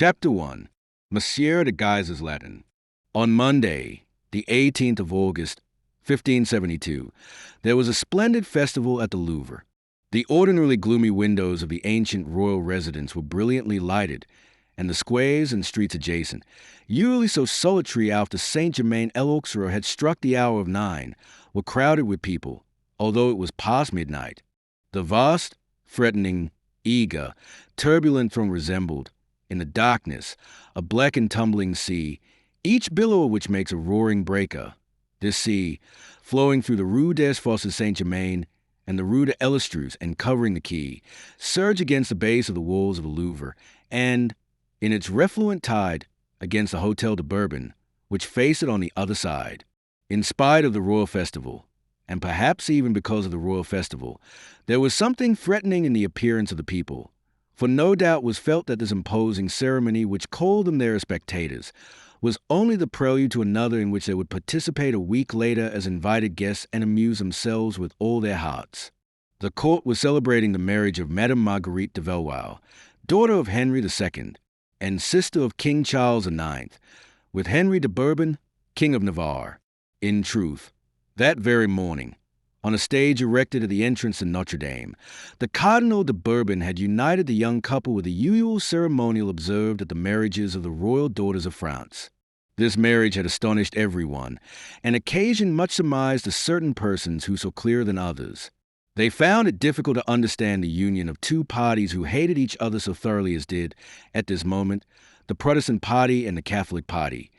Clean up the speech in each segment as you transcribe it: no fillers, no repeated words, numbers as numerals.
Chapter 1. Monsieur de Guise's Latin. On Monday, the 18th of August, 1572, there was a splendid festival at the Louvre. The ordinarily gloomy windows of the ancient royal residence were brilliantly lighted, and the squares and streets adjacent, usually so solitary after Saint-Germain-l'Auxerrois had struck the hour of 9, were crowded with people, although it was past midnight. The vast, threatening, eager, turbulent throng resembled, in the darkness, a black and tumbling sea, each billow of which makes a roaring breaker. This sea, flowing through the Rue des Fosses Saint-Germain and the Rue de l'Estrus and covering the quay, surged against the base of the walls of the Louvre and, in its refluent tide, against the Hôtel de Bourbon, which faced it on the other side. In spite of the royal festival, and perhaps even because of the royal festival, there was something threatening in the appearance of the people, for no doubt was felt that this imposing ceremony, which called them their spectators, was only the prelude to another in which they would participate a week later as invited guests and amuse themselves with all their hearts. The court was celebrating the marriage of Madame Marguerite de Valois, daughter of Henry II, and sister of King Charles IX, with Henry de Bourbon, King of Navarre. In truth, that very morning, on a stage erected at the entrance to Notre Dame, the Cardinal de Bourbon had united the young couple with the usual ceremonial observed at the marriages of the royal daughters of France. This marriage had astonished everyone, and occasioned much surmise to certain persons who saw clearer than others. They found it difficult to understand the union of two parties who hated each other so thoroughly as did, at this moment, the Protestant party and the Catholic party,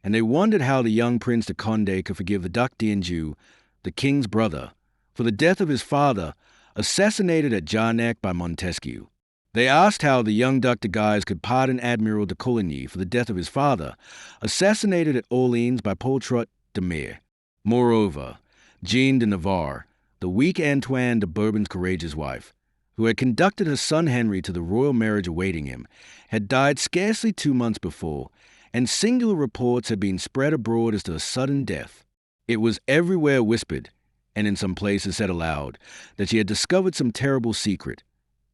and they wondered how the young Prince de Condé could forgive the Duc d'Anjou, the king's brother, for the death of his father, assassinated at Jarnac by Montesquieu. They asked how the young Duc de Guise could pardon Admiral de Coligny for the death of his father, assassinated at Orleans by Poltrot de Mere. Moreover, Jeanne de Navarre, the weak Antoine de Bourbon's courageous wife, who had conducted her son Henry to the royal marriage awaiting him, had died scarcely 2 months before, and singular reports had been spread abroad as to her sudden death. It was everywhere whispered, and in some places said aloud, that she had discovered some terrible secret,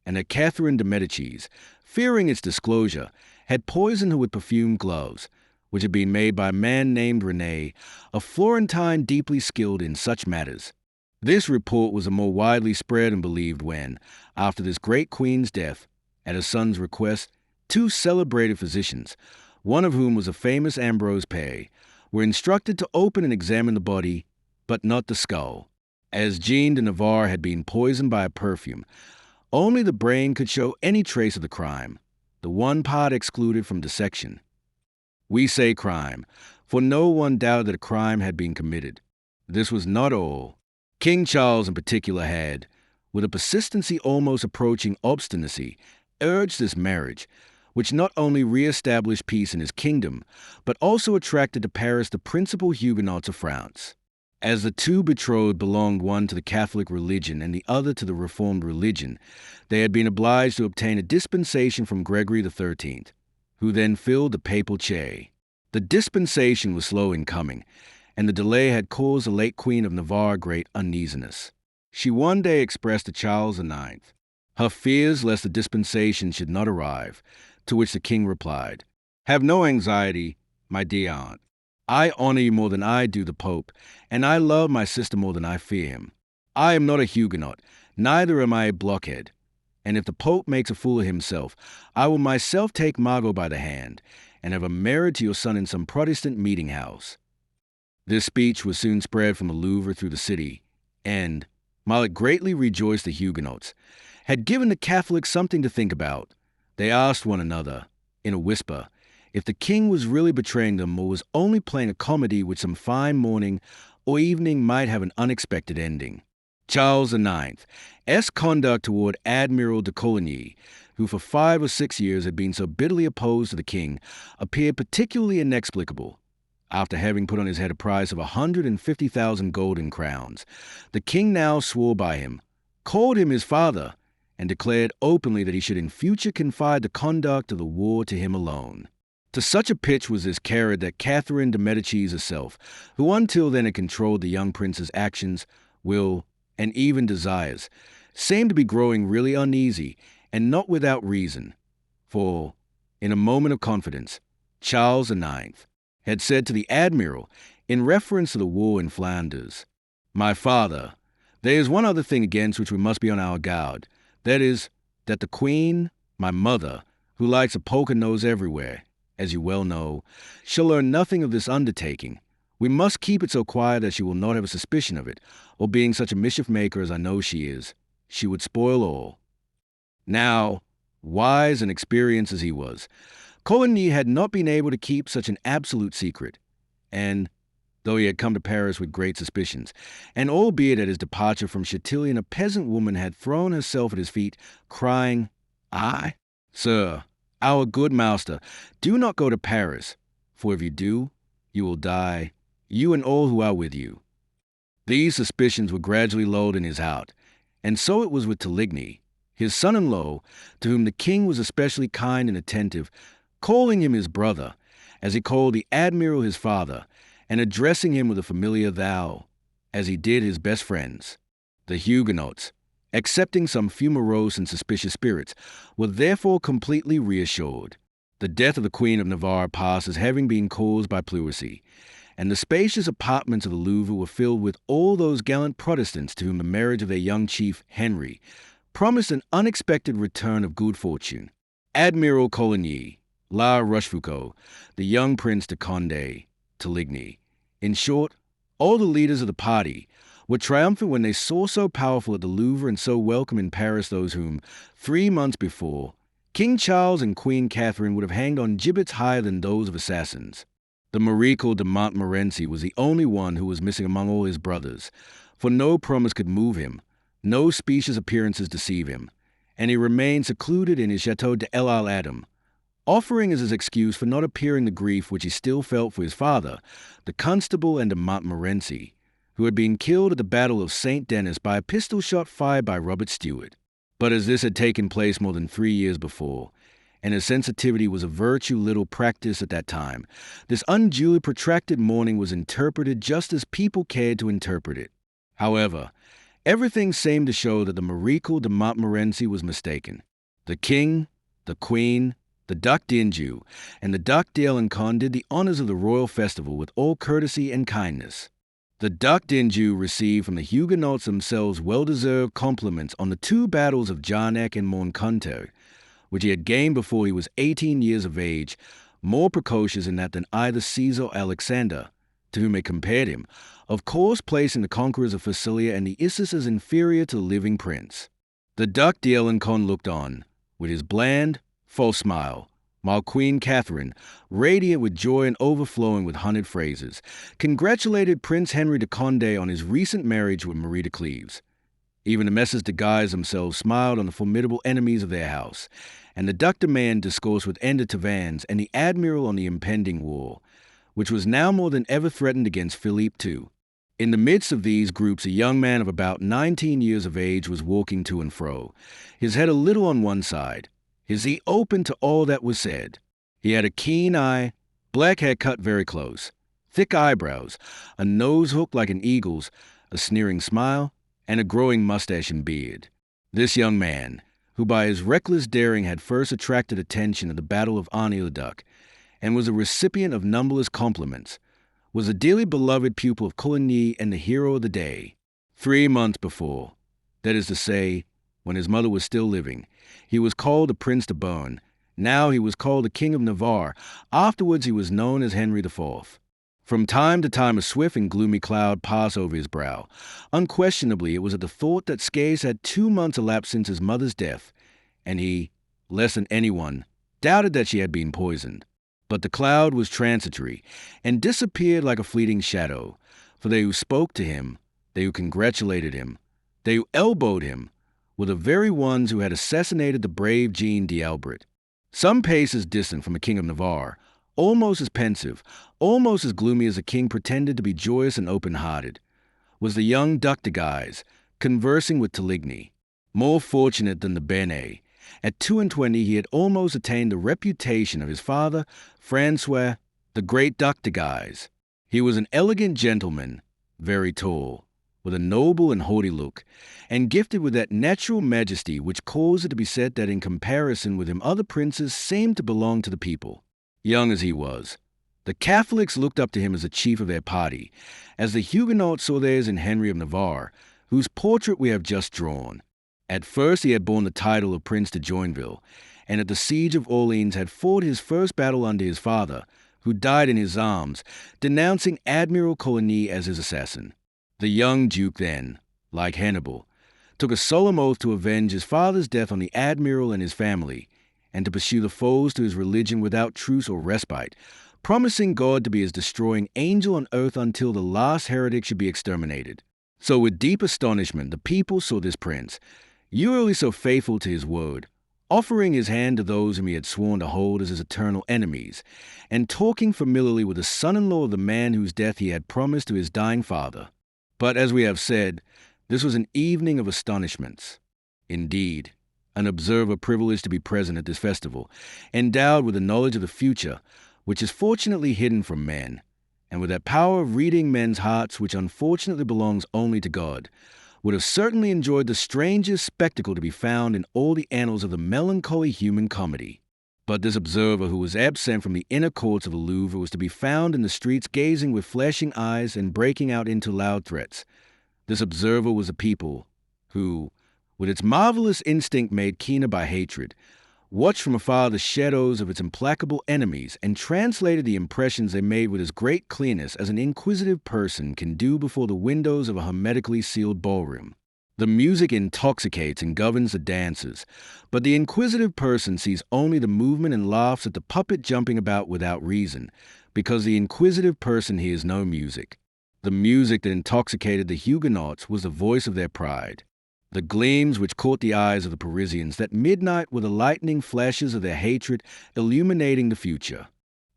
and that Catherine de Medici, fearing its disclosure, had poisoned her with perfumed gloves, which had been made by a man named René, a Florentine deeply skilled in such matters. This report was a more widely spread and believed when, after this great queen's death, at her son's request, 2 celebrated physicians, one of whom was a famous Ambrose Pay, were instructed to open and examine the body, but not the skull. As Jeanne de Navarre had been poisoned by a perfume, only the brain could show any trace of the crime, the one part excluded from dissection. We say crime, for no one doubted that a crime had been committed. This was not all. King Charles in particular had, with a persistency almost approaching obstinacy, urged this marriage, which not only re-established peace in his kingdom, but also attracted to Paris the principal Huguenots of France. As the 2 betrothed belonged one to the Catholic religion and the other to the Reformed religion, they had been obliged to obtain a dispensation from Gregory XIII, who then filled the papal chair. The dispensation was slow in coming, and the delay had caused the late Queen of Navarre great uneasiness. She one day expressed to Charles IX her fears lest the dispensation should not arrive, to which the king replied, "Have no anxiety, my dear aunt. I honor you more than I do the Pope, and I love my sister more than I fear him. I am not a Huguenot, neither am I a blockhead, and if the Pope makes a fool of himself, I will myself take Margot by the hand, and have a marriage to your son in some Protestant meeting-house." This speech was soon spread from the Louvre through the city, and, while it greatly rejoiced the Huguenots, had given the Catholics something to think about. They asked one another, in a whisper, if the king was really betraying them or was only playing a comedy which some fine morning or evening might have an unexpected ending. Charles IX's conduct toward Admiral de Coligny, who for 5 or 6 years had been so bitterly opposed to the king, appeared particularly inexplicable. After having put on his head a price of 150,000 golden crowns, the king now swore by him, called him his father, and declared openly that he should in future confide the conduct of the war to him alone. To such a pitch was this carried that Catherine de Medici herself, who until then had controlled the young prince's actions, will, and even desires, seemed to be growing really uneasy, and not without reason. For, in a moment of confidence, Charles IX had said to the admiral, in reference to the war in Flanders, "My father, there is one other thing against which we must be on our guard. That is, that the Queen, my mother, who likes a poker nose everywhere, as you well know, shall learn nothing of this undertaking. We must keep it so quiet that she will not have a suspicion of it, or being such a mischief-maker as I know she is, she would spoil all." Now, wise and experienced as he was, Coligny had not been able to keep such an absolute secret, and though he had come to Paris with great suspicions, and albeit at his departure from Chatillon a peasant woman had thrown herself at his feet, crying, "I, sir, our good master, do not go to Paris, for if you do, you will die, you and all who are with you." These suspicions were gradually lulled in his heart, and so it was with Teligny, his son-in-law, to whom the king was especially kind and attentive, calling him his brother, as he called the admiral his father, and addressing him with a familiar thou, as he did his best friends. The Huguenots, excepting some few morose and suspicious spirits, were therefore completely reassured. The death of the Queen of Navarre passed as having been caused by pleurisy, and the spacious apartments of the Louvre were filled with all those gallant Protestants to whom the marriage of their young chief, Henry, promised an unexpected return of good fortune. Admiral Coligny, La Rochefoucauld, the young Prince de Condé, Teligny, in short, all the leaders of the party, were triumphant when they saw so powerful at the Louvre and so welcome in Paris those whom, 3 months before, King Charles and Queen Catherine would have hanged on gibbets higher than those of assassins. The Marguerite de Montmorency was the only one who was missing among all his brothers, for no promise could move him, no specious appearances deceive him, and he remained secluded in his Chateau de l'Isle-Adam, offering as his excuse for not appearing the grief which he still felt for his father, the Constable and de Montmorency, who had been killed at the Battle of St. Denis by a pistol shot fired by Robert Stewart. But as this had taken place more than 3 years before, and as sensitivity was a virtue little practiced at that time, this unduly protracted mourning was interpreted just as people cared to interpret it. However, everything seemed to show that the Marguerite de Montmorency was mistaken. The king, the queen, the Duc d'Anjou, and the Duc d'Alencon did the honors of the royal festival with all courtesy and kindness. The Duc d'Anjou received from the Huguenots themselves well-deserved compliments on the 2 battles of Jarnac and Moncontour, which he had gained before he was 18 years of age, more precocious in that than either Caesar or Alexander, to whom they compared him, of course placing the conquerors of Phacilia and the Issus as inferior to the living prince. The Duc d'Alencon looked on, with his bland, false smile, while Queen Catherine, radiant with joy and overflowing with honeyed phrases, congratulated Prince Henry de Condé on his recent marriage with Marie de Cleves. Even the Messrs de Guise themselves smiled on the formidable enemies of their house, and the Duc de Man discoursed with N de Tavannes and the Admiral on the impending war, which was now more than ever threatened against Philippe II. In the midst of these groups a young man of about 19 years of age was walking to and fro, his head a little on one side, his ear open to all that was said. He had a keen eye, black hair cut very close, thick eyebrows, a nose hook like an eagle's, a sneering smile, and a growing mustache and beard. This young man, who by his reckless daring had first attracted attention at the Battle of Arny-le-Duc, and was a recipient of numberless compliments, was a dearly beloved pupil of Coligny and the hero of the day. 3 months before, that is to say, when his mother was still living, he was called the Prince de Beaune. Now he was called the King of Navarre. Afterwards he was known as Henry IV. From time to time a swift and gloomy cloud passed over his brow. Unquestionably it was at the thought that scarce had 2 months elapsed since his mother's death, and he, less than anyone, doubted that she had been poisoned. But the cloud was transitory, and disappeared like a fleeting shadow, for they who spoke to him, they who congratulated him, they who elbowed him, were the very ones who had assassinated the brave Jean d'Albret. Some paces distant from the King of Navarre, almost as pensive, almost as gloomy as the king pretended to be joyous and open-hearted, was the young Duc de Guise, conversing with Teligny. More fortunate than the Béarnais, at 22 he had almost attained the reputation of his father, Francois, the great Duc de Guise. He was an elegant gentleman, very tall, with a noble and haughty look, and gifted with that natural majesty which caused it to be said that in comparison with him other princes seemed to belong to the people. Young as he was, the Catholics looked up to him as the chief of their party, as the Huguenots saw theirs in Henry of Navarre, whose portrait we have just drawn. At first he had borne the title of Prince de Joinville, and at the siege of Orleans had fought his first battle under his father, who died in his arms, denouncing Admiral Coligny as his assassin. The young duke then, like Hannibal, took a solemn oath to avenge his father's death on the admiral and his family, and to pursue the foes to his religion without truce or respite, promising God to be his destroying angel on earth until the last heretic should be exterminated. So with deep astonishment the people saw this prince, usually so faithful to his word, offering his hand to those whom he had sworn to hold as his eternal enemies, and talking familiarly with the son-in-law of the man whose death he had promised to his dying father. But as we have said, this was an evening of astonishments. Indeed, an observer privileged to be present at this festival, endowed with the knowledge of the future, which is fortunately hidden from men, and with that power of reading men's hearts which unfortunately belongs only to God, would have certainly enjoyed the strangest spectacle to be found in all the annals of the melancholy human comedy. But this observer who was absent from the inner courts of the Louvre was to be found in the streets gazing with flashing eyes and breaking out into loud threats. This observer was a people who, with its marvelous instinct made keener by hatred, watched from afar the shadows of its implacable enemies and translated the impressions they made with as great clearness as an inquisitive person can do before the windows of a hermetically sealed ballroom. The music intoxicates and governs the dancers, but the inquisitive person sees only the movement and laughs at the puppet jumping about without reason, because the inquisitive person hears no music. The music that intoxicated the Huguenots was the voice of their pride. The gleams which caught the eyes of the Parisians that midnight were the lightning flashes of their hatred illuminating the future.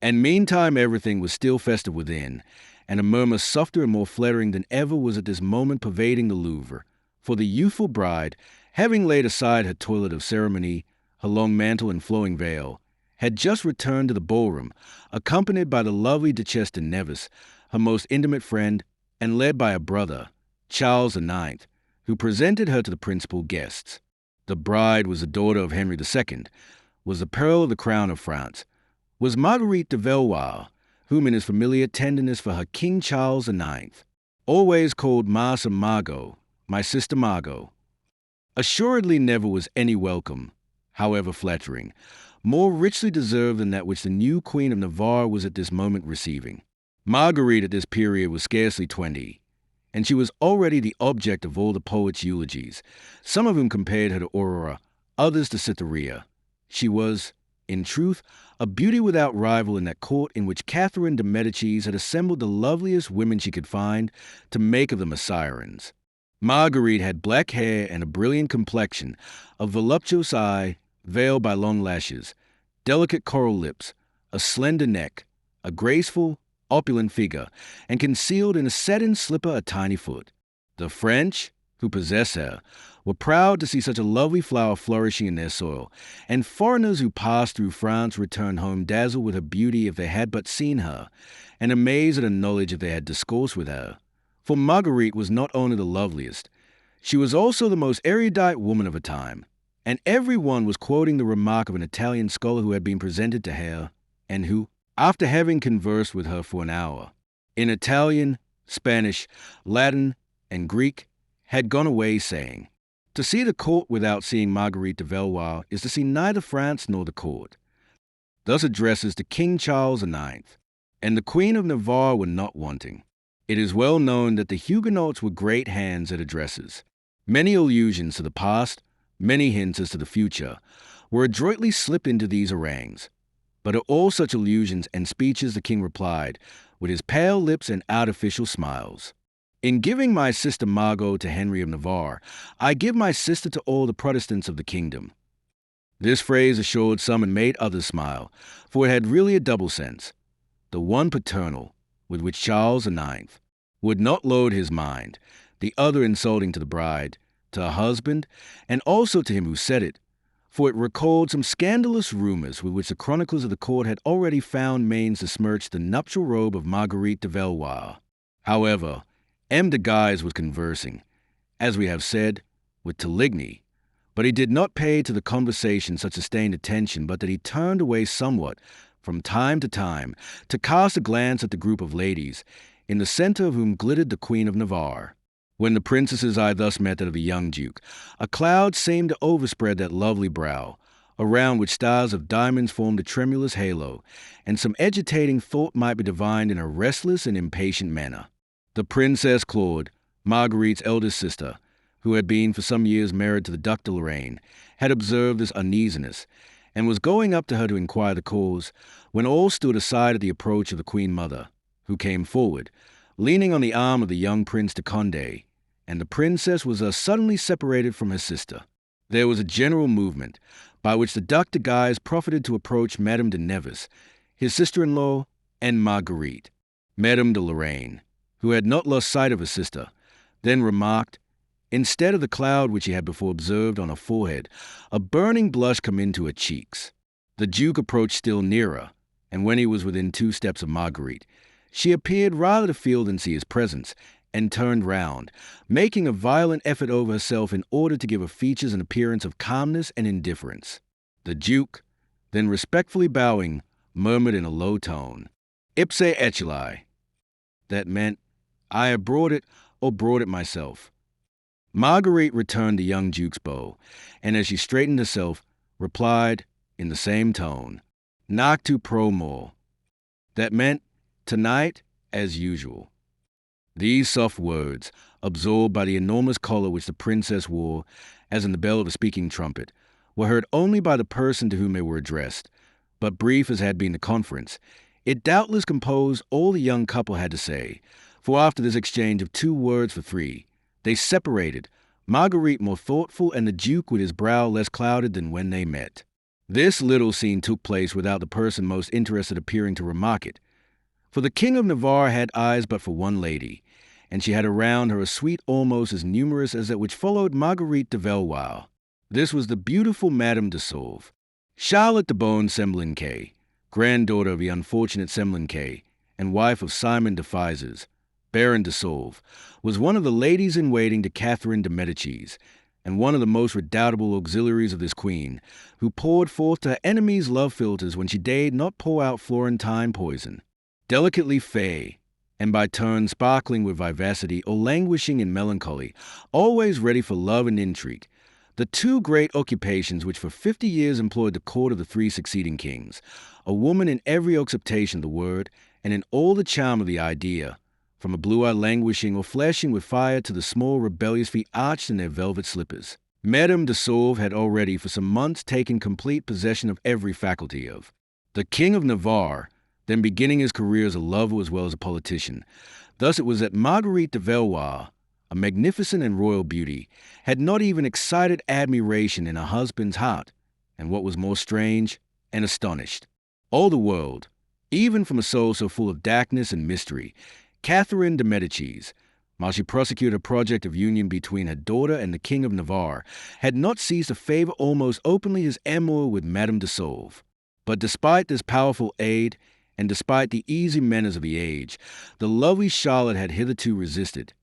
And meantime everything was still festive within, and a murmur softer and more flattering than ever was at this moment pervading the Louvre. For the youthful bride, having laid aside her toilet of ceremony, her long mantle and flowing veil, had just returned to the ballroom, accompanied by the lovely Duchesse de Nevers, her most intimate friend, and led by a brother, Charles IX, who presented her to the principal guests. The bride was the daughter of Henry II, was the pearl of the crown of France, was Marguerite de Valois, whom in his familiar tenderness for her King Charles IX, always called Master Margot, my sister Margot. Assuredly never was any welcome, however flattering, more richly deserved than that which the new Queen of Navarre was at this moment receiving. Marguerite at this period was scarcely 20, and she was already the object of all the poets' eulogies, some of whom compared her to Aurora, others to Cytherea. She was, in truth, a beauty without rival in that court in which Catherine de Medici had assembled the loveliest women she could find to make of them as sirens. Marguerite had black hair and a brilliant complexion, a voluptuous eye, veiled by long lashes, delicate coral lips, a slender neck, a graceful, opulent figure, and concealed in a satin slipper a tiny foot. The French, who possessed her, were proud to see such a lovely flower flourishing in their soil, and foreigners who passed through France returned home dazzled with her beauty if they had but seen her, and amazed at her knowledge if they had discoursed with her. For Marguerite was not only the loveliest, she was also the most erudite woman of her time, and every one was quoting the remark of an Italian scholar who had been presented to her, and who, after having conversed with her for an hour, in Italian, Spanish, Latin, and Greek, had gone away saying, "To see the court without seeing Marguerite de Valois is to see neither France nor the court." Thus addresses to King Charles IX, and the Queen of Navarre were not wanting. It is well known that the Huguenots were great hands at addresses. Many allusions to the past, many hints as to the future, were adroitly slipped into these harangues. But at all such allusions and speeches the king replied, with his pale lips and artificial smiles, "In giving my sister Margot to Henry of Navarre, I give my sister to all the Protestants of the kingdom." This phrase assured some and made others smile, for it had really a double sense. The one paternal, with which Charles IX would not load his mind, the other insulting to the bride, to her husband, and also to him who said it, for it recalled some scandalous rumors with which the chroniclers of the court had already found means to smirch the nuptial robe of Marguerite de Valois. However, M. de Guise was conversing, as we have said, with Teligny, but he did not pay to the conversation such sustained attention, but that he turned away somewhat, from time to cast a glance at the group of ladies, in the centre of whom glittered the Queen of Navarre. When the princess's eye thus met that of the young duke, a cloud seemed to overspread that lovely brow, around which stars of diamonds formed a tremulous halo, and some agitating thought might be divined in a restless and impatient manner. The Princess Claude, Marguerite's eldest sister, who had been for some years married to the Duc de Lorraine, had observed this uneasiness, and was going up to her to inquire the cause, when all stood aside at the approach of the Queen Mother, who came forward, leaning on the arm of the young Prince de Condé, and the princess was thus suddenly separated from her sister. There was a general movement, by which the Duc de Guise profited to approach Madame de Nevis, his sister-in-law, and Marguerite. Madame de Lorraine, who had not lost sight of her sister, then remarked, instead of the cloud which he had before observed on her forehead, a burning blush come into her cheeks. The Duke approached still nearer, and when he was within 2 steps of Marguerite, she appeared rather to feel than see his presence, and turned round, making a violent effort over herself in order to give her features an appearance of calmness and indifference. The Duke, then respectfully bowing, murmured in a low tone, "Ipse eculi." That meant, "I have brought it, or brought it myself." Marguerite returned the young Duke's bow, and as she straightened herself, replied, in the same tone, "Noctu pro more." That meant, "Tonight, as usual." These soft words, absorbed by the enormous collar which the princess wore, as in the bell of a speaking trumpet, were heard only by the person to whom they were addressed. But brief as had been the conference, it doubtless composed all the young couple had to say, for after this exchange of 2 words for 3, they separated, Marguerite more thoughtful and the Duke with his brow less clouded than when they met. This little scene took place without the person most interested appearing to remark it. For the King of Navarre had eyes but for one lady, and she had around her a suite almost as numerous as that which followed Marguerite de Valois. This was the beautiful Madame de Sauve. Charlotte de Beaune Semblanque, granddaughter of the unfortunate Semblanque, and wife of Simon de Fizes, Baron de Sauve, was one of the ladies-in-waiting to Catherine de Medicis, and one of the most redoubtable auxiliaries of this queen, who poured forth to her enemies love philters when she deigned not pour out Florentine poison. Delicately fey, and by turns sparkling with vivacity or languishing in melancholy, always ready for love and intrigue, the 2 great occupations which for 50 years employed the court of the 3 succeeding kings, a woman in every acceptation of the word, and in all the charm of the idea, from a blue eye languishing or flashing with fire to the small rebellious feet arched in their velvet slippers. Madame de Sauve had already for some months taken complete possession of every faculty of the King of Navarre, then beginning his career as a lover as well as a politician. Thus it was that Marguerite de Valois, a magnificent and royal beauty, had not even excited admiration in her husband's heart, and what was more strange, and astonished. All the world, even from a soul so full of darkness and mystery, Catherine de Medicis, while she prosecuted a project of union between her daughter and the King of Navarre, had not ceased to favor almost openly his amour with Madame de Sauve. But despite this powerful aid, and despite the easy manners of the age, the lovely Charlotte had hitherto resisted,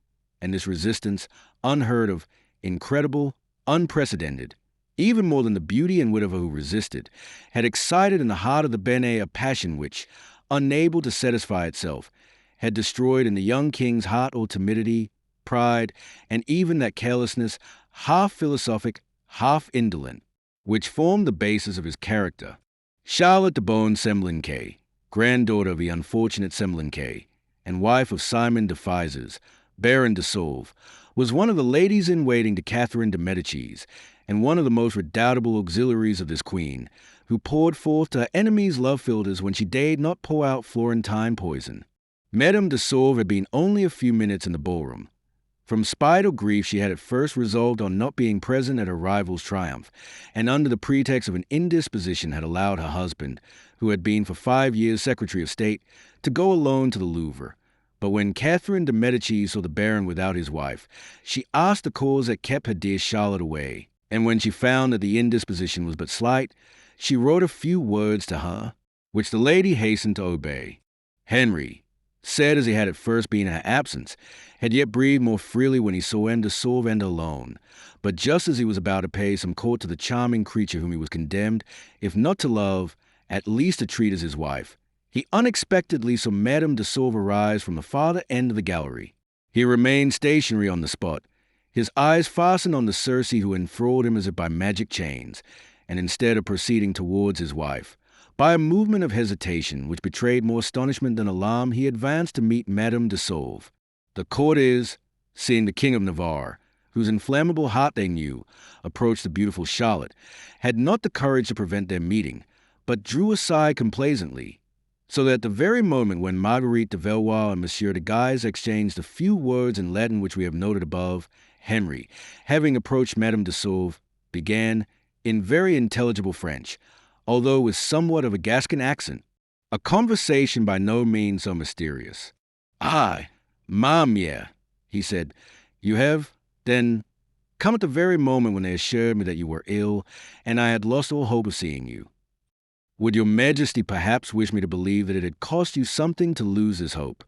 and this resistance, unheard of, incredible, unprecedented, even more than the beauty and wit of her who resisted, had excited in the heart of the Benet a passion which, unable to satisfy itself, had destroyed in the young king's heart all timidity, pride, and even that carelessness, half philosophic, half indolent, which formed the basis of his character. Charlotte de Beaune Semblanque, granddaughter of the unfortunate Semblanque, and wife of Simon de Fizes, Baron de Sauve, was one of the ladies-in-waiting to Catherine de Medicis, and one of the most redoubtable auxiliaries of this queen, who poured forth to her enemies love philters when she deigned not pour out Florentine poison. Madame de Sauve had been only a few minutes in the ballroom. From spite or grief she had at first resolved on not being present at her rival's triumph, and under the pretext of an indisposition had allowed her husband, who had been for 5 years Secretary of State, to go alone to the Louvre. But when Catherine de Medicis saw the Baron without his wife, she asked the cause that kept her dear Charlotte away, and when she found that the indisposition was but slight, she wrote a few words to her, which the lady hastened to obey. Henry, said as he had at first been in her absence, had yet breathed more freely when he saw M. de Sauve alone. But just as he was about to pay some court to the charming creature whom he was condemned, if not to love, at least to treat as his wife, he unexpectedly saw Madame de Sauve arise from the farther end of the gallery. He remained stationary on the spot, his eyes fastened on the Circe who enthralled him as if by magic chains, and instead of proceeding towards his wife, by a movement of hesitation which betrayed more astonishment than alarm, he advanced to meet Madame de Sauve. The courtiers, seeing the King of Navarre, whose inflammable heart they knew, approach the beautiful Charlotte, had not the courage to prevent their meeting, but drew aside complacently, so that at the very moment when Marguerite de Valois and Monsieur de Guise exchanged the few words in Latin which we have noted above, Henry, having approached Madame de Sauve, began, in very intelligible French, although with somewhat of a Gascon accent, a conversation by no means so mysterious. "Ah, ma mère," he said, "you have, then, come at the very moment when they assured me that you were ill, and I had lost all hope of seeing you. Would your Majesty perhaps wish me to believe that it had cost you something to lose this hope?"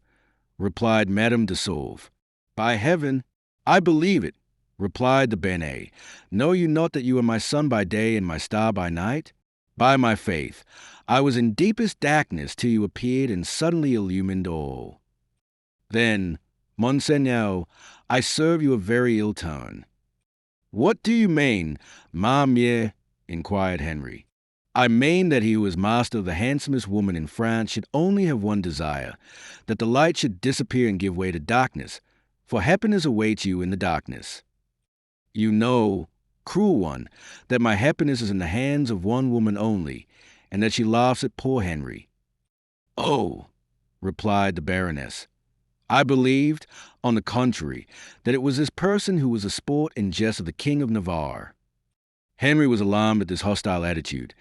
replied Madame de Sauve. "By heaven, I believe it," replied the Béarnais. "Know you not that you are my sun by day and my star by night? By my faith, I was in deepest darkness till you appeared and suddenly illumined all. Then, Monseigneur, I serve you a very ill turn." "What do you mean, ma mère?" inquired Henry. "I mean that he who is master of the handsomest woman in France should only have one desire, that the light should disappear and give way to darkness, for happiness awaits you in the darkness. You know, cruel one, that my happiness is in the hands of one woman only, and that she laughs at poor Henry." "Oh," replied the Baroness, "I believed, on the contrary, that it was this person who was the sport and jest of the King of Navarre." Henry was alarmed at this hostile attitude,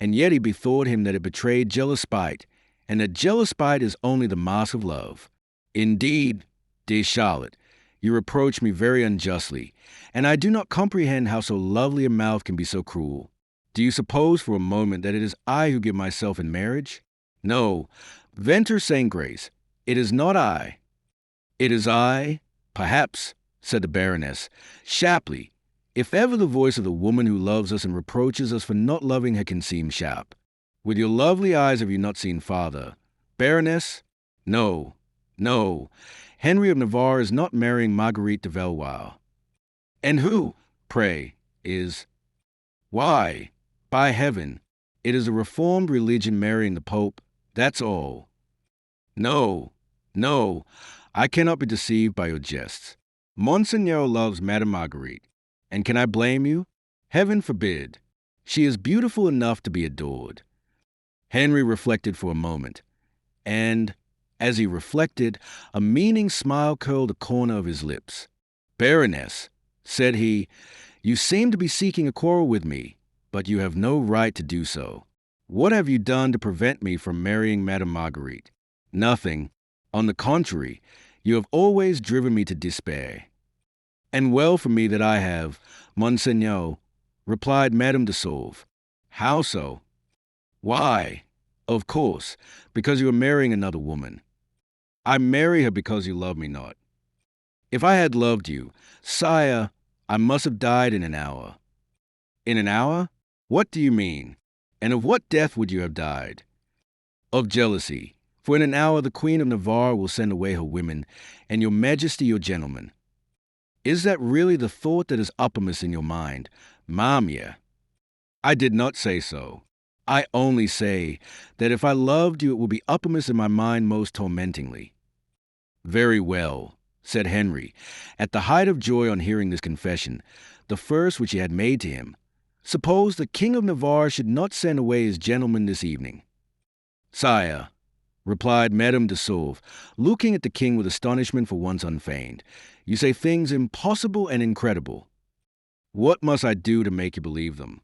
and yet he bethought him that it betrayed jealous spite, and that jealous spite is only the mask of love. "Indeed, dear Charlotte, you reproach me very unjustly, and I do not comprehend how so lovely a mouth can be so cruel. Do you suppose for a moment that it is I who give myself in marriage? No, Ventre Saint Grace, it is not I." "It is I, perhaps," said the Baroness, sharply. If ever the voice of the woman who loves us and reproaches us for not loving her can seem sharp. "With your lovely eyes have you not seen father? Baroness? No, no. Henry of Navarre is not marrying Marguerite de Valois." "And who, pray, is—" "Why, by heaven, it is a reformed religion marrying the Pope, that's all." "No, no, I cannot be deceived by your jests. Monseigneur loves Madame Marguerite, and can I blame you? Heaven forbid. She is beautiful enough to be adored." Henry reflected for a moment, and, as he reflected, a meaning smile curled the corner of his lips. "Baroness," said he, "you seem to be seeking a quarrel with me, but you have no right to do so. What have you done to prevent me from marrying Madame Marguerite? Nothing. On the contrary, you have always driven me to despair." "And well for me that I have, Monseigneur," replied Madame de Sauve. "How so?" "Why, of course, because you are marrying another woman." "I marry her because you love me not." "If I had loved you, sire, I must have died in an hour." "In an hour? What do you mean? And of what death would you have died?" "Of jealousy, for in an hour the Queen of Navarre will send away her women, and your Majesty your gentlemen." "Is that really the thought that is uppermost in your mind, ma mère?" "I did not say so. I only say that if I loved you it would be uppermost in my mind most tormentingly." "Very well," said Henry, at the height of joy on hearing this confession, the first which he had made to him. "Suppose the King of Navarre should not send away his gentlemen this evening?" "Sire," replied Madame de Sauve, looking at the king with astonishment for once unfeigned, "you say things impossible and incredible. What must I do to make you believe them?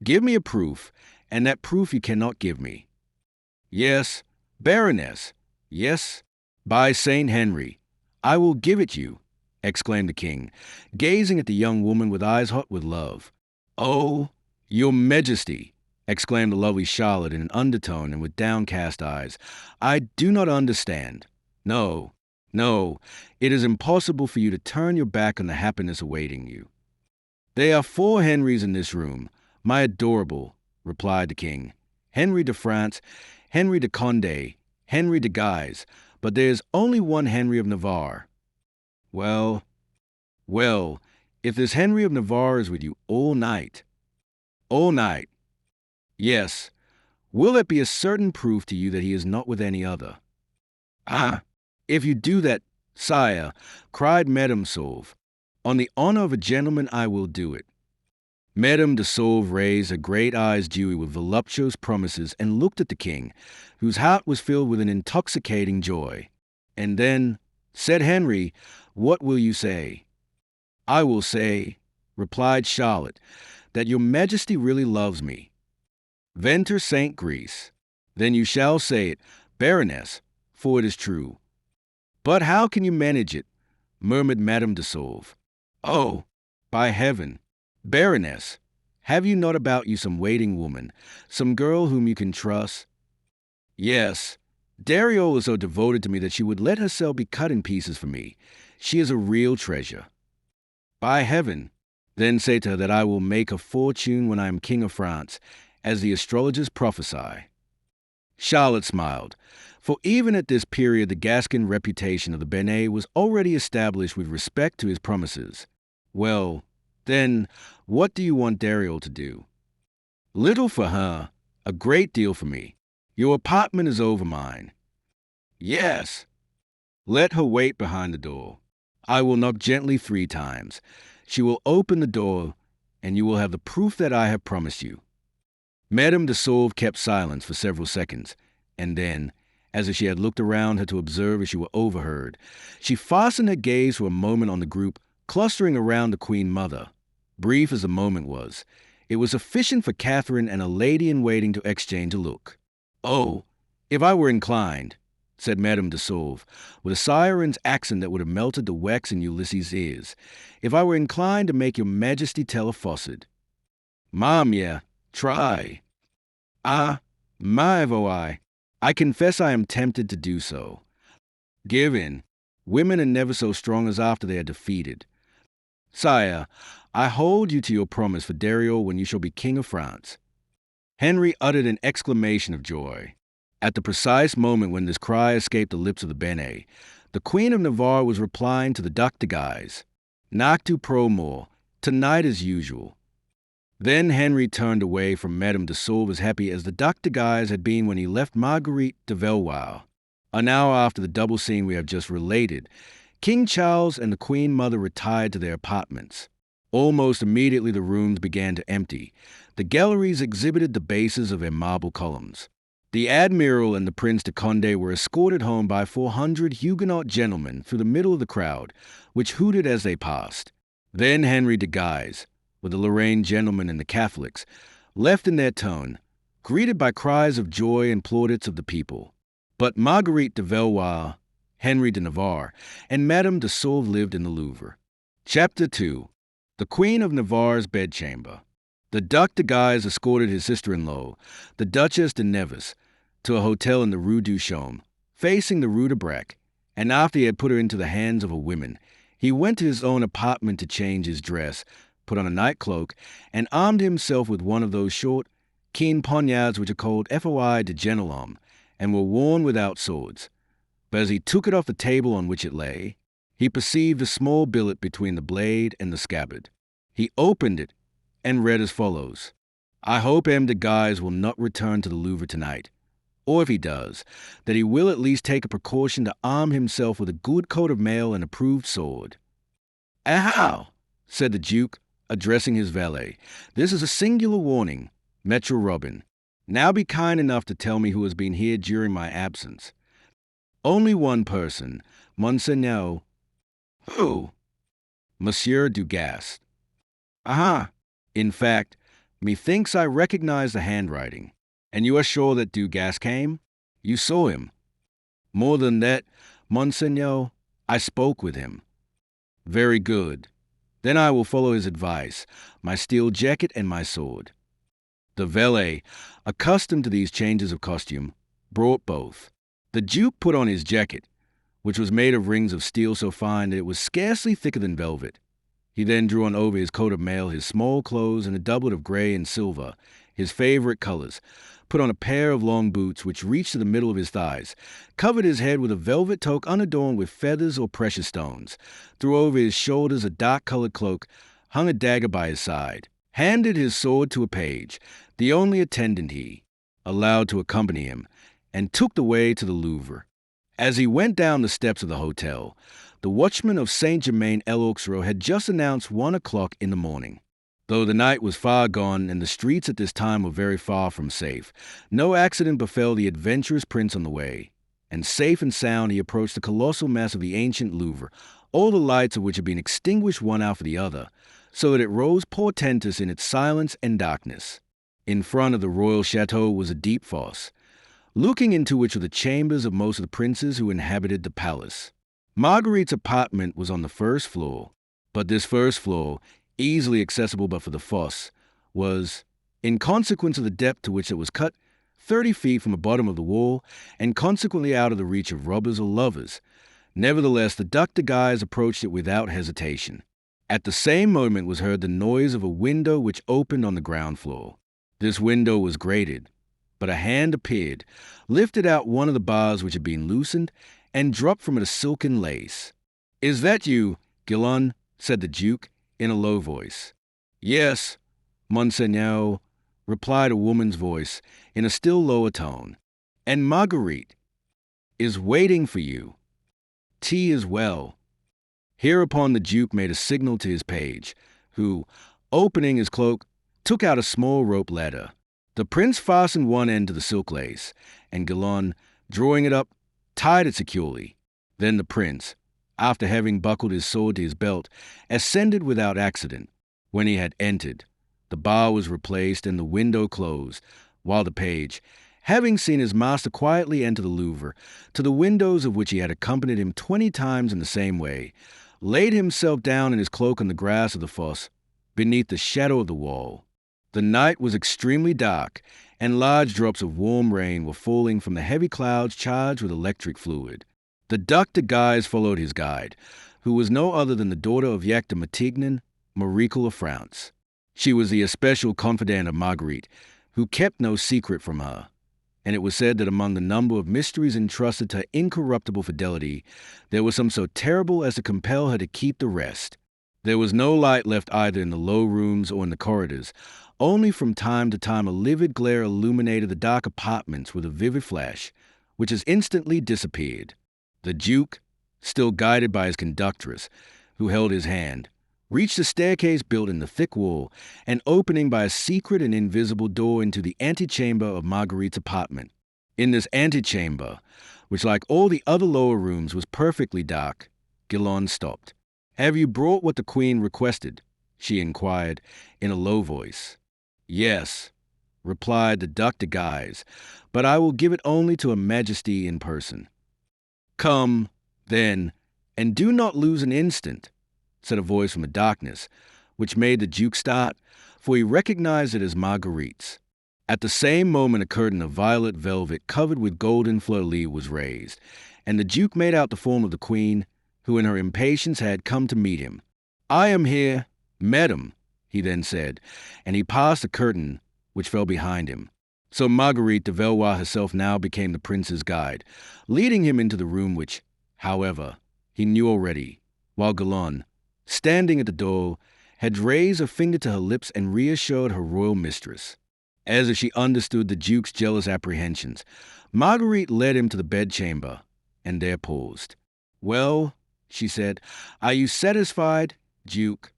Give me a proof, and that proof you cannot give me." "Yes, Baroness, yes, by Saint Henry, I will give it you," exclaimed the king, gazing at the young woman with eyes hot with love. "Oh, your Majesty," exclaimed the lovely Charlotte in an undertone and with downcast eyes, "I do not understand. No, no, it is impossible for you to turn your back on the happiness awaiting you. There are 4 Henrys in this room, my adorable, replied the king. Henry de France, Henry de Condé, Henry de Guise, but there is only one Henry of Navarre. Well, well, if this Henry of Navarre is with you all night, yes, will it be a certain proof to you that he is not with any other? Ah, if you do that, sire, cried Madame Sauve, on the honor of a gentleman I will do it. Madame de Sauve raised her great eyes dewy with voluptuous promises and looked at the king, whose heart was filled with an intoxicating joy. And then, said Henry, what will you say? I will say, replied Charlotte, that your majesty really loves me. Venter Saint Grace, then you shall say it, Baroness, for it is true. But how can you manage it? Murmured Madame de Sauve. Oh, by heaven, Baroness, have you not about you some waiting woman, some girl whom you can trust? Yes, Dario is so devoted to me that she would let herself be cut in pieces for me. She is a real treasure. By heaven, then say to her that I will make a fortune when I am king of France, as the astrologers prophesy. Charlotte smiled, for even at this period the Gascon reputation of the Benet was already established with respect to his promises. Well, then, what do you want Dario to do? Little for her, a great deal for me. Your apartment is over mine. Yes. Let her wait behind the door. I will knock gently 3 times. She will open the door, and you will have the proof that I have promised you. Madame de Sauve kept silence for several seconds, and then, as if she had looked around her to observe if she were overheard, she fastened her gaze for a moment on the group clustering around the Queen Mother. Brief as the moment was, it was sufficient for Catherine and a lady-in-waiting to exchange a look. Oh, if I were inclined, said Madame de Sauve, with a siren's accent that would have melted the wax in Ulysses' ears, if I were inclined to make your majesty tell a falsehood. Yeah, try. Ah, my voix, I confess I am tempted to do so. Give in. Women are never so strong as after they are defeated. Sire, I hold you to your promise for Dario when you shall be king of France. Henry uttered an exclamation of joy. At the precise moment when this cry escaped the lips of the Benet, the Queen of Navarre was replying to the Duc de Guise, Noctu pro more, tonight as usual. Then Henry turned away from Madame de Sauve as happy as the Duc de Guise had been when he left Marguerite de Valois. An hour after the double scene we have just related, King Charles and the Queen Mother retired to their apartments. Almost immediately the rooms began to empty. The galleries exhibited the bases of their marble columns. The Admiral and the Prince de Condé were escorted home by 400 Huguenot gentlemen through the middle of the crowd, which hooted as they passed. Then Henry de Guise, with the Lorraine gentlemen and the Catholics, left in their turn, greeted by cries of joy and plaudits of the people. But Marguerite de Valois, Henry de Navarre, and Madame de Sauve lived in the Louvre. Chapter 2. The Queen of Navarre's Bedchamber. The Duc de Guise escorted his sister-in-law, the Duchess de Nevers, to a hotel in the Rue du Chaume, facing the Rue de Brac, and after he had put her into the hands of a woman, he went to his own apartment to change his dress, put on a night cloak, and armed himself with one of those short, keen poniards which are called foi de gentilhomme, and were worn without swords. But as he took it off the table on which it lay, he perceived a small billet between the blade and the scabbard. He opened it and read as follows: I hope M. de Guise will not return to the Louvre tonight, or if he does, that he will at least take a precaution to arm himself with a good coat of mail and approved sword. How? Said the Duke, addressing his valet. This is a singular warning, Maître Robin. Now be kind enough to tell me who has been here during my absence. Only one person, Monseigneur. Who? Monsieur Dugas. Aha! In fact, methinks I recognize the handwriting. And you are sure that Dugas came? You saw him. More than that, Monseigneur, I spoke with him. Very good. Then I will follow his advice, my steel jacket and my sword. The valet, accustomed to these changes of costume, brought both. The Duke put on his jacket, which was made of rings of steel so fine that it was scarcely thicker than velvet. He then drew on over his coat of mail his small clothes and a doublet of gray and silver, his favorite colors, put on a pair of long boots which reached to the middle of his thighs, covered his head with a velvet toque unadorned with feathers or precious stones, threw over his shoulders a dark-colored cloak, hung a dagger by his side, handed his sword to a page, the only attendant he allowed to accompany him, and took the way to the Louvre. As he went down the steps of the hotel, the watchman of Saint-Germain-l'Auxerrois had just announced 1 o'clock in the morning. Though the night was far gone and the streets at this time were very far from safe, no accident befell the adventurous prince on the way, and safe and sound he approached the colossal mass of the ancient Louvre, all the lights of which had been extinguished one after the other, so that it rose portentous in its silence and darkness. In front of the royal chateau was a deep fosse, looking into which were the chambers of most of the princes who inhabited the palace. Marguerite's apartment was on the first floor, but this first floor, easily accessible but for the fosse, was, in consequence of the depth to which it was cut, 30 feet from the bottom of the wall, and consequently out of the reach of robbers or lovers. Nevertheless, the Duc de Guise approached it without hesitation. At the same moment was heard the noise of a window which opened on the ground floor. This window was grated, but a hand appeared, lifted out one of the bars which had been loosened, and dropped from it a silken lace. "Is that you, Guillaume?" said the Duke, in a low voice. "Yes, Monseigneur," replied a woman's voice, in a still lower tone. "And Marguerite is waiting for you. Tea is well." Hereupon the Duke made a signal to his page, who, opening his cloak, took out a small rope ladder. The prince fastened one end to the silk lace, and Guillaume, drawing it up, tied it securely. Then the prince, after having buckled his sword to his belt, ascended without accident. When he had entered, the bar was replaced and the window closed, while the page, having seen his master quietly enter the Louvre, to the windows of which he had accompanied him 20 times in the same way, laid himself down in his cloak on the grass of the fosse, beneath the shadow of the wall. The night was extremely dark, and large drops of warm rain were falling from the heavy clouds charged with electric fluid. The Duc de Guise followed his guide, who was no other than the daughter of Jacques de Matignon, Maréchal of France. She was the especial confidante of Marguerite, who kept no secret from her, and it was said that among the number of mysteries entrusted to her incorruptible fidelity, there was some so terrible as to compel her to keep the rest. There was no light left either in the low rooms or in the corridors. Only from time to time a livid glare illuminated the dark apartments with a vivid flash, which has instantly disappeared. The Duke, still guided by his conductress, who held his hand, reached a staircase built in the thick wall and opening by a secret and invisible door into the antechamber of Marguerite's apartment. In this antechamber, which like all the other lower rooms was perfectly dark, Guillaume stopped. "Have you brought what the Queen requested?" she inquired in a low voice. "Yes," replied the Duc de Guise, "but I will give it only to Her Majesty in person." "Come, then, and do not lose an instant," said a voice from the darkness, which made the Duke start, for he recognized it as Marguerite's. At the same moment a curtain of violet velvet covered with golden fleur-de-lis was raised, and the Duke made out the form of the Queen, who in her impatience had come to meet him. "I am here, madam," he then said, and he passed the curtain which fell behind him. So Marguerite de Valois herself now became the prince's guide, leading him into the room which, however, he knew already, while Guillaume, standing at the door, had raised a finger to her lips and reassured her royal mistress. As if she understood the Duke's jealous apprehensions, Marguerite led him to the bedchamber, and there paused. "Well," she said, "are you satisfied, Duke?"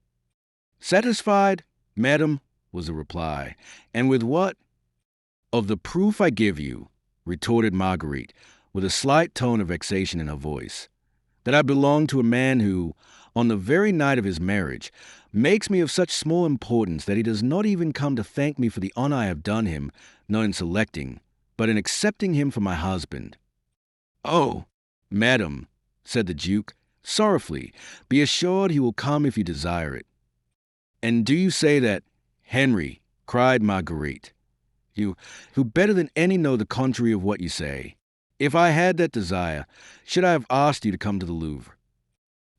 "Satisfied, madam," was the reply. "And with what?" "Of the proof I give you," retorted Marguerite, with a slight tone of vexation in her voice, "that I belong to a man who, on the very night of his marriage, makes me of such small importance that he does not even come to thank me for the honor I have done him, not in selecting, but in accepting him for my husband." "Oh, madam," said the Duke, sorrowfully, "be assured he will come if you desire it." "And do you say that, Henry," cried Marguerite, "you, who better than any know the contrary of what you say, If I had that desire, should I have asked you to come to the Louvre?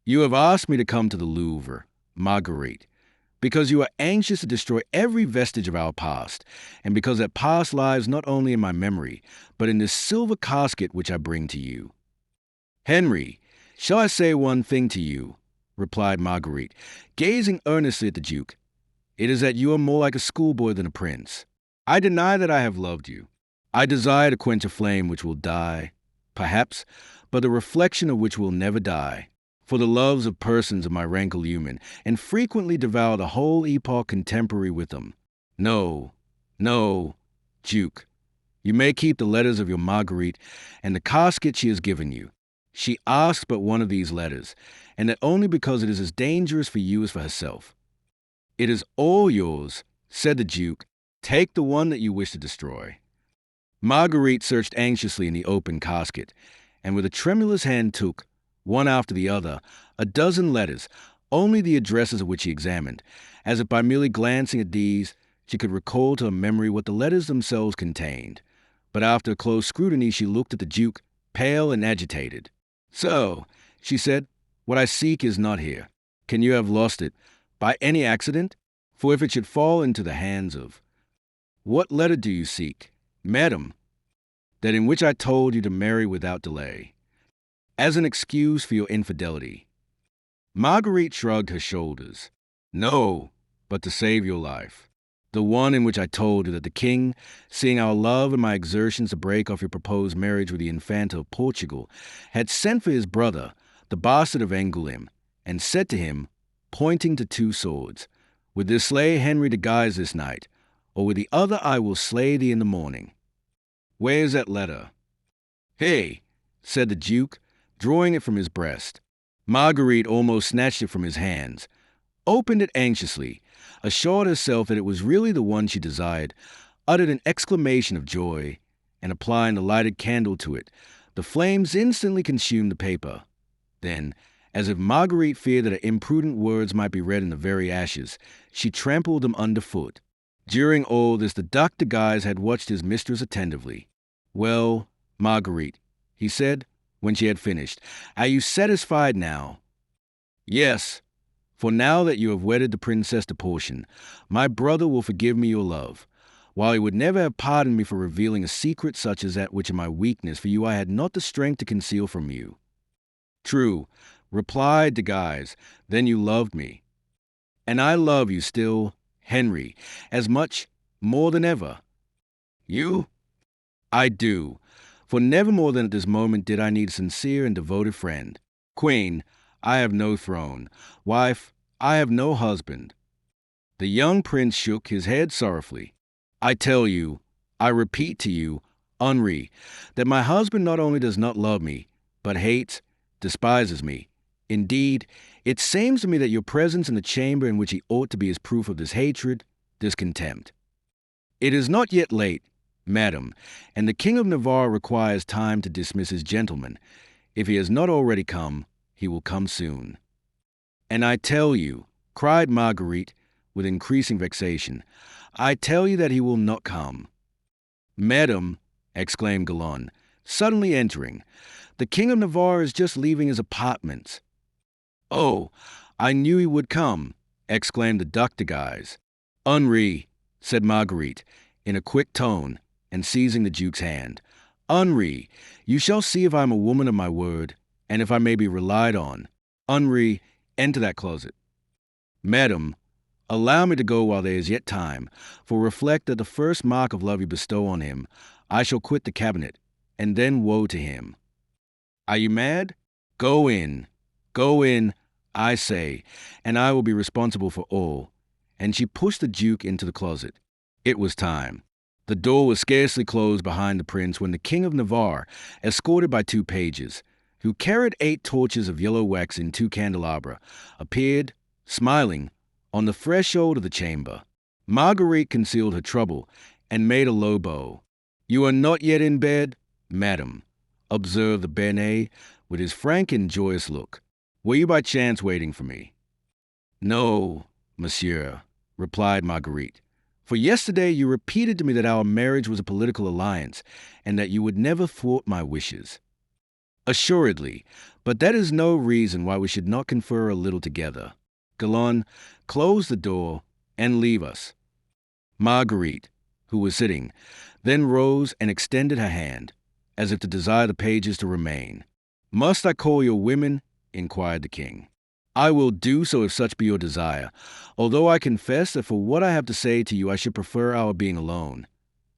You have asked me to come to the Louvre, Marguerite, because you are anxious to destroy every vestige of our past, and because that past lies not only in my memory, but in this silver casket which I bring to you. Henry, shall I say one thing to you? Replied Marguerite, gazing earnestly at the Duke. It is that you are more like a schoolboy than a prince. I deny that I have loved you. I desire to quench a flame which will die, perhaps, but the reflection of which will never die. For the loves of persons of my rank illumin, and frequently devour the whole epoch contemporary with them. No, no, Duke, you may keep the letters of your Marguerite and the casket she has given you. She asks but one of these letters, and that only because it is as dangerous for you as for herself. It is all yours, said the Duke. Take the one that you wish to destroy. Marguerite searched anxiously in the open casket, and with a tremulous hand took, one after the other, a dozen letters, only the addresses of which she examined, as if by merely glancing at these she could recall to her memory what the letters themselves contained. But after a close scrutiny she looked at the Duke, pale and agitated. So, she said, what I seek is not here. Can you have lost it by any accident? For if it should fall into the hands of... What letter do you seek? Madam, that in which I told you to marry without delay, as an excuse for your infidelity. Marguerite shrugged her shoulders. No, but to save your life. The one in which I told you that the king, seeing our love and my exertions to break off your proposed marriage with the Infanta of Portugal, had sent for his brother, the bastard of Angoulême, and said to him, pointing to two swords, with this slay Henry de Guise this night, or with the other I will slay thee in the morning. Where is that letter? Hey, said the Duke, drawing it from his breast. Marguerite almost snatched it from his hands, opened it anxiously, assured herself that it was really the one she desired, uttered an exclamation of joy, and applying the lighted candle to it, the flames instantly consumed the paper. Then, as if Marguerite feared that her imprudent words might be read in the very ashes, she trampled them underfoot. During all this, the Duc de Guise had watched his mistress attentively. Well, Marguerite, he said, when she had finished, are you satisfied now? Yes, for now that you have wedded the Princess de Portian, my brother will forgive me your love, while he would never have pardoned me for revealing a secret such as that which in my weakness for you I had not the strength to conceal from you. True, replied de Guise, then you loved me. And I love you still, Henry, as much, more than ever. You? I do, for never more than at this moment did I need a sincere and devoted friend. Queen, I have no throne. Wife, I have no husband. The young prince shook his head sorrowfully. I tell you, I repeat to you, Henri, that my husband not only does not love me, but hates, despises me. Indeed, it seems to me that your presence in the chamber in which he ought to be is proof of this hatred, this contempt. It is not yet late, madam, and the King of Navarre requires time to dismiss his gentlemen. If he has not already come, he will come soon. And I tell you, cried Marguerite, with increasing vexation, I tell you that he will not come. Madam, exclaimed Galon, suddenly entering, the King of Navarre is just leaving his apartments. Oh, I knew he would come, exclaimed the Duc de Guise. Henri, said Marguerite, in a quick tone, and seizing the Duke's hand. Henri, you shall see if I am a woman of my word, and if I may be relied on. Henri, enter that closet. Madam, allow me to go while there is yet time, for reflect that the first mark of love you bestow on him, I shall quit the cabinet, and then woe to him. Are you mad? Go in, I say, and I will be responsible for all. And she pushed the Duke into the closet. It was time. The door was scarcely closed behind the prince when the King of Navarre, escorted by 2 pages, who carried 8 torches of yellow wax in 2 candelabra, appeared, smiling, on the threshold of the chamber. Marguerite concealed her trouble and made a low bow. You are not yet in bed, madam, observed the Béarnais with his frank and joyous look. Were you by chance waiting for me? No, monsieur, replied Marguerite, For yesterday you repeated to me that our marriage was a political alliance, and that you would never thwart my wishes. Assuredly, but that is no reason why we should not confer a little together. Galon, close the door and leave us. Marguerite, who was sitting, then rose and extended her hand, as if to desire the pages to remain. Must I call your women? Inquired the king. I will do so if such be your desire, although I confess that for what I have to say to you I should prefer our being alone.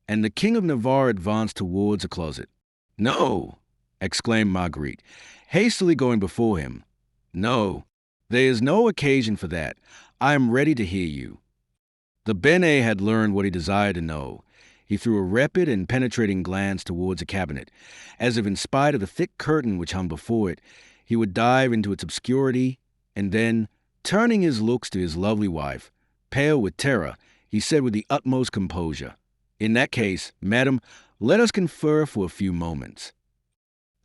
And the king of Navarre advanced towards a closet. No, exclaimed Marguerite, hastily going before him. No, there is no occasion for that. I am ready to hear you. The Benet had learned what he desired to know. He threw a rapid and penetrating glance towards a cabinet, as if in spite of the thick curtain which hung before it, he would dive into its obscurity, and then, turning his looks to his lovely wife, pale with terror, he said with the utmost composure, "In that case, madam, let us confer for a few moments."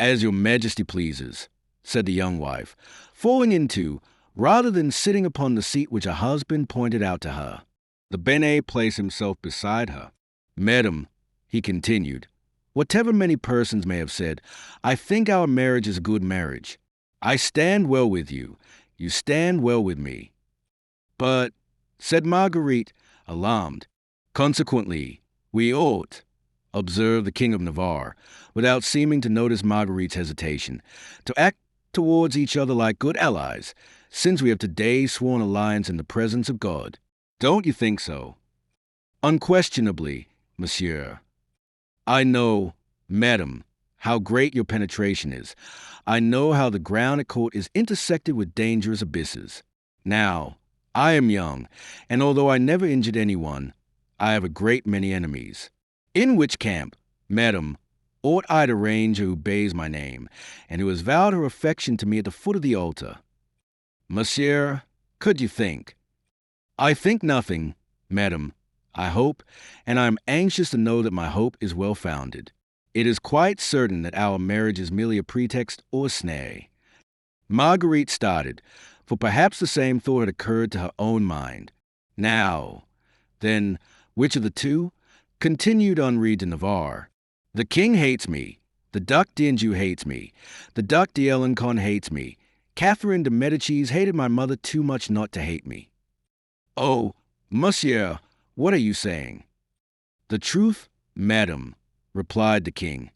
"As your majesty pleases," said the young wife, falling into, rather than sitting upon the seat which her husband pointed out to her. The Benet placed himself beside her. "Madam," he continued, "whatever many persons may have said, I think our marriage is a good marriage. I stand well with you. You stand well with me." "But," said Marguerite, alarmed, "consequently, we ought," observed the king of Navarre, without seeming to notice Marguerite's hesitation, "to act towards each other like good allies, since we have today sworn alliance in the presence of God. Don't you think so?" "Unquestionably, monsieur. I know, madam, how great your penetration is. I know how the ground at court is intersected with dangerous abysses. Now, I am young, and although I never injured anyone, I have a great many enemies. In which camp, madam, ought I to range who obeys my name, and who has vowed her affection to me at the foot of the altar? Monsieur, could you think? I think nothing, madam, I hope, and I am anxious to know that my hope is well-founded. It is quite certain that our marriage is merely a pretext or a snare." Marguerite started, for perhaps the same thought had occurred to her own mind. "Now, then, which of the two?" continued Henry de Navarre. "The king hates me. The Duc d'Anjou hates me. The Duc d'Alencon hates me. Catherine de Medici hated my mother too much not to hate me." "Oh, monsieur, what are you saying?" "The truth, madam," replied the king,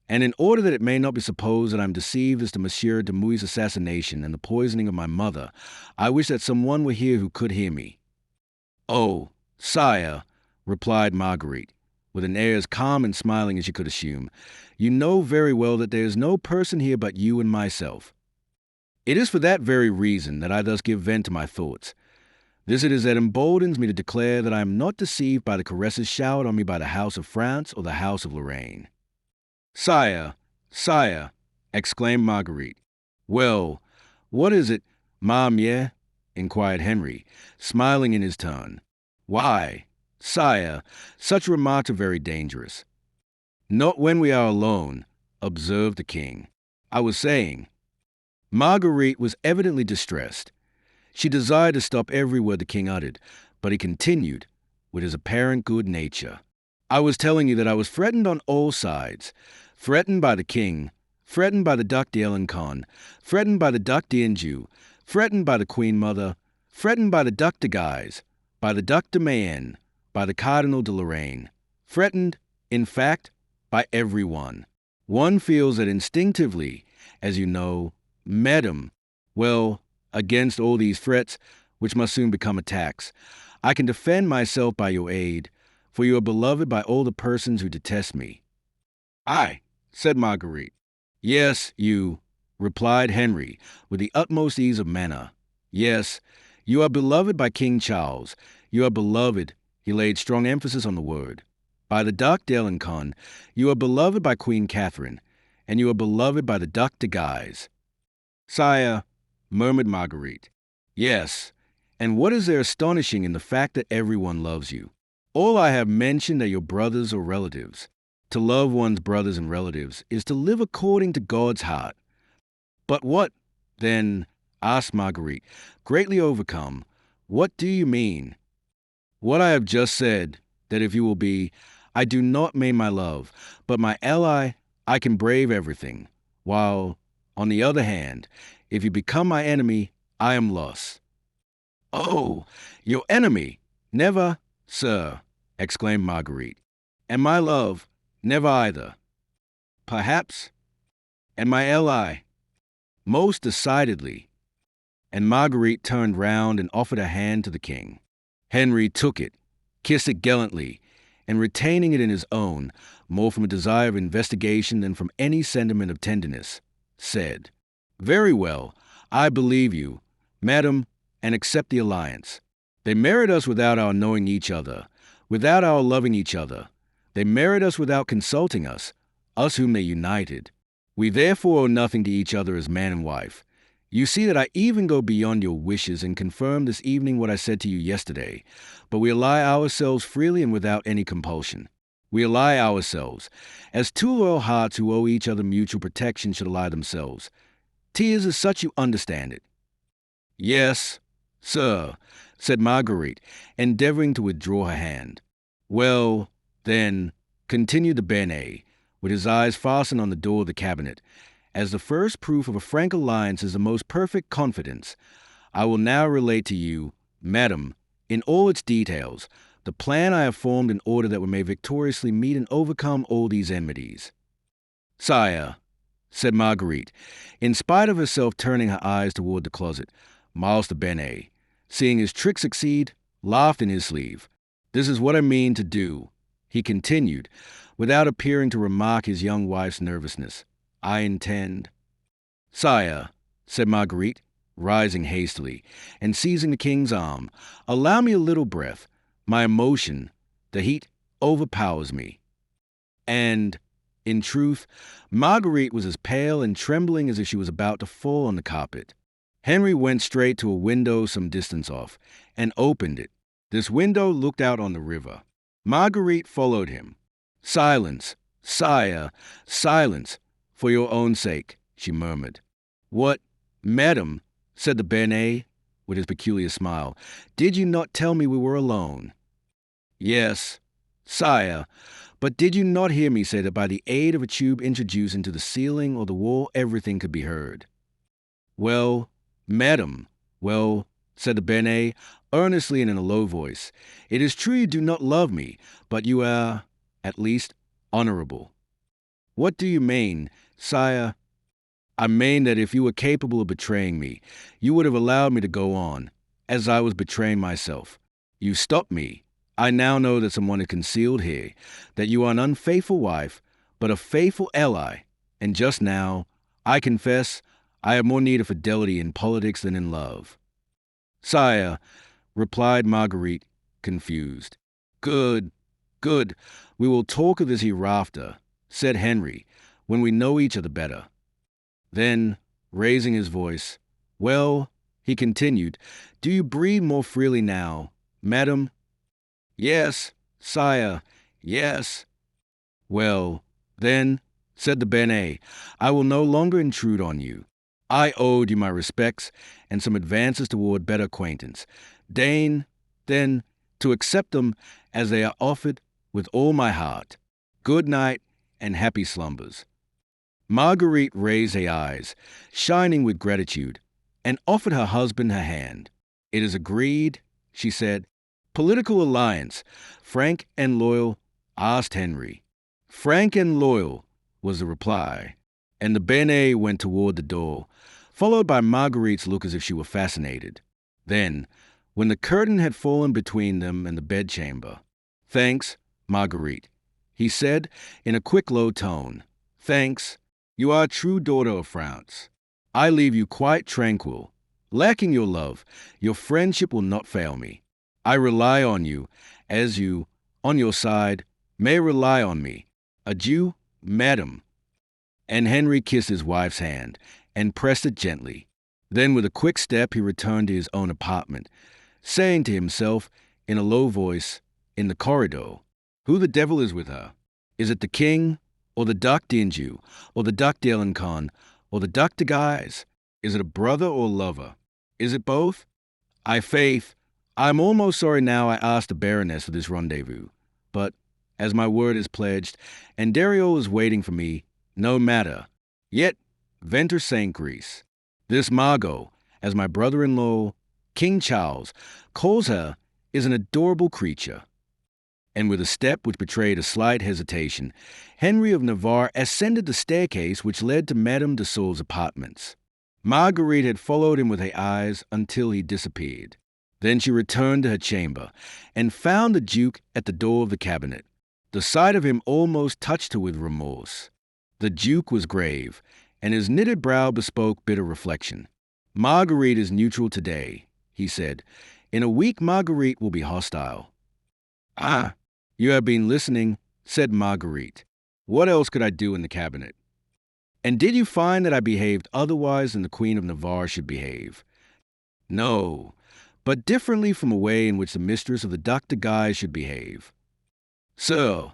"and in order that it may not be supposed that I am deceived as to Monsieur de Mouy's assassination and the poisoning of my mother, I wish that someone were here who could hear me." "Oh, sire," replied Marguerite, with an air as calm and smiling as she could assume, "you know very well that there is no person here but you and myself. It is for that very reason that I thus give vent to my thoughts. This it is that emboldens me to declare that I am not deceived by the caresses showered on me by the House of France or the House of Lorraine." "Sire, sire," exclaimed Marguerite. "Well, what is it, ma mère?" inquired Henry, smiling in his turn. "Why, sire, such remarks are very dangerous." "Not when we are alone," observed the king. "I was saying—" Marguerite was evidently distressed. She desired to stop every word the king uttered, but he continued, with his apparent good nature. "I was telling you that I was threatened on all sides. Threatened by the king, threatened by the Duc d'Alencon, threatened by the Duc d'Anjou, threatened by the Queen Mother, threatened by the Duc de Guise, by the Duc de Mayenne, by the Cardinal de Lorraine, threatened, in fact, by everyone. One feels that instinctively, as you know, madam, well, against all these threats, which must soon become attacks, I can defend myself by your aid, for you are beloved by all the persons who detest me." "I," said Marguerite. "Yes, you," replied Henry, with the utmost ease of manner. "Yes, you are beloved by King Charles. You are beloved," he laid strong emphasis on the word, "by the Duc d'Alencon. You are beloved by Queen Catherine, and you are beloved by the Duc de Guise." "Sire," murmured Marguerite. "Yes, and what is there astonishing in the fact that everyone loves you? All I have mentioned are your brothers or relatives. To love one's brothers and relatives is to live according to God's heart." "But what, then," asked Marguerite, greatly overcome, "what do you mean?" What I have just said, that if you will be, I do not mean my love, but my ally, I can brave everything, while, on the other hand, if you become my enemy, I am lost. Oh, your enemy? Never, sir, exclaimed Marguerite. And my love? Never either. Perhaps. And my ally? Most decidedly. And Marguerite turned round and offered a hand to the king. Henry took it, kissed it gallantly, and retaining it in his own, more from a desire of investigation than from any sentiment of tenderness, said, "Very well, I believe you, madam, and accept the alliance. They married us without our knowing each other, without our loving each other. They married us without consulting us whom they united. We therefore owe nothing to each other as man and wife. You see that I even go beyond your wishes and confirm this evening what I said to you yesterday, but we ally ourselves freely and without any compulsion. We ally ourselves, as two loyal hearts who owe each other mutual protection should ally themselves. Tears as such you understand it." "Yes, sir," said Marguerite, endeavoring to withdraw her hand. "Well, then," continued the Benet, with his eyes fastened on the door of the cabinet, "as the first proof of a frank alliance is the most perfect confidence, I will now relate to you, madam, in all its details, the plan I have formed in order that we may victoriously meet and overcome all these enmities." "Sire," said Marguerite, in spite of herself turning her eyes toward the closet, whilst the Benet, seeing his trick succeed, laughed in his sleeve. "This is what I mean to do," he continued, without appearing to remark his young wife's nervousness. "I intend—" "Sire," said Marguerite, rising hastily, and seizing the king's arm, "allow me a little breath. My emotion, the heat, overpowers me." And, in truth, Marguerite was as pale and trembling as if she was about to fall on the carpet. Henry went straight to a window some distance off, and opened it. This window looked out on the river. Marguerite followed him. "Silence, sire, silence, for your own sake," she murmured. "What, madam," said the Benet, with his peculiar smile, "did you not tell me we were alone?" "Yes, sire, but did you not hear me say that by the aid of a tube introduced into the ceiling or the wall everything could be heard?" "Well, madam, well," said the Benet, earnestly and in a low voice, "it is true you do not love me, but you are, at least, honorable." "What do you mean, sire?" "I mean that if you were capable of betraying me, you would have allowed me to go on, as I was betraying myself. You stopped me. I now know that someone is concealed here, that you are an unfaithful wife, but a faithful ally, and just now, I confess, I have more need of fidelity in politics than in love." "Sire," replied Marguerite, confused. "Good, good. We will talk of this hereafter," said Henry, "when we know each other better." Then, raising his voice, "Well," he continued, "do you breathe more freely now, madam?" "Yes, sire, yes." "Well, then," said the Benet, "I will no longer intrude on you. I owed you my respects and some advances toward better acquaintance. Deign, then, to accept them as they are offered with all my heart. Good night and happy slumbers." Marguerite raised her eyes, shining with gratitude, and offered her husband her hand. "It is agreed," she said. "Political alliance, frank and loyal?" asked Henry. "Frank and loyal," was the reply, and the Benet went toward the door, followed by Marguerite's look as if she were fascinated. Then, when the curtain had fallen between them and the bedchamber, "Thanks, Marguerite," he said in a quick, low tone. "Thanks. You are a true daughter of France. I leave you quite tranquil. Lacking your love, your friendship will not fail me. I rely on you, as you, on your side, may rely on me. Adieu, madam." And Henry kissed his wife's hand, and pressed it gently. Then with a quick step he returned to his own apartment, saying to himself, in a low voice, in the corridor, "Who the devil is with her? Is it the king, or the Duc d'Anjou, or the Duc d'Alencon, or the Duc de Guise? Is it a brother or lover? Is it both? I faith, I'm almost sorry now I asked the Baroness for this rendezvous, but as my word is pledged, and Dario is waiting for me, no matter. Yet, Venter Sancris. This Margot, as my brother-in-law, King Charles, calls her, is an adorable creature. And with a step which betrayed a slight hesitation, Henry of Navarre ascended the staircase which led to Madame de Saule's apartments. Marguerite had followed him with her eyes until he disappeared. Then she returned to her chamber and found the Duke at the door of the cabinet. The sight of him almost touched her with remorse. The Duke was grave, and his knitted brow bespoke bitter reflection. Marguerite is neutral today, he said. In a week Marguerite will be hostile. Ah, you have been listening, said Marguerite. What else could I do in the cabinet? And did you find that I behaved otherwise than the Queen of Navarre should behave? No, but differently from a way in which the mistress of the Duc de Guise should behave. Sir,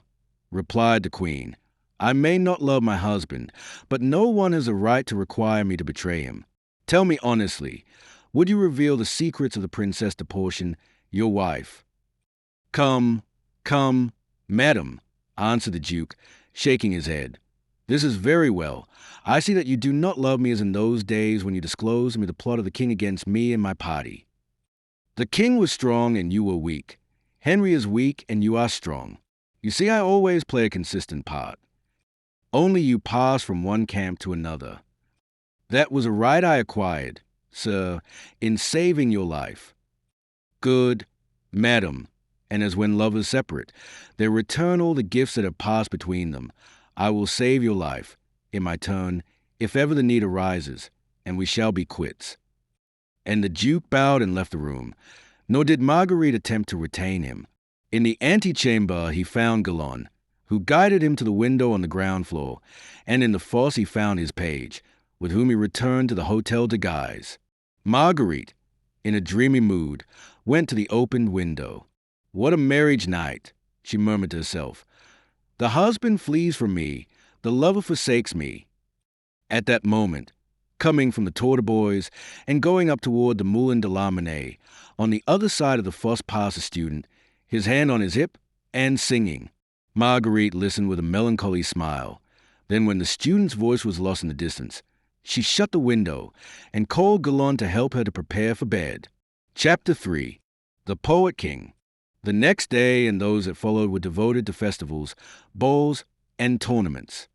replied the Queen, I may not love my husband, but no one has a right to require me to betray him. Tell me honestly, would you reveal the secrets of the Princess de Porcian, your wife? Come, madam, answered the Duke, shaking his head. This is very well. I see that you do not love me as in those days when you disclosed to me the plot of the king against me and my party. The king was strong and you were weak. Henry is weak and you are strong. You see, I always play a consistent part. Only you pass from one camp to another. That was a right I acquired, sir, in saving your life. Good, madam, and as when lovers separate, they return all the gifts that have passed between them. I will save your life, in my turn, if ever the need arises, and we shall be quits. And the Duke bowed and left the room, nor did Marguerite attempt to retain him. In the antechamber he found Galon, who guided him to the window on the ground floor, and in the fosse he found his page, with whom he returned to the Hotel de Guise. Marguerite, in a dreamy mood, went to the opened window. What a marriage night, she murmured to herself. The husband flees from me, the lover forsakes me. At that moment, coming from the Tour de Bois and going up toward the Moulin de la Monnaie, on the other side of the fosse passed a student, his hand on his hip, and singing. Marguerite listened with a melancholy smile. Then when the student's voice was lost in the distance, she shut the window and called Galon to help her to prepare for bed. Chapter 3. The Poet King. The next day and those that followed were devoted to festivals, balls, and tournaments.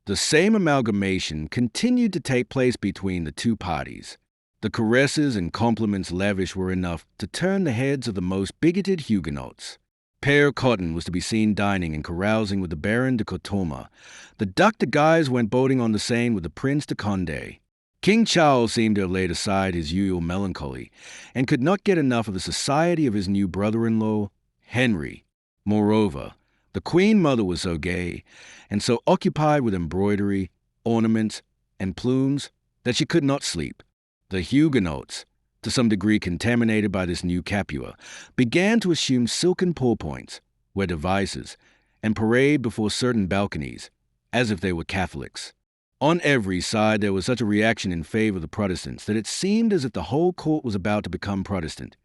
The same amalgamation continued to take place between the two parties. The caresses and compliments lavished were enough to turn the heads of the most bigoted Huguenots. Père Cotton was to be seen dining and carousing with the Baron de Cotonma. The Duc de Guise went boating on the Seine with the Prince de Condé. King Charles seemed to have laid aside his usual melancholy, and could not get enough of the society of his new brother-in-law, Henry. Moreover, the Queen Mother was so gay, and so occupied with embroidery, ornaments, and plumes, that she could not sleep. The Huguenots, to some degree contaminated by this new Capua, began to assume silken pourpoints, wear devices, and parade before certain balconies, as if they were Catholics. On every side there was such a reaction in favor of the Protestants that it seemed as if the whole court was about to become Protestant.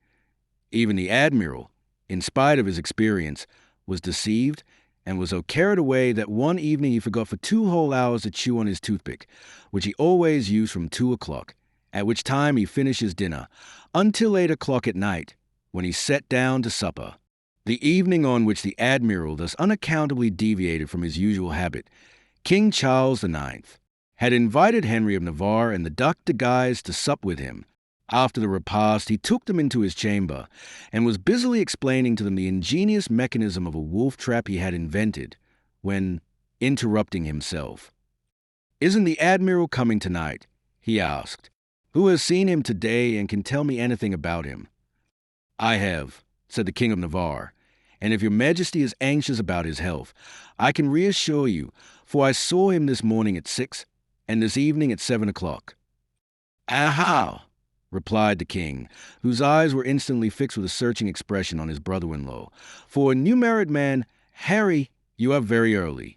Even the admiral, in spite of his experience, was deceived and was so carried away that one evening he forgot for 2 whole hours to chew on his toothpick, which he always used from 2 o'clock, at which time he finished his dinner, until 8 o'clock at night, when he sat down to supper. The evening on which the admiral thus unaccountably deviated from his usual habit, King Charles IX had invited Henry of Navarre and the Duc de Guise to sup with him. After the repast, he took them into his chamber and was busily explaining to them the ingenious mechanism of a wolf trap he had invented, when, interrupting himself, "Isn't the admiral coming tonight?" he asked. "Who has seen him today and can tell me anything about him?" "I have," said the King of Navarre, "and if your majesty is anxious about his health, I can reassure you, for I saw him this morning at 6 and this evening at 7 o'clock. "Aha!" replied the king, whose eyes were instantly fixed with a searching expression on his brother-in-law. "For a new married man, Harry, you are very early."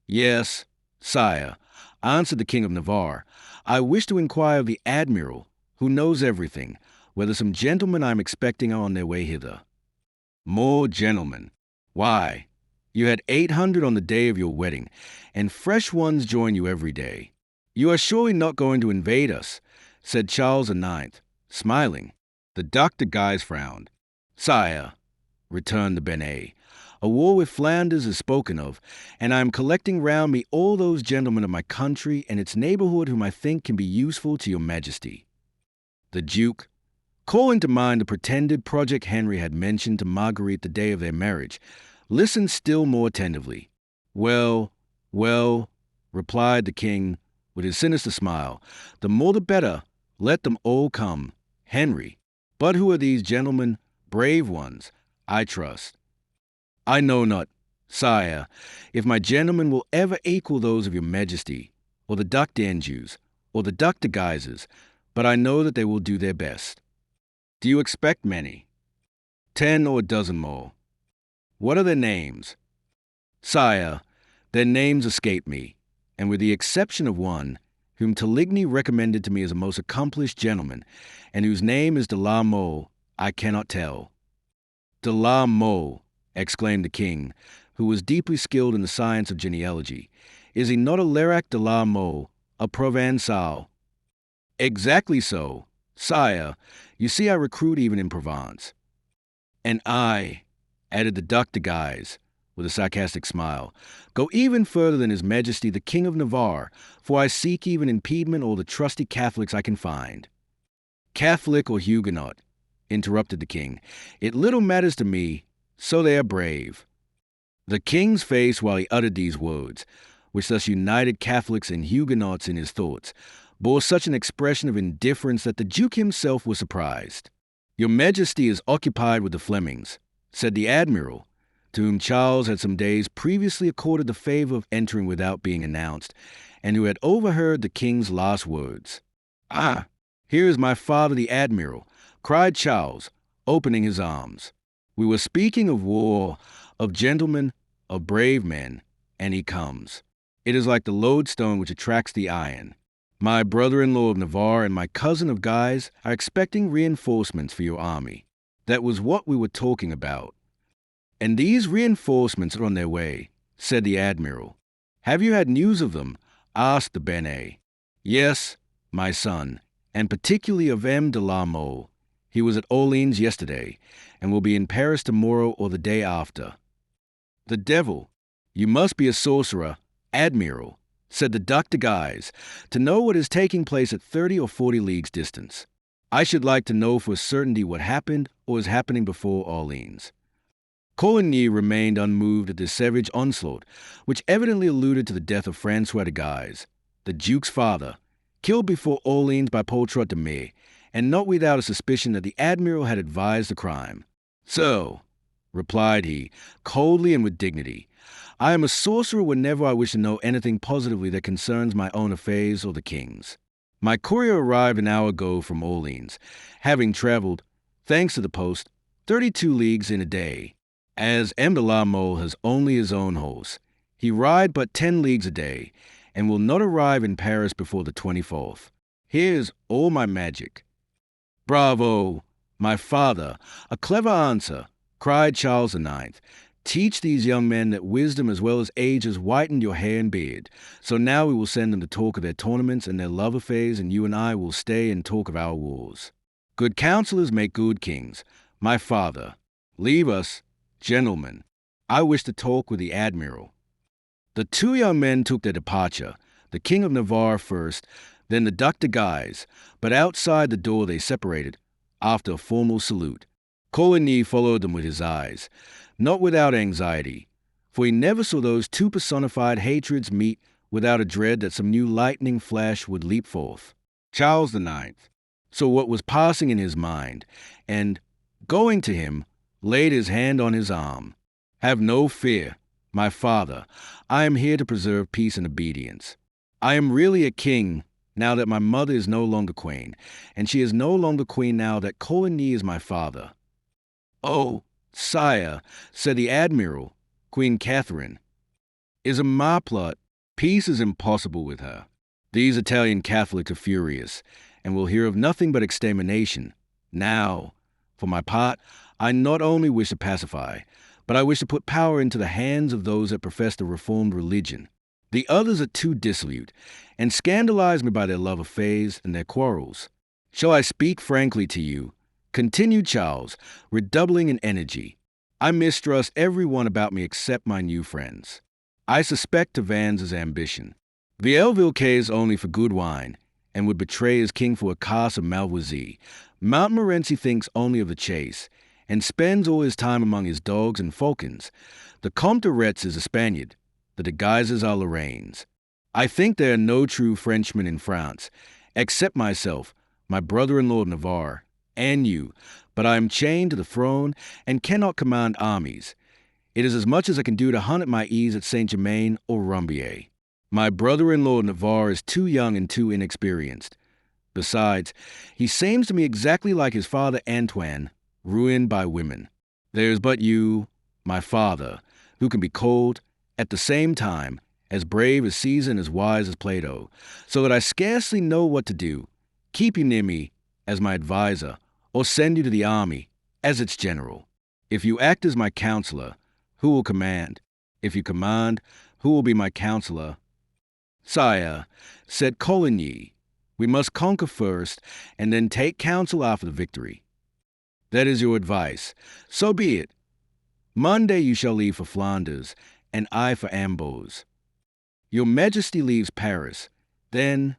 "Yes, sire," answered the King of Navarre. "I wish to inquire of the admiral, who knows everything, whether some gentlemen I am expecting are on their way hither. More gentlemen. Why, you had 800 on the day of your wedding, and fresh ones join you every day. You are surely not going to invade us, said Charles IX, smiling. The Duc de Guise frowned. Sire, returned the Benet, a war with Flanders is spoken of, and I am collecting round me all those gentlemen of my country and its neighborhood whom I think can be useful to your majesty. The Duke, calling to mind the pretended project Henry had mentioned to Marguerite the day of their marriage, listened still more attentively. Well, well, replied the king with his sinister smile, the more the better, let them all come. Henry, but who are these gentlemen? Brave ones, I trust. I know not, sire, if my gentlemen will ever equal those of your majesty, or the Duc d'Anjou's, or the Duc de Guise's, but I know that they will do their best. Do you expect many? 10 or a dozen more. What are their names? Sire, their names escape me, and with the exception of one, whom Teligny recommended to me as a most accomplished gentleman, and whose name is de la Mole, I cannot tell. De la Mole, exclaimed the king, who was deeply skilled in the science of genealogy. Is he not a Lerac de la Mole, a Provençal? Exactly so, sire. You see I recruit even in Provence. And I, added the Duc de Guise, with a sarcastic smile, go even further than His Majesty the King of Navarre, for I seek even in Piedmont all the trusty Catholics I can find. Catholic or Huguenot, interrupted the king, it little matters to me, so they are brave. The king's face, while he uttered these words, which thus united Catholics and Huguenots in his thoughts, bore such an expression of indifference that the Duke himself was surprised. Your Majesty is occupied with the Flemings, said the admiral, to whom Charles had some days previously accorded the favor of entering without being announced, and who had overheard the king's last words. Ah, here is my father the admiral, cried Charles, opening his arms. We were speaking of war, of gentlemen, of brave men, and he comes. It is like the lodestone which attracts the iron. My brother-in-law of Navarre and my cousin of Guise are expecting reinforcements for your army. That was what we were talking about. And these reinforcements are on their way, said the admiral. Have you had news of them? Asked the Benet. Yes, my son, and particularly of M. de la Mole. He was at Orleans yesterday, and will be in Paris tomorrow or the day after. The devil! You must be a sorcerer, admiral, said the Duc de Guise, to know what is taking place at 30 or 40 leagues distance. I should like to know for certainty what happened or is happening before Orleans. Coligny remained unmoved at this savage onslaught, which evidently alluded to the death of François de Guise, the Duke's father, killed before Orleans by Poltrot de Mai, and not without a suspicion that the admiral had advised the crime. So, replied he, coldly and with dignity, I am a sorcerer whenever I wish to know anything positively that concerns my own affairs or the king's. My courier arrived an hour ago from Orleans, having traveled, thanks to the post, 32 leagues in a day. As M. de la Mole has only his own horse, he ride but 10 leagues a day, and will not arrive in Paris before the 24th. Here's all my magic. Bravo, my father, a clever answer, cried Charles IX. Teach these young men that wisdom as well as age has whitened your hair and beard. So now we will send them to talk of their tournaments and their love affairs, and you and I will stay and talk of our wars. Good counselors make good kings. My father, leave us, gentlemen. I wish to talk with the admiral. The two young men took their departure, the King of Navarre first, then the Duc de Guise, but outside the door they separated, after a formal salute. Coligny followed them with his eyes, not without anxiety, for he never saw those two personified hatreds meet without a dread that some new lightning flash would leap forth. Charles IX saw what was passing in his mind, and, going to him, laid his hand on his arm. Have no fear, my father. I am here to preserve peace and obedience. I am really a king now that my mother is no longer queen, and she is no longer queen now that Coligny is my father. Oh, sire, said the admiral, Queen Catherine, is a marplot. Peace is impossible with her. These Italian Catholics are furious, and will hear of nothing but extermination. Now, for my part, I not only wish to pacify, but I wish to put power into the hands of those that profess the reformed religion. The others are too dissolute, and scandalize me by their love affairs and their quarrels. Shall I speak frankly to you? Continued Charles, redoubling in energy. I mistrust every one about me except my new friends. I suspect Tavannes' ambition. Vieilleville cares only for good wine, and would betray his king for a cask of Malvoisie. Montmorency thinks only of the chase, and spends all his time among his dogs and falcons. The Comte de Retz is a Spaniard. The de Guises are Lorraines. I think there are no true Frenchmen in France, except myself, my brother-in-law of Navarre, and you, but I am chained to the throne and cannot command armies. It is as much as I can do to hunt at my ease at Saint-Germain or Rumbier. My brother-in-law of Navarre is too young and too inexperienced. Besides, he seems to me exactly like his father Antoine, ruined by women. There is but you, my father, who can be cold, at the same time, as brave as Caesar and as wise as Plato, so that I scarcely know what to do. Keep you near me as my adviser, or send you to the army as its general. If you act as my counselor, who will command? If you command, who will be my counselor? Sire, said Coligny, we must conquer first, and then take counsel after the victory. That is your advice. So be it. Monday you shall leave for Flanders, and I for Amboise. Your Majesty leaves Paris. Then,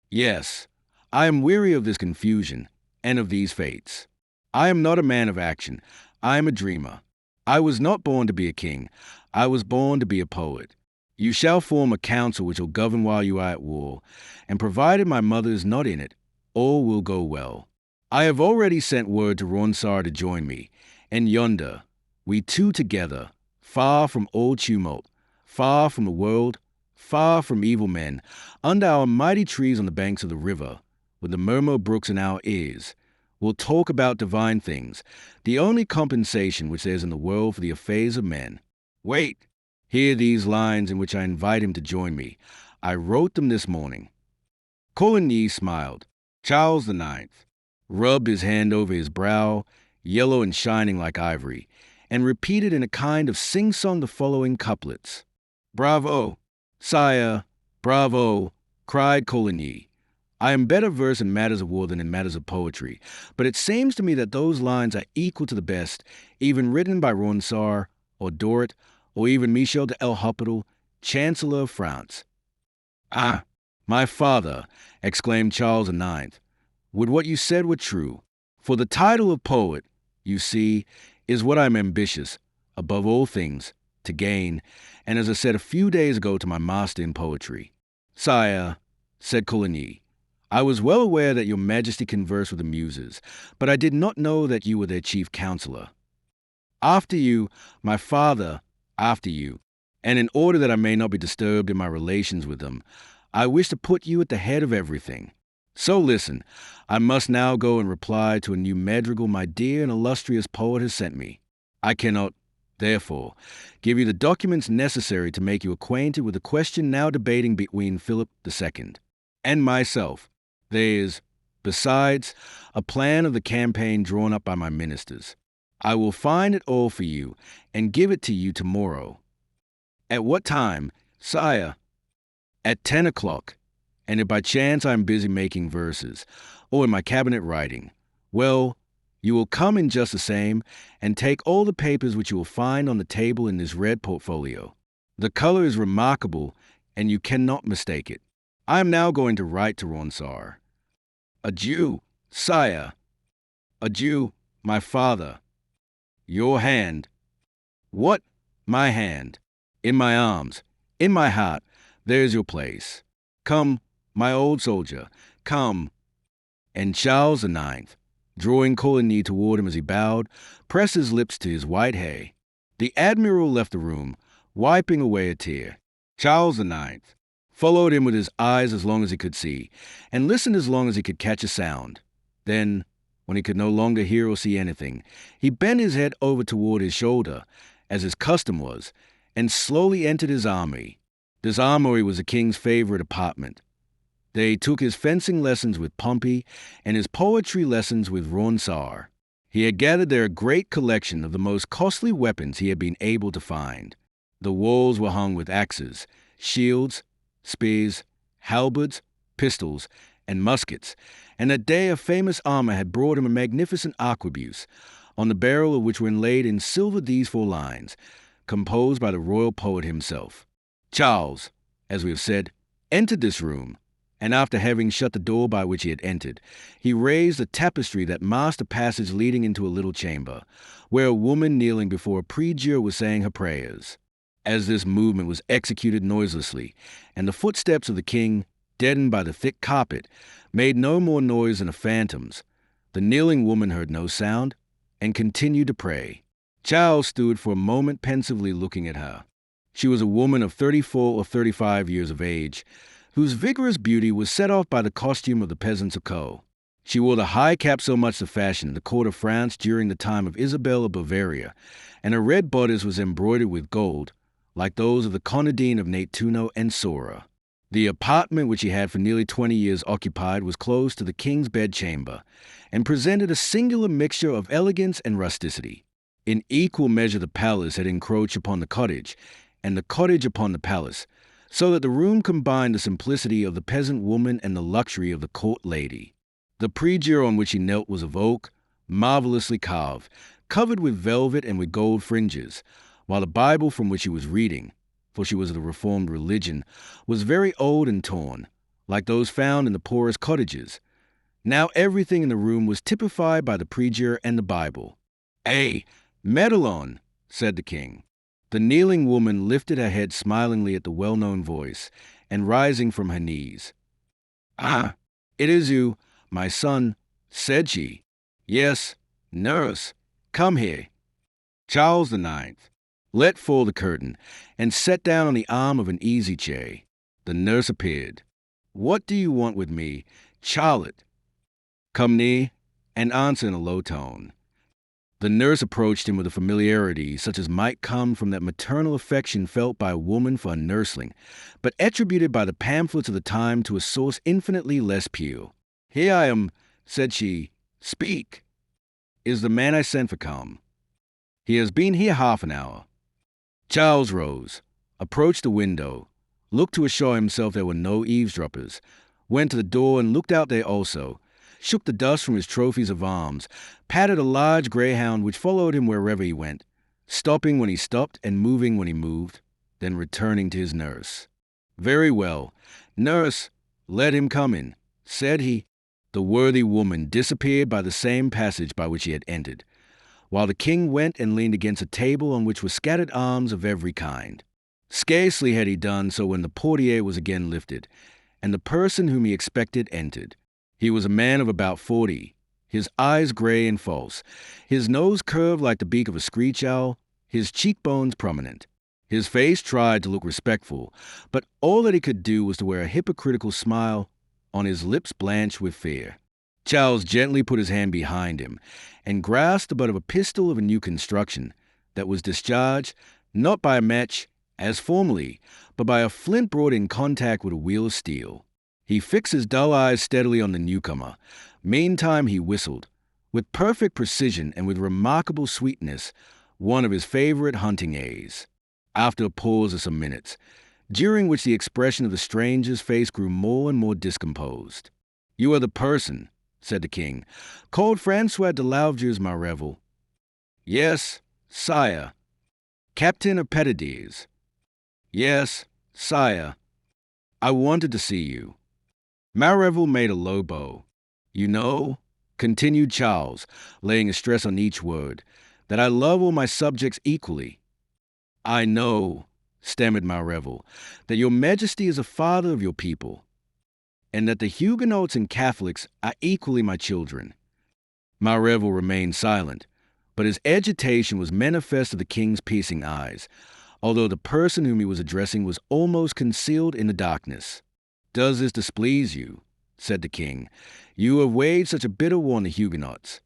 yes, I am weary of this confusion and of these fates. I am not a man of action. I am a dreamer. I was not born to be a king. I was born to be a poet. You shall form a council which will govern while you are at war, and provided my mother is not in it, all will go well. I have already sent word to Ronsard to join me, and yonder, we two together, far from all tumult, far from the world, far from evil men, under our mighty trees on the banks of the river, with the murmur of brooks in our ears, will talk about divine things, the only compensation which there is in the world for the affairs of men. Wait! Hear these lines in which I invite him to join me. I wrote them this morning. Coligny smiled. Charles IX. rubbed his hand over his brow, yellow and shining like ivory, and repeated in a kind of sing-song the following couplets. Bravo, sire, bravo, cried Coligny. I am better versed in matters of war than in matters of poetry, but it seems to me that those lines are equal to the best, even written by Ronsard, or Doret, or even Michel de l'Hopital, Chancellor of France. Ah, my father, exclaimed Charles IX, would what you said were true. For the title of poet, you see, is what I am ambitious, above all things, to gain, and as I said a few days ago to my master in poetry. Sire, said Coligny, I was well aware that your majesty conversed with the muses, but I did not know that you were their chief counselor. After you, my father, after you, and in order that I may not be disturbed in my relations with them, I wish to put you at the head of everything. So listen, I must now go and reply to a new madrigal my dear and illustrious poet has sent me. I cannot, therefore, give you the documents necessary to make you acquainted with the question now debating between Philip II and myself. There is, besides, a plan of the campaign drawn up by my ministers. I will find it all for you and give it to you tomorrow. At what time, sire? At 10 o'clock. And if by chance I am busy making verses, or in my cabinet writing, well, you will come in just the same, and take all the papers which you will find on the table in this red portfolio. The color is remarkable, and you cannot mistake it. I am now going to write to Ronsard. Adieu, sire. Adieu, my father. Your hand. What? My hand. In my arms, in my heart, there's your place. Come, my old soldier, come. And Charles IX, drawing Coligny toward him as he bowed, pressed his lips to his white hair. The admiral left the room, wiping away a tear. Charles IX followed him with his eyes as long as he could see, and listened as long as he could catch a sound. Then, when he could no longer hear or see anything, he bent his head over toward his shoulder, as his custom was, and slowly entered his armory. This armory was the king's favorite apartment. They took his fencing lessons with Pompey and his poetry lessons with Ronsard. He had gathered there a great collection of the most costly weapons he had been able to find. The walls were hung with axes, shields, spears, halberds, pistols, and muskets, and that day a famous armor had brought him a magnificent arquebuse, on the barrel of which were inlaid in silver these 4 lines, composed by the royal poet himself. Charles, as we have said, entered this room, and after having shut the door by which he had entered, he raised the tapestry that masked a passage leading into a little chamber, where a woman kneeling before a prie-dieu was saying her prayers. As this movement was executed noiselessly, and the footsteps of the king, deadened by the thick carpet, made no more noise than a phantom's, the kneeling woman heard no sound, and continued to pray. Charles stood for a moment pensively looking at her. She was a woman of 34 or 35 years of age, whose vigorous beauty was set off by the costume of the peasants of Caux. She wore the high cap so much the fashion in the court of France during the time of Isabel of Bavaria, and her red bodice was embroidered with gold, like those of the Conadine of Nettuno and Sora. The apartment which he had for nearly 20 years occupied was close to the king's bedchamber, and presented a singular mixture of elegance and rusticity. In equal measure the palace had encroached upon the cottage, and the cottage upon the palace, so that the room combined the simplicity of the peasant woman and the luxury of the court lady. The prie-dieu on which he knelt was of oak, marvelously carved, covered with velvet and with gold fringes, while the Bible from which he was reading, for she was of the Reformed religion, was very old and torn, like those found in the poorest cottages. Now everything in the room was typified by the prie-dieu and the Bible. "Eh, Madelon," said the king. The kneeling woman lifted her head smilingly at the well-known voice, and rising from her knees. "Ah, it is you, my son," said she. "Yes, nurse, come here." Charles IX. let fall the curtain and sat down on the arm of an easy-chair. The nurse appeared. "What do you want with me, Charlotte?" "Come near and answer in a low tone." The nurse approached him with a familiarity such as might come from that maternal affection felt by a woman for a nursling, but attributed by the pamphlets of the time to a source infinitely less pure. "Here I am," said she. "Speak. Is the man I sent for come?" "He has been here half an hour." Charles rose, approached the window, looked to assure himself there were no eavesdroppers, went to the door and looked out there also, shook the dust from his trophies of arms, patted a large greyhound which followed him wherever he went, stopping when he stopped and moving when he moved, then returning to his nurse. "Very well. Nurse, let him come in," said he. The worthy woman disappeared by the same passage by which he had entered, while the king went and leaned against a table on which were scattered arms of every kind. Scarcely had he done so when the portiere was again lifted, and the person whom he expected entered. He was a man of about 40, his eyes gray and false, his nose curved like the beak of a screech owl, his cheekbones prominent. His face tried to look respectful, but all that he could do was to wear a hypocritical smile, on his lips blanched with fear. Charles gently put his hand behind him and grasped the butt of a pistol of a new construction that was discharged not by a match, as formerly, but by a flint brought in contact with a wheel of steel. He fixed his dull eyes steadily on the newcomer. Meantime he whistled, with perfect precision and with remarkable sweetness, one of his favorite hunting airs. After a pause of some minutes, during which the expression of the stranger's face grew more and more discomposed. "You are the person," said the king, "called Francois de Lauvergeuse Marrevel." "Yes, sire." "Captain of Petadiers." "Yes, sire." "I wanted to see you." Marrevel made a low bow. "You know," continued Charles, laying a stress on each word, "that I love all my subjects equally." "I know," stammered Marrevel, "that your majesty is a father of your people, and that the Huguenots and Catholics are equally my children." Marrevel remained silent, but his agitation was manifest to the king's piercing eyes, although the person whom he was addressing was almost concealed in the darkness. "Does this displease you?" said the king. "You have waged such a bitter war on the Huguenots."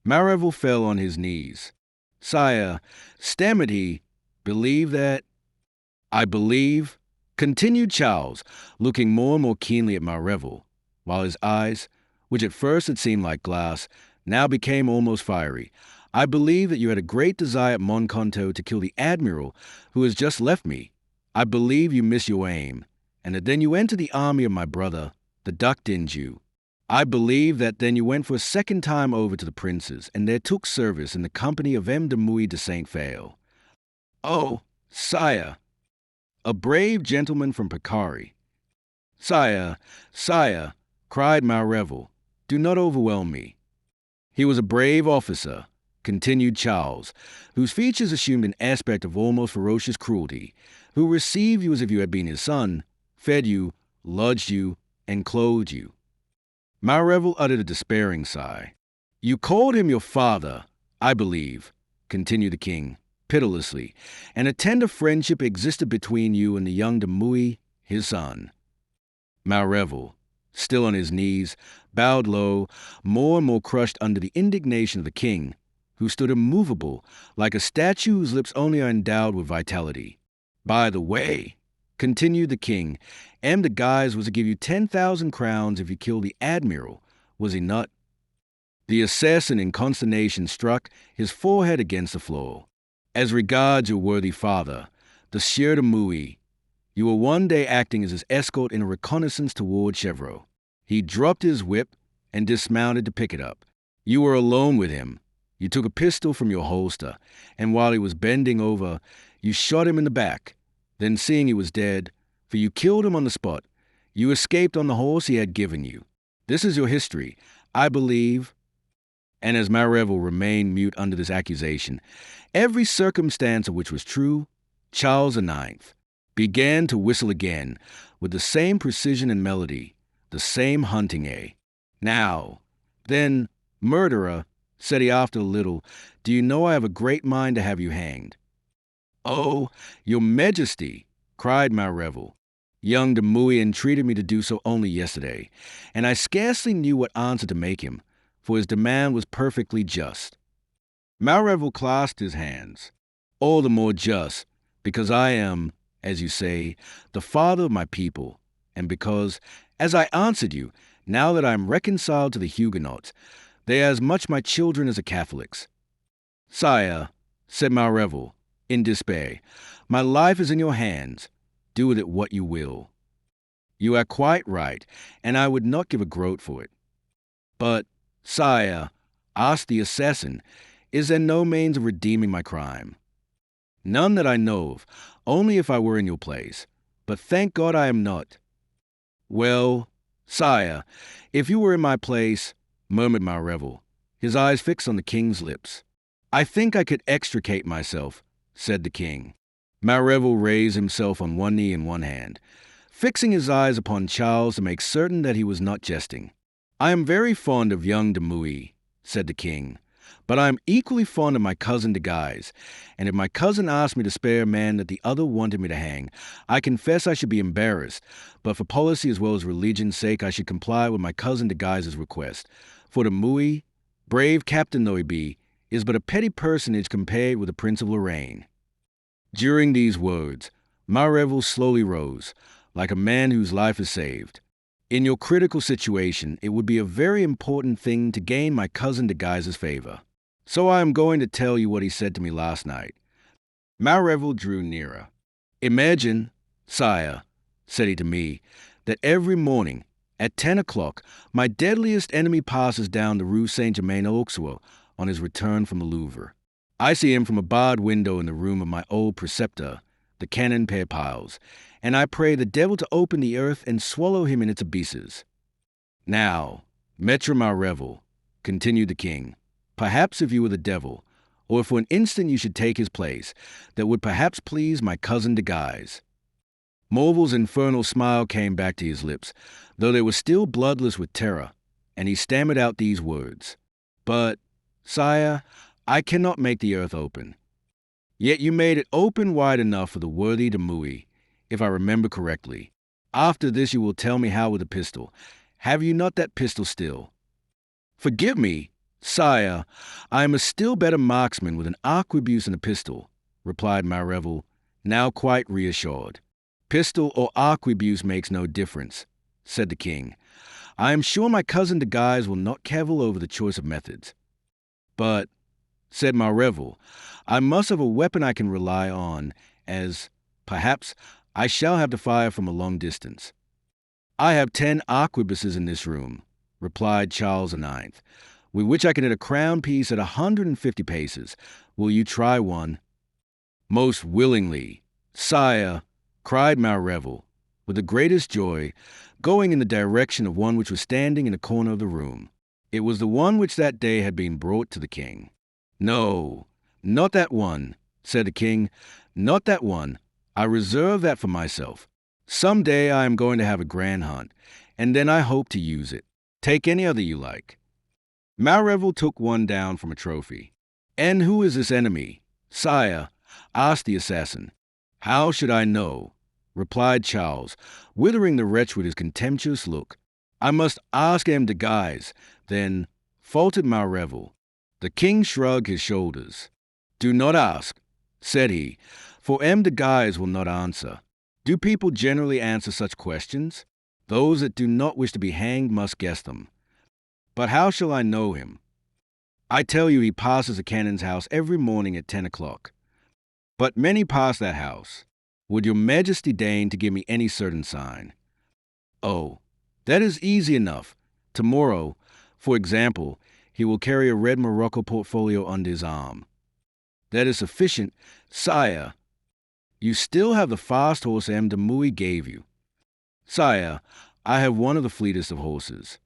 Marrevel fell on his knees. "Sire," stammered he, "believe that—" "I believe," Continued Charles, looking more and more keenly at Marrevel, while his eyes, which at first had seemed like glass, now became almost fiery. I believe that you had a great desire at Monconto to kill the admiral who has just left me. I believe you miss your aim, and that then you entered the army of my brother, the Duc d'Anjou. I believe that then you went for a second time over to the princes, and there took service in the company of M. de Mouy de Saint-Phale. Oh, sire, a brave gentleman from Picardie. Sire, sire, cried Marrevel, do not overwhelm me. He was a brave officer, continued Charles, whose features assumed an aspect of almost ferocious cruelty, who received you as if you had been his son, fed you, lodged you, and clothed you. Marrevel uttered a despairing sigh. You called him your father, I believe, continued the king, pitilessly, and a tender friendship existed between you and the young de Mouy, his son. Marrevel, still on his knees, bowed low, more and more crushed under the indignation of the king, who stood immovable, like a statue whose lips only are endowed with vitality. By the way, continued the king, M. de Guise was to give you 10,000 crowns if you killed the admiral, was he not? The assassin in consternation struck his forehead against the floor. As regards your worthy father, the Sieur de Mouy, you were one day acting as his escort in a reconnaissance toward Chevreau. He dropped his whip and dismounted to pick it up. You were alone with him. You took a pistol from your holster, and while he was bending over, you shot him in the back. Then, seeing he was dead, for you killed him on the spot, you escaped on the horse he had given you. This is your history, I believe. And as Marrevel remained mute under this accusation, every circumstance of which was true, Charles IX began to whistle again, with the same precision and melody, the same hunting air. Now, then, murderer, said he after a little, do you know I have a great mind to have you hanged? Oh, your majesty, cried Marrevel. Young de Mouy entreated me to do so only yesterday, and I scarcely knew what answer to make him, for his demand was perfectly just. Marrevel clasped his hands. All the more just, because I am, as you say, the father of my people, and because, as I answered you, now that I am reconciled to the Huguenots, they are as much my children as the Catholics. Sire, said Marrevel, in despair, my life is in your hands. Do with it what you will. You are quite right, and I would not give a groat for it. But, sire, asked the assassin, is there no means of redeeming my crime? None that I know of, only if I were in your place. But thank God I am not. Well, sire, if you were in my place, murmured Marrevel, his eyes fixed on the king's lips. I think I could extricate myself, said the king. Marrevel raised himself on one knee and one hand, fixing his eyes upon Charles to make certain that he was not jesting. I am very fond of young de Mouy, said the king, but I am equally fond of my cousin de Guise, and if my cousin asked me to spare a man that the other wanted me to hang, I confess I should be embarrassed, but for policy as well as religion's sake I should comply with my cousin de Guise's request. For de Mouy, brave captain though he be, is but a petty personage compared with the Prince of Lorraine. During these words, Marrevel slowly rose, like a man whose life is saved. In your critical situation, it would be a very important thing to gain my cousin de Guise's favor. So I am going to tell you what he said to me last night. Marrevel drew nearer. Imagine, sire, said he to me, that every morning, at 10 o'clock, my deadliest enemy passes down the Rue Saint-Germain-l'Auxerrois on his return from the Louvre. I see him from a barred window in the room of my old preceptor, the Canon Père Piles, and I pray the devil to open the earth and swallow him in its abysses. Now, Maître Marrevel, continued the king, perhaps if you were the devil, or if for an instant you should take his place, that would perhaps please my cousin de Guise. Morville's infernal smile came back to his lips, though they were still bloodless with terror, and he stammered out these words. But, sire, I cannot make the earth open. Yet you made it open wide enough for the worthy de Mouy, if I remember correctly. After this you will tell me how with the pistol. Have you not that pistol still? Forgive me, sire, I am a still better marksman with an arquebuse and a pistol, replied Marrevel, now quite reassured. Pistol or arquebuse makes no difference, said the king. I am sure my cousin de Guise will not cavil over the choice of methods. But, said Marrevel, I must have a weapon I can rely on, as, perhaps, I shall have to fire from a long distance. I have 10 arquebuses in this room, replied Charles IX, with which I can hit a crown piece at 150 paces. Will you try one? Most willingly, sire, cried Marrevel, with the greatest joy, going in the direction of one which was standing in a corner of the room. It was the one which that day had been brought to the king. No, not that one, said the king, not that one. I reserve that for myself. Some day I am going to have a grand hunt, and then I hope to use it. Take any other you like. Marrevel took one down from a trophy. And who is this enemy? Sire, asked the assassin. How should I know? Replied Charles, withering the wretch with his contemptuous look. I must ask M. de Guise. Then, faltered Marrevel. The king shrugged his shoulders. Do not ask, said he, for M. de Guise will not answer. Do people generally answer such questions? Those that do not wish to be hanged must guess them. But how shall I know him? I tell you he passes a canon's house every morning at 10 o'clock. But many pass that house. Would your majesty deign to give me any certain sign? Oh, that is easy enough. Tomorrow, for example, he will carry a red morocco portfolio under his arm. That is sufficient, sire. You still have the fast horse M. de Mouy gave you. Sire, I have one of the fleetest of horses.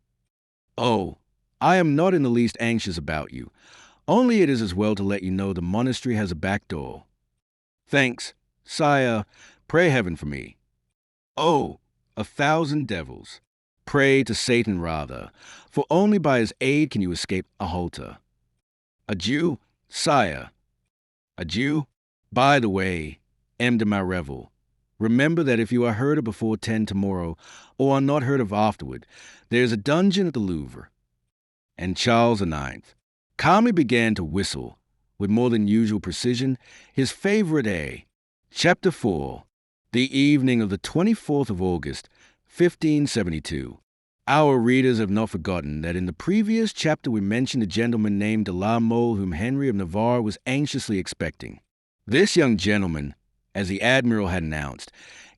Oh, I am not in the least anxious about you. Only it is as well to let you know the monastery has a back door. Thanks, sire. Pray heaven for me. Oh, 1,000 devils. Pray to Satan rather, for only by his aid can you escape a halter. Adieu, sire. Adieu. By the way, M. de Marrevel, remember that if you are heard of before 10 tomorrow, or are not heard of afterward, there is a dungeon at the Louvre. And Charles IX calmly began to whistle, with more than usual precision, his favorite air. Chapter 4. The evening of the 24th of August, 1572. Our readers have not forgotten that in the previous chapter we mentioned a gentleman named de la Mole whom Henry of Navarre was anxiously expecting. This young gentleman, as the admiral had announced,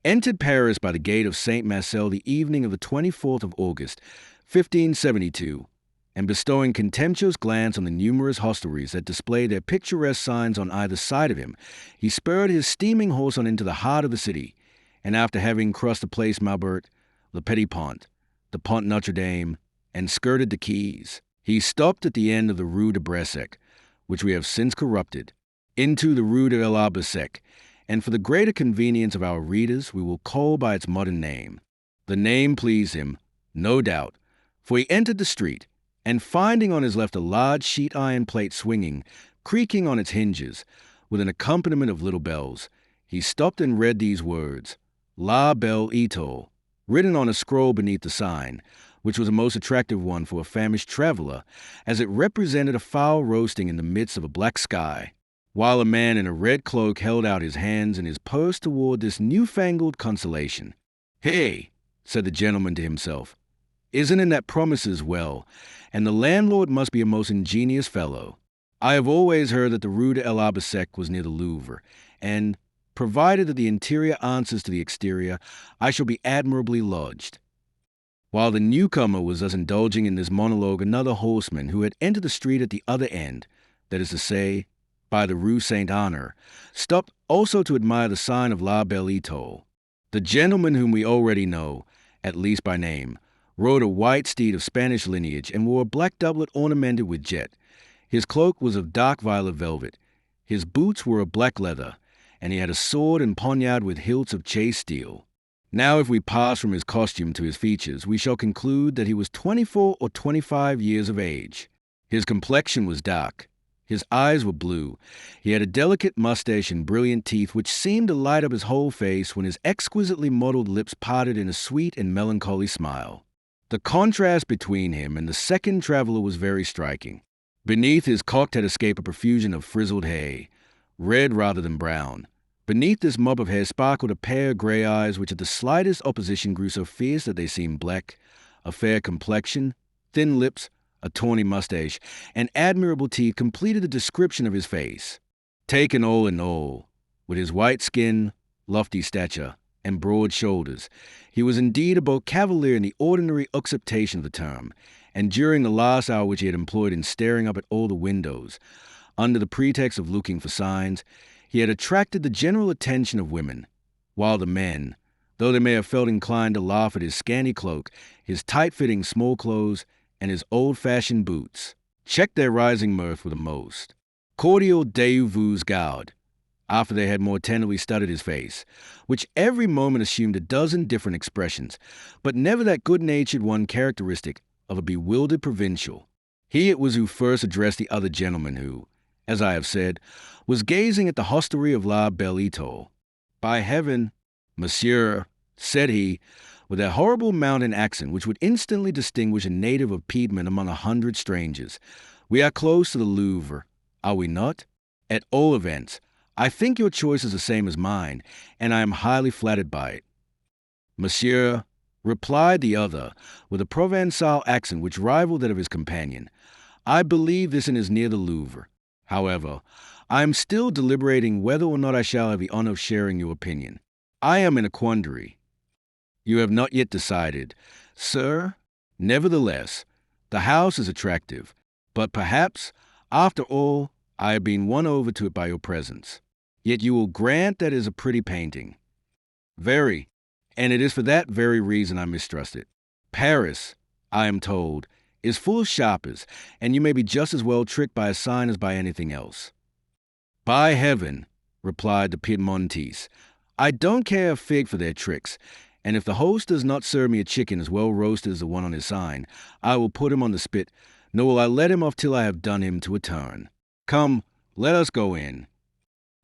entered Paris by the gate of Saint Marcel the evening of the 24th of August, 1572, and bestowing contemptuous glance on the numerous hostelries that displayed their picturesque signs on either side of him, he spurred his steaming horse on into the heart of the city, and after having crossed the Place Maubert, Le Petit Pont, the Pont Notre Dame, and skirted the quays, he stopped at the end of the Rue de Bresec, which we have since corrupted, into the Rue de l'Arbre Sec, and for the greater convenience of our readers, we will call by its modern name. The name pleased him, no doubt, for he entered the street, and finding on his left a large sheet iron plate swinging, creaking on its hinges, with an accompaniment of little bells, he stopped and read these words, La Belle Etoile, written on a scroll beneath the sign, which was a most attractive one for a famished traveler, as it represented a fowl roasting in the midst of a black sky, while a man in a red cloak held out his hands and his purse toward this newfangled consolation. Hey, said the gentleman to himself, isn't it that promises well, and the landlord must be a most ingenious fellow. I have always heard that the Rue de l'Arbre Sec was near the Louvre, and, provided that the interior answers to the exterior, I shall be admirably lodged. While the newcomer was thus indulging in this monologue, another horseman who had entered the street at the other end, that is to say, by the Rue Saint-Honor, stopped also to admire the sign of La Belle Etoile. The gentleman whom we already know, at least by name, rode a white steed of Spanish lineage and wore a black doublet ornamented with jet. His cloak was of dark violet velvet. His boots were of black leather, and he had a sword and poniard with hilts of chased steel. Now, if we pass from his costume to his features, we shall conclude that he was 24 or 25 years of age. His complexion was dark. His eyes were blue. He had a delicate mustache and brilliant teeth which seemed to light up his whole face when his exquisitely modeled lips parted in a sweet and melancholy smile. The contrast between him and the second traveler was very striking. Beneath his cocked had escaped a profusion of frizzled hay, red rather than brown, Beneath this mop of hair sparkled a pair of grey eyes which at the slightest opposition grew so fierce that they seemed black, a fair complexion, thin lips, a tawny mustache, and admirable teeth completed the description of his face. Taken all in all, with his white skin, lofty stature, and broad shoulders, he was indeed a beau cavalier in the ordinary acceptation of the term, and during the last hour which he had employed in staring up at all the windows, under the pretext of looking for signs, he had attracted the general attention of women, while the men, though they may have felt inclined to laugh at his scanty cloak, his tight-fitting small clothes, and his old-fashioned boots, checked their rising mirth with a most cordial Deus gaud, after they had more tenderly studied his face, which every moment assumed a dozen different expressions, but never that good-natured one characteristic of a bewildered provincial. He it was who first addressed the other gentleman who, as I have said, was gazing at the hostelry of La Belle Étoile. "By heaven, monsieur," said he, with that horrible mountain accent which would instantly distinguish a native of Piedmont among 100 strangers, "we are close to the Louvre, are we not? At all events, I think your choice is the same as mine, and I am highly flattered by it." "Monsieur," replied the other, with a Provençal accent which rivaled that of his companion, "I believe this inn is near the Louvre. However, I am still deliberating whether or not I shall have the honor of sharing your opinion. I am in a quandary." "You have not yet decided, sir? Nevertheless, the house is attractive, but perhaps, after all, I have been won over to it by your presence. Yet you will grant that it is a pretty painting." "Very, and it is for that very reason I mistrust it. Paris, I am told, is full of sharpers, and you may be just as well tricked by a sign as by anything else." "By heaven," replied the Piedmontese, "I don't care a fig for their tricks, and if the host does not serve me a chicken as well roasted as the one on his sign, I will put him on the spit, nor will I let him off till I have done him to a turn. Come, let us go in."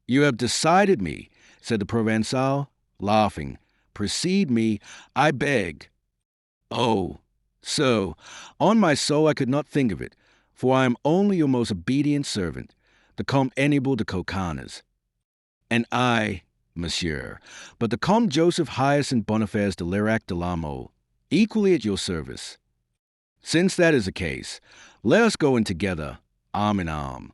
"You have decided me," said the Provençal, laughing. "Precede me, I beg." "Oh, so, on my soul I could not think of it, for I am only your most obedient servant, the Comte Hannibal de Coconnas." "And I, monsieur, but the Comte Joseph Hyacinth Boniface de Lerac de la Mole, equally at your service." "Since that is the case, let us go in together, arm in arm."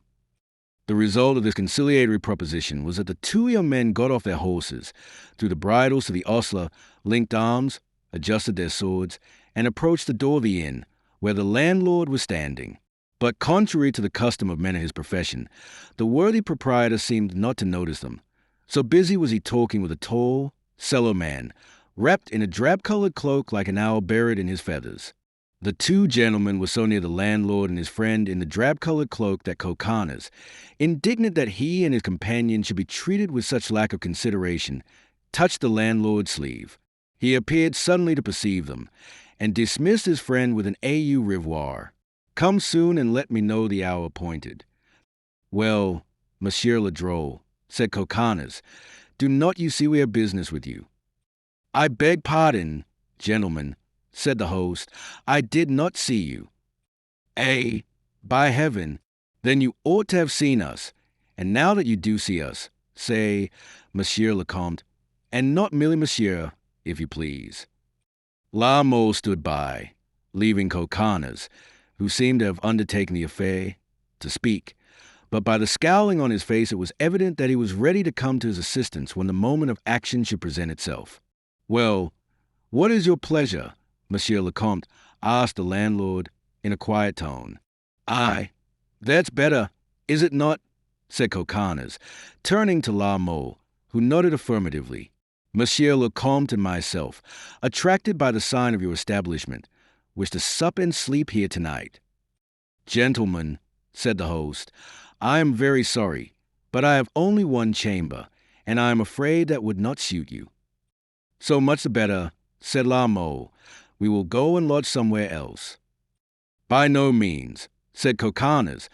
The result of this conciliatory proposition was that the two young men got off their horses, threw the bridles to the ostler, linked arms, adjusted their swords, and approached the door of the inn, where the landlord was standing. But contrary to the custom of men of his profession, the worthy proprietor seemed not to notice them. So busy was he talking with a tall, sallow man, wrapped in a drab-colored cloak like an owl buried in his feathers. The two gentlemen were so near the landlord and his friend in the drab-colored cloak that Coconnas, indignant that he and his companion should be treated with such lack of consideration, touched the landlord's sleeve. He appeared suddenly to perceive them, and dismissed his friend with an au revoir. "Come soon and let me know the hour appointed." "Well, Monsieur le Drôle," said Coconnas, "do not you see we have business with you?" "I beg pardon, gentlemen," said the host, "I did not see you." "Eh, by heaven, then you ought to have seen us, and now that you do see us, say, Monsieur le Comte, and not merely Monsieur, if you please." La Mole stood by, leaving Coconnas, who seemed to have undertaken the affair, to speak, but by the scowling on his face it was evident that he was ready to come to his assistance when the moment of action should present itself. "Well, what is your pleasure, Monsieur le Comte?" asked the landlord, in a quiet tone. "Aye, that's better, is it not?" said Coconnas, turning to La Mole, who nodded affirmatively. "Monsieur le Comte and myself, attracted by the sign of your establishment, wish to sup and sleep here tonight." "Gentlemen," said the host, "I am very sorry, but I have only one chamber, and I am afraid that would not suit you." "So much the better," said La Mole. "We will go and lodge somewhere else." "By no means," said Coconnas.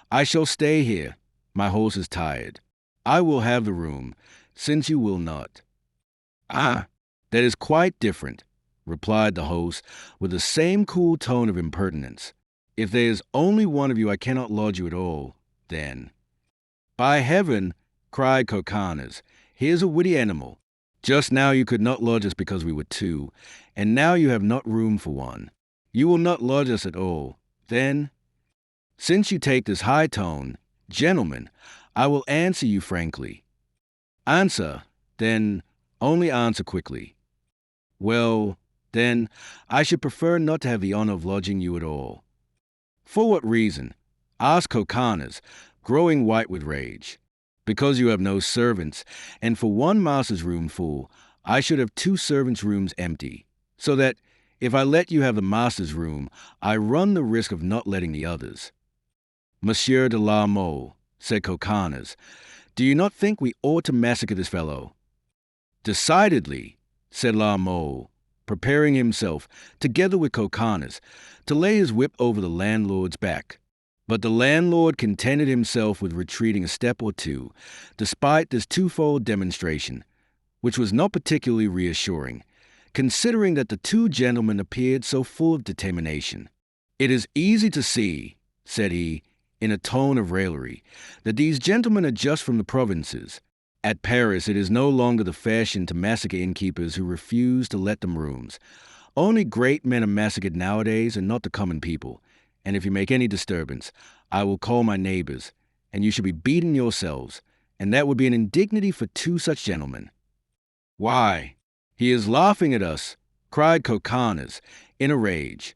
"I shall stay here. My horse is tired. I will have the room, since you will not." "Ah, that is quite different," replied the host, with the same cool tone of impertinence. "If there is only one of you I cannot lodge you at all, then." "By heaven," cried Coconnas, Here's a witty animal. Just now you could not lodge us because we were two, and now you have not room for one. You will not lodge us at all. Then, since you take this high tone, gentlemen, I will answer you frankly. Answer, then, only answer quickly. Well, then, I should prefer not to have the honor of lodging you at all. For what reason? Asked Coconnas, growing white with rage. Because you have no servants, and for one master's room full, I should have 2 servants' rooms empty, so that, if I let you have the master's room, I run the risk of not letting the others. Monsieur de la Mole, said Coconnas, do you not think we ought to massacre this fellow? Decidedly, said La Mole, preparing himself, together with Coconnas, to lay his whip over the landlord's back. But the landlord contented himself with retreating a step or two, despite this twofold demonstration, which was not particularly reassuring, considering that the 2 gentlemen appeared so full of determination. It is easy to see, said he, in a tone of raillery, that these gentlemen are just from the provinces. At Paris it is no longer the fashion to massacre innkeepers who refuse to let them rooms. Only great men are massacred nowadays and not the common people. And if you make any disturbance, I will call my neighbors, and you shall be beaten yourselves, and that would be an indignity for 2 such gentlemen. Why, he is laughing at us, cried Coconnas, in a rage.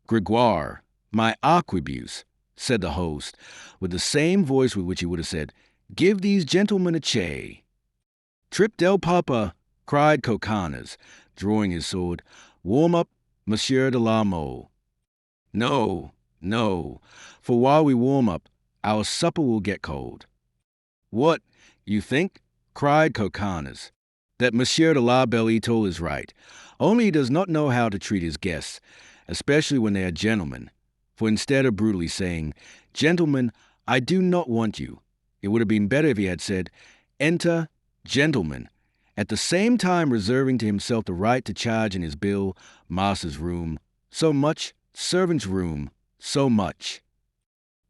Grégoire, my arquebuse, said the host, with the same voice with which he would have said, give these gentlemen a chay. Trip del Papa, cried Coconnas, drawing his sword, warm up, Monsieur de la Mole. No, no, for while we warm up, our supper will get cold. What, you think, cried Coconnas, that Monsieur de la Belle-Étoile is right, only he does not know how to treat his guests, especially when they are gentlemen. For instead of brutally saying, gentlemen, I do not want you, it would have been better if he had said, enter, gentlemen, at the same time reserving to himself the right to charge in his bill, master's room, so much, servant's room, so much.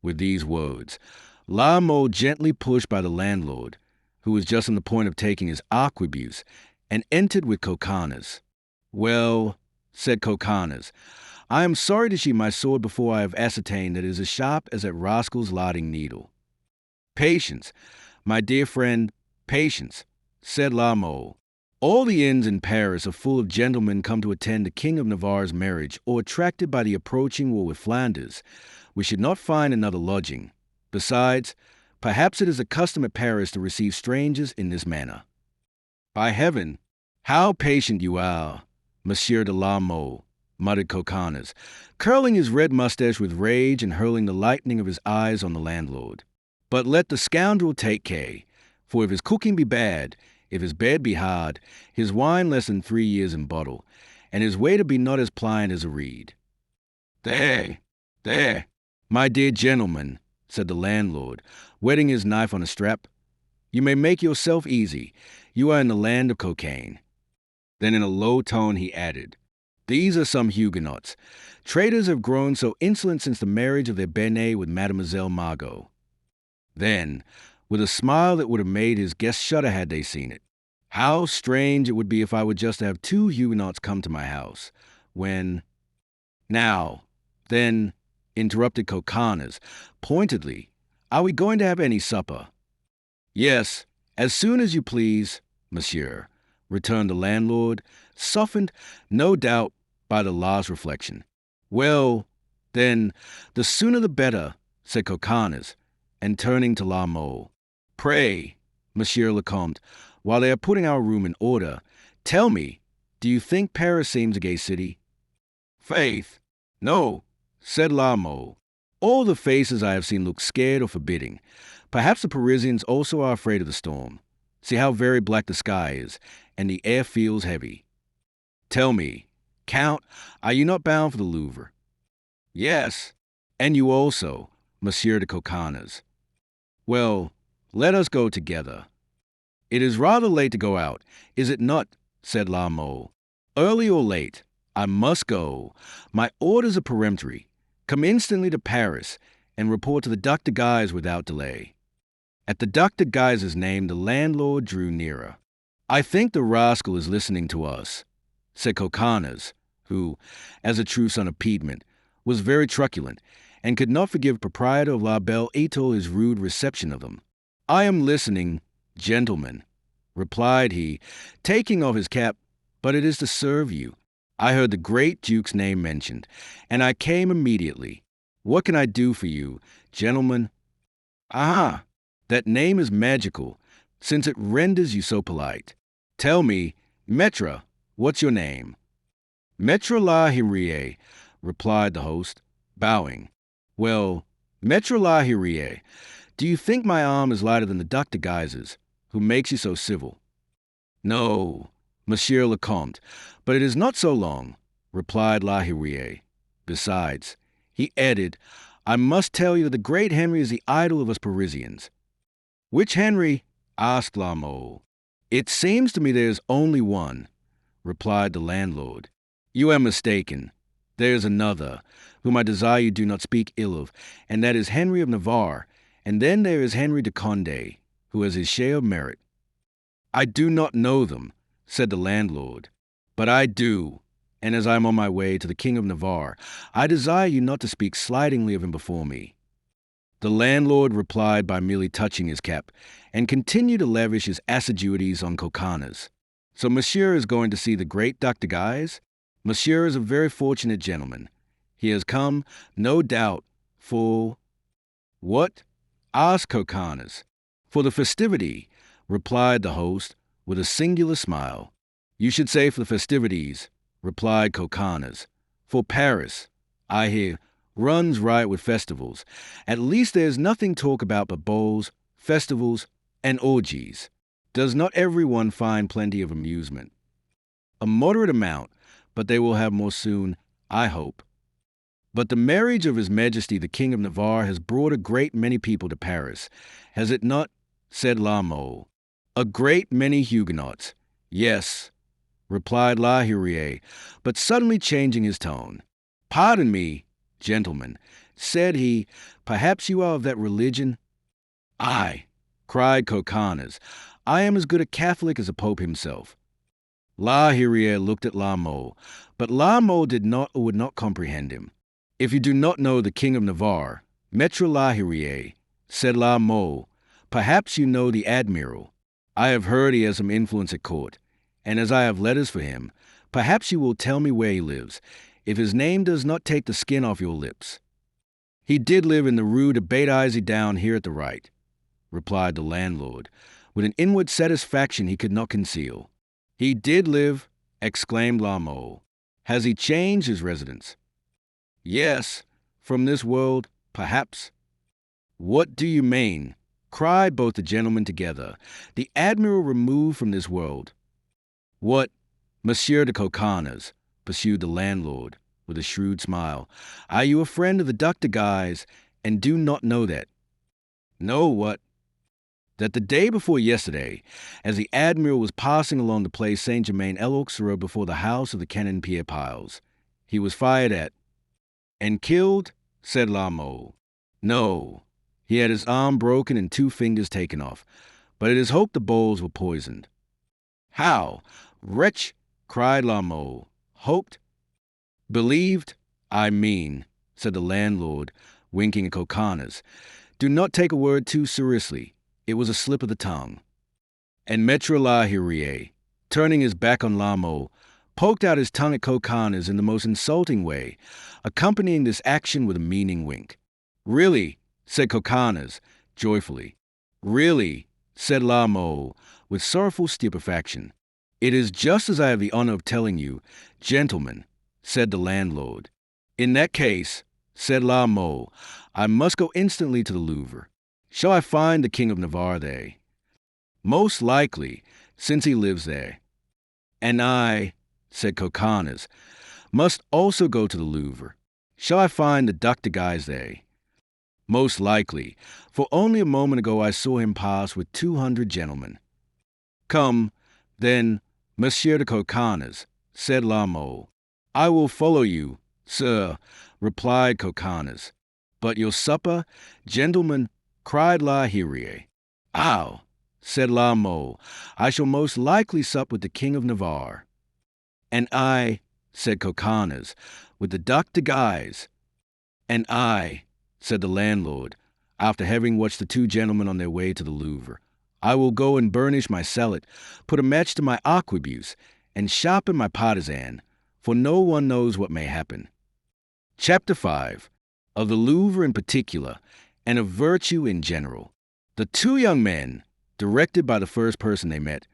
With these words, La Mole, gently pushed by the landlord, who was just on the point of taking his arquebuse, and entered with Coconnas. Well, said Coconnas, I am sorry to sheathe my sword before I have ascertained that it is as sharp as that rascal's larding needle. Patience, my dear friend, patience, said La Mole. All the inns in Paris are full of gentlemen come to attend the King of Navarre's marriage or attracted by the approaching war with Flanders. We should not find another lodging. Besides, perhaps it is a custom at Paris to receive strangers in this manner. By heaven, how patient you are, Monsieur de la Mole, muttered Coconnas, curling his red mustache with rage and hurling the lightning of his eyes on the landlord. But let the scoundrel take care, for if his cooking be bad, if his bed be hard, his wine less than 3 years in bottle, and his waiter be not as pliant as a reed. There, my dear gentleman, said the landlord, whetting his knife on a strap, you may make yourself easy. You are in the land of cocaine. Then in a low tone he added, these are some Huguenots. Traitors have grown so insolent since the marriage of their Benet with Mademoiselle Margot. Then, with a smile that would have made his guests shudder had they seen it, how strange it would be if I were just to have 2 Huguenots come to my house, when... Now, then, interrupted Coconnas, pointedly, are we going to have any supper? Yes, as soon as you please, monsieur, returned the landlord, softened, no doubt, by the last reflection. Well, then, the sooner the better, said Coconnas, and turning to La Mole. Pray, Monsieur le Comte, while they are putting our room in order, tell me, do you think Paris seems a gay city? Faith, no, said La Mole. All the faces I have seen look scared or forbidding. Perhaps the Parisians also are afraid of the storm. See how very black the sky is, and the air feels heavy. Tell me, Count, are you not bound for the Louvre? Yes, and you also, Monsieur de Coconnas. Well, let us go together. It is rather late to go out, is it not? Said La Mole. Early or late, I must go. My orders are peremptory. Come instantly to Paris, and report to the Duc de Guise without delay. At the Duc de Guise's name, the landlord drew nearer. I think the rascal is listening to us, said Coconnas, who, as a true son of Piedmont, was very truculent, and could not forgive proprietor of La Belle Etoile his rude reception of them. I am listening, gentlemen, replied he, taking off his cap, but it is to serve you. I heard the great Duke's name mentioned, and I came immediately. What can I do for you, gentlemen? Aha! That name is magical, since it renders you so polite. Tell me, Maître, what's your name? Maître Lahirier, replied the host, bowing. Well, Maître Lahirier, do you think my arm is lighter than the Duc de Guise's, who makes you so civil? No, Monsieur le Comte, but it is not so long, replied Lahirier. Besides, he added, I must tell you that the great Henry is the idol of us Parisians. Which Henry? Asked La Mole. It seems to me there is only one, replied the landlord. You are mistaken. There is another, whom I desire you do not speak ill of, and that is Henry of Navarre, and then there is Henry de Condé, who has his share of merit. I do not know them, said the landlord, but I do, and as I am on my way to the King of Navarre, I desire you not to speak slightingly of him before me. The landlord replied by merely touching his cap, and continued to lavish his assiduities on Coconnas. So Monsieur is going to see the great Duc de Guise? Monsieur is a very fortunate gentleman. He has come, no doubt, for... What? Asked Coconnas. For the festivity, replied the host, with a singular smile. You should say for the festivities, replied Coconnas. For Paris, I hear, runs riot with festivals. At least there is nothing to talk about but balls, festivals, and orgies. Does not everyone find plenty of amusement? A moderate amount, but they will have more soon, I hope. But the marriage of His Majesty the King of Navarre has brought a great many people to Paris, has it not? Said La Mole. A great many Huguenots. Yes, replied Lahirier, but suddenly changing his tone. Pardon me, gentlemen, said he, perhaps you are of that religion? Aye, cried Coconnas, I am as good a Catholic as the Pope himself. Lahirier looked at La Mole, but La Mole did not or would not comprehend him. If you do not know the King of Navarre, Maître Lahirier, said La Mole, perhaps you know the Admiral. I have heard he has some influence at court, and as I have letters for him, perhaps you will tell me where he lives, if his name does not take the skin off your lips. He did live in the Rue de Bete down here at the right, replied the landlord, with an inward satisfaction he could not conceal. He did live, exclaimed La Mole. Has he changed his residence? Yes, from this world, perhaps. What do you mean? Cried both the gentlemen together. The Admiral removed from this world. What, Monsieur de Coconnas, pursued the landlord, with a shrewd smile, are you a friend of the Duc de Guise, and do not know that? Know what? That the day before yesterday, as the Admiral was passing along the place Saint-Germain-l'Auxerrois before the house of the Canon Pierre Piles, he was fired at. And killed? Said La Mole. No, he had his arm broken and 2 fingers taken off, but it is hoped the bowls were poisoned. How? Wretch, cried La Mole. Hoped? Believed? I mean, said the landlord, winking at Coconnas. Do not take a word too seriously. It was a slip of the tongue. And Maître Lahirier, turning his back on La Mole, poked out his tongue at Coconnas in the most insulting way, accompanying this action with a meaning wink. Really, said Coconnas, joyfully. Really, said La Mole, with sorrowful stupefaction. It is just as I have the honor of telling you, gentlemen, said the landlord. In that case, said La Mole, I must go instantly to the Louvre. Shall I find the King of Navarre there? Most likely, since he lives there. And I, said Coconnas, must also go to the Louvre. Shall I find the Duc de Guise there? Most likely, for only a moment ago I saw him pass with 200 gentlemen. Come, then, Monsieur de Coconnas, said La Mole. I will follow you, sir, replied Coconnas. But your supper, gentlemen, cried Lahirier. Ow, said La Mole, I shall most likely sup with the King of Navarre. And I, said Coconnas, with the Duc de Guise. And I, said the landlord, after having watched the two gentlemen on their way to the Louvre, I will go and burnish my cellet, put a match to my arquebuse, and sharpen my partisan, for no one knows what may happen. Chapter 5. Of the Louvre in particular, and of virtue in general. The two young men, directed by the first person they met,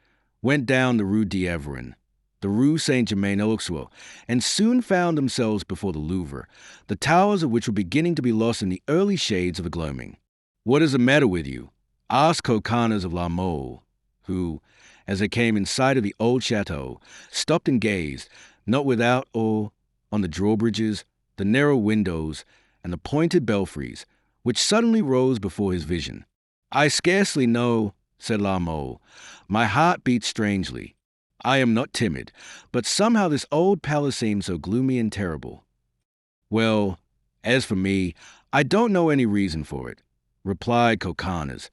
went down the Rue d'Evrin, the Rue Saint-Germain-l'Auxerrois, and soon found themselves before the Louvre, the towers of which were beginning to be lost in the early shades of a gloaming. What is the matter with you? Asked Coconnas of La Mole, who, as they came in sight of the old chateau, stopped and gazed, not without awe, on the drawbridges, the narrow windows, and the pointed belfries, which suddenly rose before his vision. I scarcely know, said La Mole. My heart beats strangely. I am not timid, but somehow this old palace seems so gloomy and terrible. Well, as for me, I don't know any reason for it, replied Coconnas,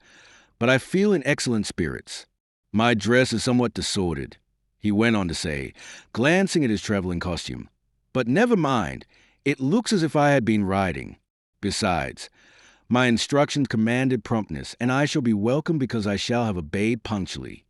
but I feel in excellent spirits. My dress is somewhat disordered, he went on to say, glancing at his traveling costume. But never mind, it looks as if I had been riding. Besides, my instructions commanded promptness, and I shall be welcome because I shall have obeyed punctually.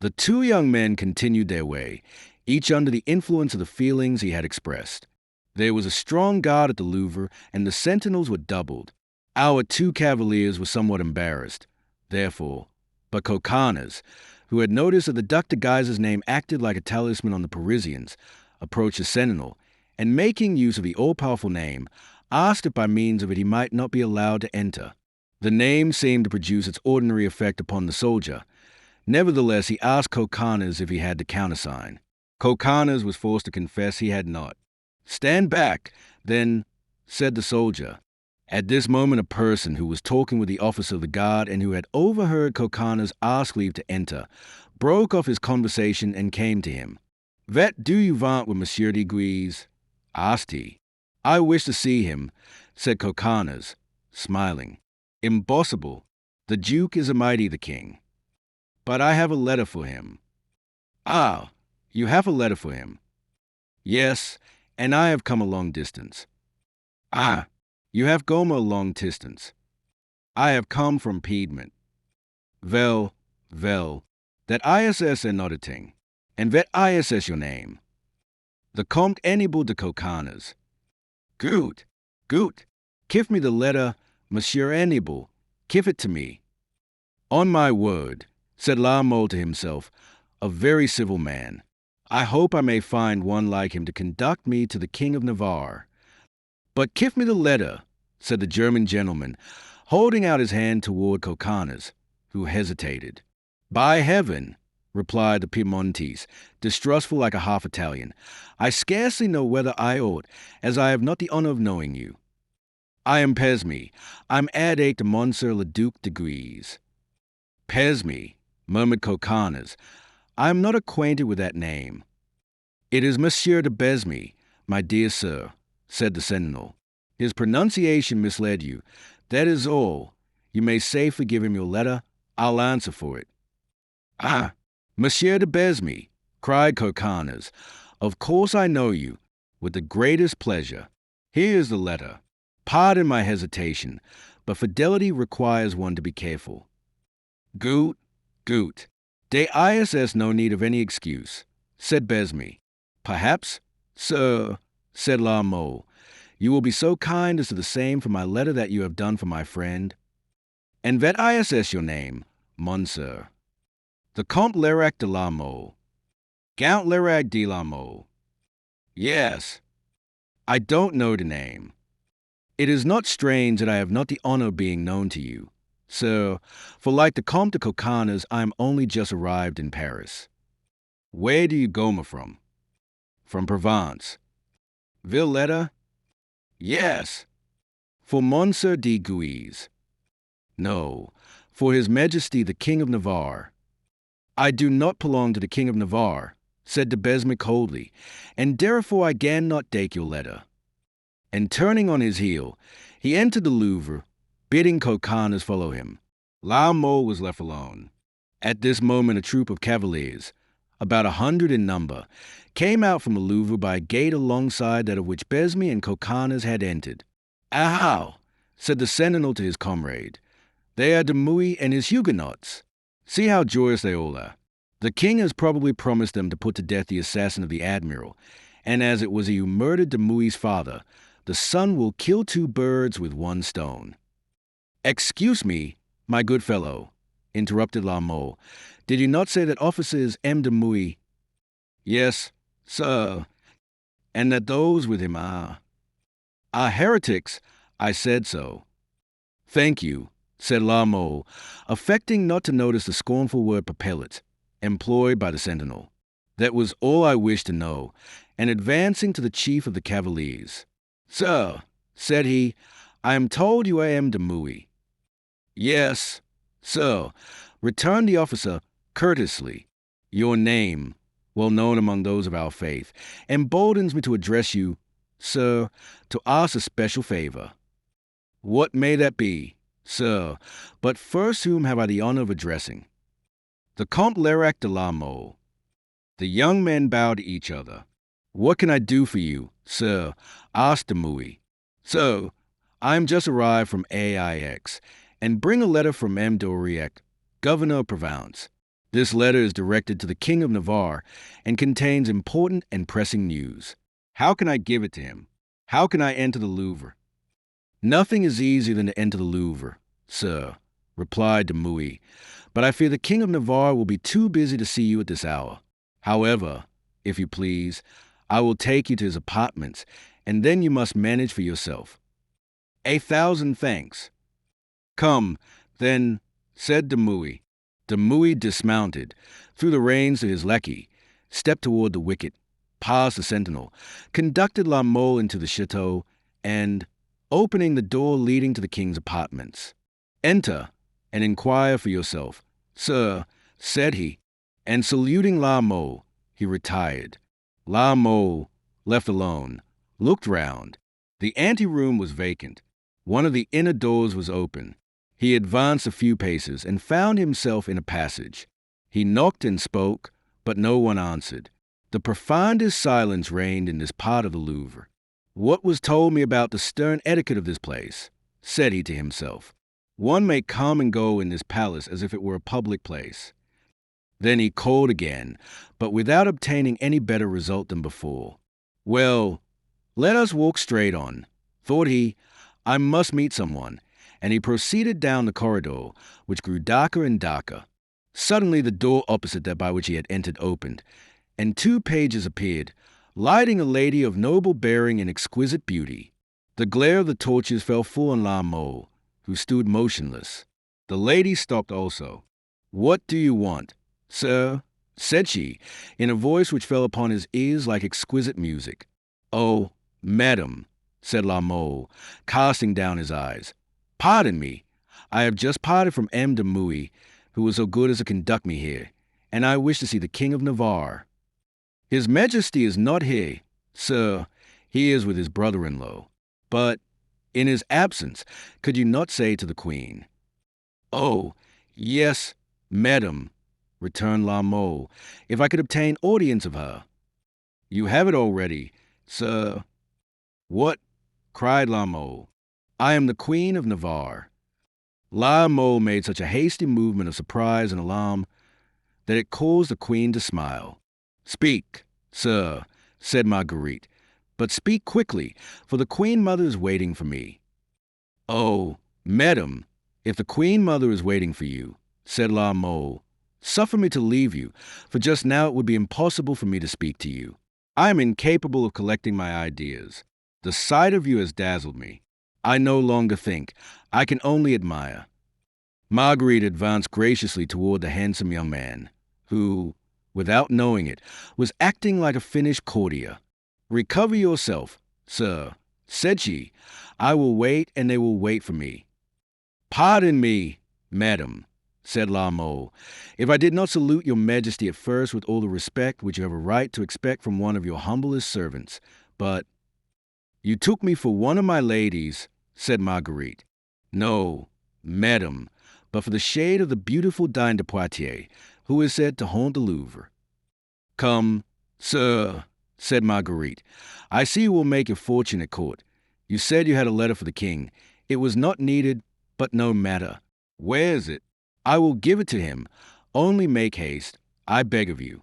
The two young men continued their way, each under the influence of the feelings he had expressed. There was a strong guard at the Louvre, and the sentinels were doubled. Our two cavaliers were somewhat embarrassed, therefore, but Coconnas, who had noticed that the Duc de Guise's name acted like a talisman on the Parisians, approached the sentinel, and making use of the all-powerful name, asked if by means of it he might not be allowed to enter. The name seemed to produce its ordinary effect upon the soldier. Nevertheless, he asked Coconnas if he had the countersign. Coconnas was forced to confess he had not. Stand back, then, said the soldier. At this moment a person who was talking with the officer of the guard and who had overheard Coconnas ask leave to enter, broke off his conversation and came to him. Vet do you want with Monsieur de Guise? Asked he. I wish to see him, said Coconnas, smiling. Impossible. The Duke is a mighty the king. But I have a letter for him. Ah, you have a letter for him? Yes, and I have come a long distance. Ah, you have come a long distance. I have come from Piedmont. Vel, that ISS and not a thing. And vet ISS your name? The Comte Annibal de Coconnas. Good. Give me the letter, Monsieur Annibal. Give it to me. On my word, said La Mole to himself, a very civil man. I hope I may find one like him to conduct me to the King of Navarre. But give me the letter, said the German gentleman, holding out his hand toward Coconnas, who hesitated. By heaven, replied the Piedmontese, distrustful like a half-Italian, I scarcely know whether I ought, as I have not the honor of knowing you. I am Pesme. I'm aide to Monsieur le Duc de Guise. Pesme, murmured Coconnas. I am not acquainted with that name. It is Monsieur de Besme, my dear sir, said the sentinel. His pronunciation misled you. That is all. You may safely give him your letter. I'll answer for it. Ah, Monsieur de Besme, cried Coconnas. Of course I know you. With the greatest pleasure. Here is the letter. Pardon my hesitation, but fidelity requires one to be careful. Gut. De ISS no need of any excuse, said Besme. Perhaps, sir, said La Mole, you will be so kind as to the same for my letter that you have done for my friend. And vet ISS your name, Monsieur. The Comte Lerac de La Mole. Count Lerac de La Mole. Yes. I don't know the name. It is not strange that I have not the honor of being known to you, sir, for like the Comte de Coconnas, I am only just arrived in Paris. Where do you go from? From Provence. Villetta? Yes. For Monsieur de Guise. No, for His Majesty the King of Navarre. I do not belong to the King of Navarre, said de Besme coldly, and therefore I can not take your letter. And turning on his heel, he entered the Louvre, bidding Coconnas follow him. La Mole was left alone. At this moment, a troop of cavaliers, about 100 in number, came out from the Louvre by a gate alongside that of which Besme and Coconnas had entered. "Ahow!" said the sentinel to his comrade. "They are Dumas and his Huguenots. See how joyous they all are. The king has probably promised them to put to death the assassin of the admiral, and as it was he who murdered Dumas' father, the son will kill two birds with one stone." "Excuse me, my good fellow," interrupted La Mole. "Did you not say that officer is M. Dumas?" "Yes, sir, and that those with him are heretics. I said so." "Thank you," said La Mole, affecting not to notice the scornful word propellet, employed by the sentinel. "That was all I wished to know," and advancing to the chief of the cavaliers. "Sir," said he, "I am told you are M. Dumas." "Yes, sir," returned the officer courteously. "Your name, well known among those of our faith, emboldens me to address you, sir, to ask a special favor." "What may that be, sir? But first, whom have I the honor of addressing?" "The Comte Lerac de la Mole." The young men bowed to each other. "What can I do for you, sir?" asked Dumas. "Sir, I am just arrived from Aix, and bring a letter from M. d'Aurillac, governor of Provence. This letter is directed to the King of Navarre and contains important and pressing news. How can I give it to him? How can I enter the Louvre?" "Nothing is easier than to enter the Louvre, sir," replied Dumas, "but I fear the King of Navarre will be too busy to see you at this hour. However, if you please, I will take you to his apartments, and then you must manage for yourself." "1,000 thanks." "Come, then," said Dumas. Dumas dismounted, threw the reins to his lackey, stepped toward the wicket, passed the sentinel, conducted La Mole into the chateau, and, opening the door leading to the king's apartments, "Enter, and inquire for yourself, sir," said he, and saluting La Mole, he retired. La Mole, left alone, looked round. The anteroom was vacant. One of the inner doors was open. He advanced a few paces and found himself in a passage. He knocked and spoke, but no one answered. The profoundest silence reigned in this part of the Louvre. "What was told me about the stern etiquette of this place?" said he to himself. "One may come and go in this palace as if it were a public place." Then he called again, but without obtaining any better result than before. "Well, let us walk straight on," thought he. "I must meet someone," and he proceeded down the corridor, which grew darker and darker. Suddenly the door opposite that by which he had entered opened, and 2 pages appeared, lighting a lady of noble bearing and exquisite beauty. The glare of the torches fell full on La Mole, who stood motionless. The lady stopped also. "What do you want, sir?" said she, in a voice which fell upon his ears like exquisite music. "Oh, madam," said La Mole, casting down his eyes. "Pardon me. I have just parted from M. Dumas, who was so good as to conduct me here, and I wish to see the King of Navarre." "His Majesty is not here, sir. He is with his brother-in-law. But, in his absence, could you not say to the Queen?" "Oh, yes, madam," returned La Mole, "if I could obtain audience of her." "You have it already, sir." "What?" cried La Mole. "I am the Queen of Navarre." La Mole made such a hasty movement of surprise and alarm that it caused the Queen to smile. "Speak, sir," said Marguerite, "but speak quickly, for the Queen Mother is waiting for me." "Oh, madam, if the Queen Mother is waiting for you," said La Mole, "suffer me to leave you, for just now it would be impossible for me to speak to you. I am incapable of collecting my ideas. The sight of you has dazzled me. I no longer think. I can only admire." Marguerite advanced graciously toward the handsome young man, who, without knowing it, was acting like a finished courtier. "Recover yourself, sir," said she. "I will wait, and they will wait for me." "Pardon me, madam," said La Mole, "if I did not salute your Majesty at first with all the respect which you have a right to expect from one of your humblest servants, but—" "You took me for one of my ladies," said Marguerite. "No, madam, but for the shade of the beautiful Diane de Poitiers, who is said to haunt the Louvre. Come, sir, said Marguerite. I see you will make your fortune at court. You said you had a letter for the king. It was not needed, but no matter. Where is it? I will give it to him. Only make haste, I beg of you.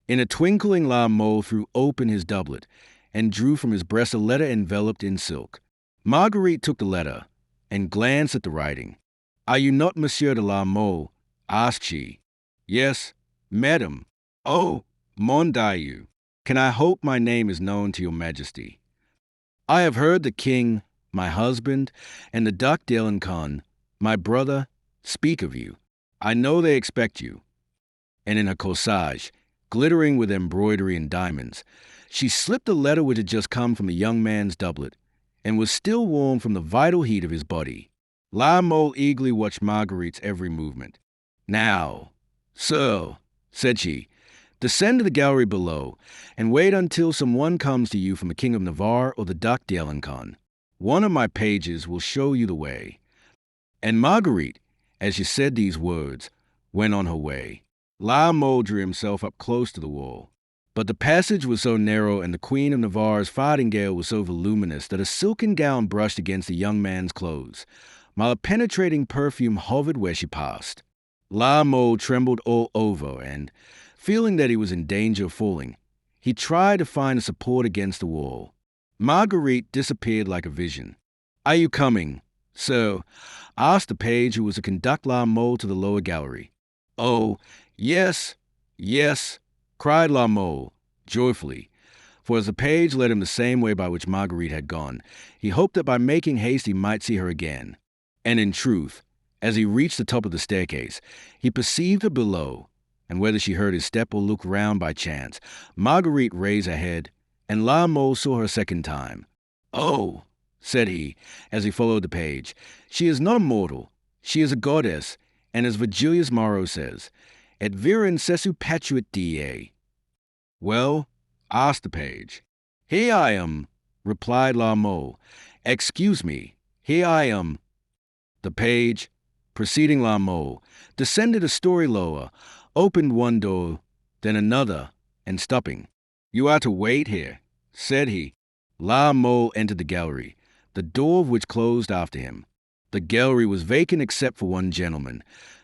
In a twinkling, La Mole threw open his doublet and drew from his breast a letter enveloped in silk. Marguerite took the letter and glanced at the writing. Are you not Monsieur de la Mole? Asked she. Yes, madam. Oh, mon Dieu. Can I hope my name is known to your majesty? I have heard the king, my husband, and the Duc d'Alencon, my brother, speak of you. I know they expect you. And in her corsage, glittering with embroidery and diamonds, she slipped the letter which had just come from the young man's doublet, and was still warm from the vital heat of his body. La Mole eagerly watched Marguerite's every movement. Now, sir, said she, descend to the gallery below, and wait until someone comes to you from the King of Navarre or the Duc d'Alencon. One of my pages will show you the way. And Marguerite, as she said these words, went on her way. La Mole drew himself up close to the wall. But the passage was so narrow and the Queen of Navarre's fardingale was so voluminous that a silken gown brushed against the young man's clothes, while a penetrating perfume hovered where she passed. La Mole trembled all over and, feeling that he was in danger of falling, he tried to find a support against the wall. Marguerite disappeared like a vision. Are you coming, sir? Asked the page who was to conduct La Mole to the lower gallery. Oh, yes, yes, cried La Mole, joyfully, for as the page led him the same way by which Marguerite had gone, he hoped that by making haste he might see her again. And in truth, as he reached the top of the staircase, he perceived her below, and whether she heard his step or looked round by chance, Marguerite raised her head, and La Mole saw her a second time. Oh, said he, as he followed the page, she is not a mortal, she is a goddess, and as Virgilius Maro says, et vir incessu patuit die. Well, asked the page. Here I am, replied La Mole. Excuse me, here I am. The page, preceding La Mole, descended a story lower, opened one door, then another, and stopping. You are to wait here, said he. La Mole entered the gallery, the door of which closed after him. The gallery was vacant except for one gentleman,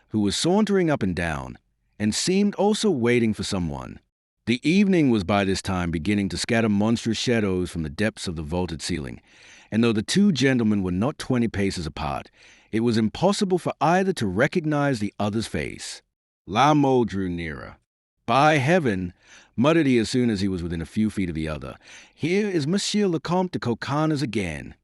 who was sauntering up and down, and seemed also waiting for someone. The evening was by this time beginning to scatter monstrous shadows from the depths of the vaulted ceiling, and though the two gentlemen were not 20 paces apart, it was impossible for either to recognize the other's face. La Mole drew nearer. By heaven, muttered he as soon as he was within a few feet of the other, here is Monsieur le Comte de Coconnas again.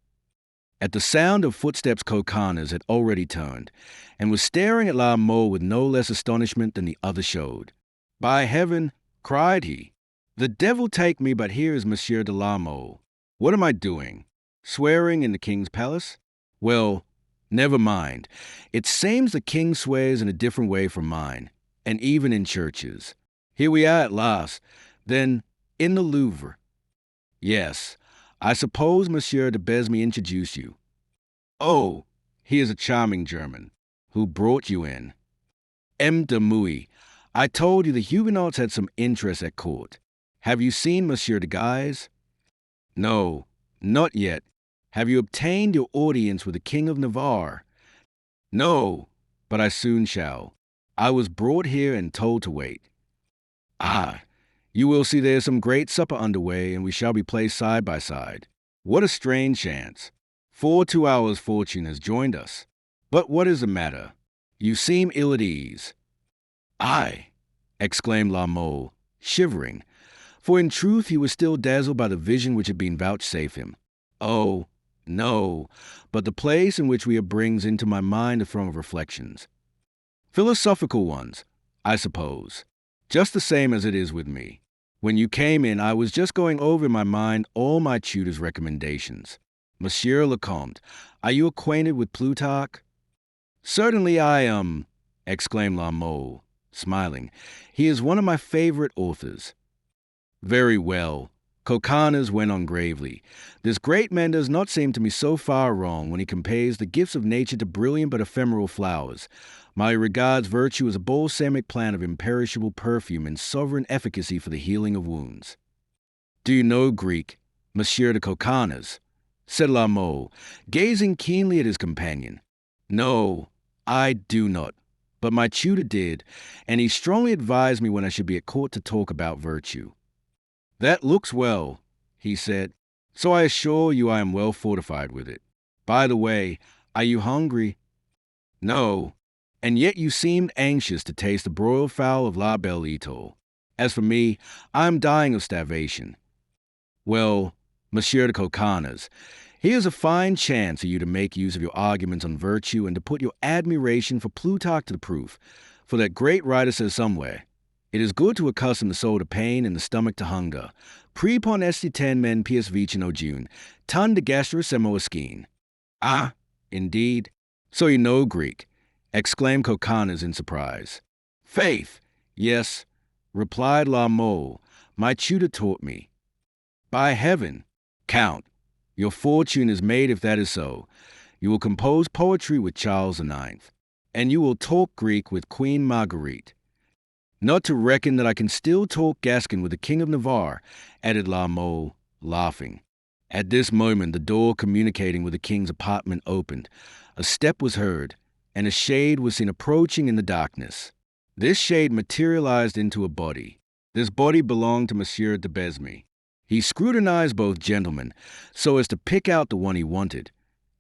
At the sound of footsteps Coconnas had already turned, and was staring at La Mole with no less astonishment than the other showed. By heaven, cried he, the devil take me, but here is Monsieur de la Mole. What am I doing? Swearing in the king's palace? Well, never mind. It seems the king swears in a different way from mine, and even in churches. Here we are at last. Then, in the Louvre. Yes, I suppose Monsieur de Besme introduced you. Oh, he is a charming German. Who brought you in? M. de Mouy. I told you the Huguenots had some interest at court. Have you seen Monsieur de Guise? No, not yet. Have you obtained your audience with the King of Navarre? No, but I soon shall. I was brought here and told to wait. Ah, you will see there is some great supper underway, and we shall be placed side by side. What a strange chance. 4 2-hours fortune has joined us. But what is the matter? You seem ill at ease. Aye, exclaimed La Mole, shivering, for in truth he was still dazzled by the vision which had been vouchsafed him. Oh, no, but the place in which we are brings into my mind a throng of reflections. Philosophical ones, I suppose, just the same as it is with me. When you came in, I was just going over in my mind all my tutor's recommendations. Monsieur le Comte, are you acquainted with Plutarch? Certainly I am, exclaimed La Mole, smiling. He is one of my favorite authors. Very well, Coconnas went on gravely. This great man does not seem to me so far wrong when he compares the gifts of nature to brilliant but ephemeral flowers. My regards virtue as a balsamic plant of imperishable perfume and sovereign efficacy for the healing of wounds. Do you know Greek, Monsieur de Coconnas? Said La Mole, gazing keenly at his companion. No, I do not, but my tutor did, and he strongly advised me when I should be at court to talk about virtue. That looks well, he said, so I assure you I am well fortified with it. By the way, are you hungry? No, and yet you seemed anxious to taste the broiled fowl of La Belle Etoile. As for me, I am dying of starvation. Well, Monsieur de Coconnas, here's a fine chance for you to make use of your arguments on virtue and to put your admiration for Plutarch to the proof. For that great writer says somewhere, it is good to accustom the soul to pain and the stomach to hunger. Prepon esti ten men pius vicino June, ton de gastro semoaskine. Ah, indeed. So you know Greek, exclaimed Coconnas in surprise. Faith, yes, replied La Mole, my tutor taught me. By heaven, Count, your fortune is made if that is so. You will compose poetry with Charles IX, and you will talk Greek with Queen Marguerite. Not to reckon that I can still talk Gascon with the King of Navarre, added La Mole, laughing. At this moment the door communicating with the king's apartment opened. A step was heard, and a shade was seen approaching in the darkness. This shade materialized into a body. This body belonged to Monsieur de Besme. He scrutinized both gentlemen, so as to pick out the one he wanted,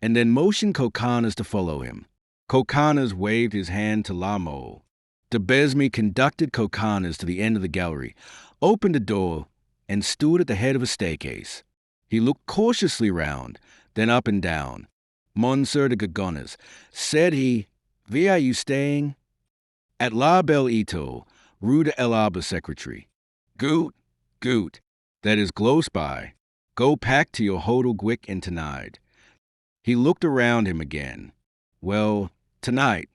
and then motioned Coconnas to follow him. Coconnas waved his hand to La Mole. De Besme conducted Coconnas to the end of the gallery, opened a door, and stood at the head of a staircase. He looked cautiously round, then up and down. Monsieur de Coconnas, said he, where are you staying? At La Belle Etoile, Rue de l'Arbre Secretary. Goot, goot, that is close by. Go back to your hotel quick and tonight. He looked around him again. Well, tonight.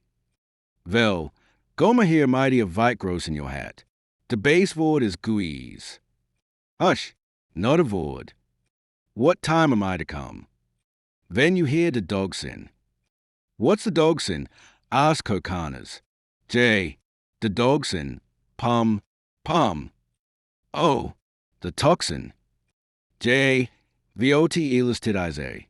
Well, go ma here mighty of white gross in your hat. The base word is guise. Hush, not a word. What time am I to come? Then you hear the dogsin. What's the dogsin? Asked Coconnas. J, the dogsin. Pum, pum. Oh, the toxin. J, vot elis tidize.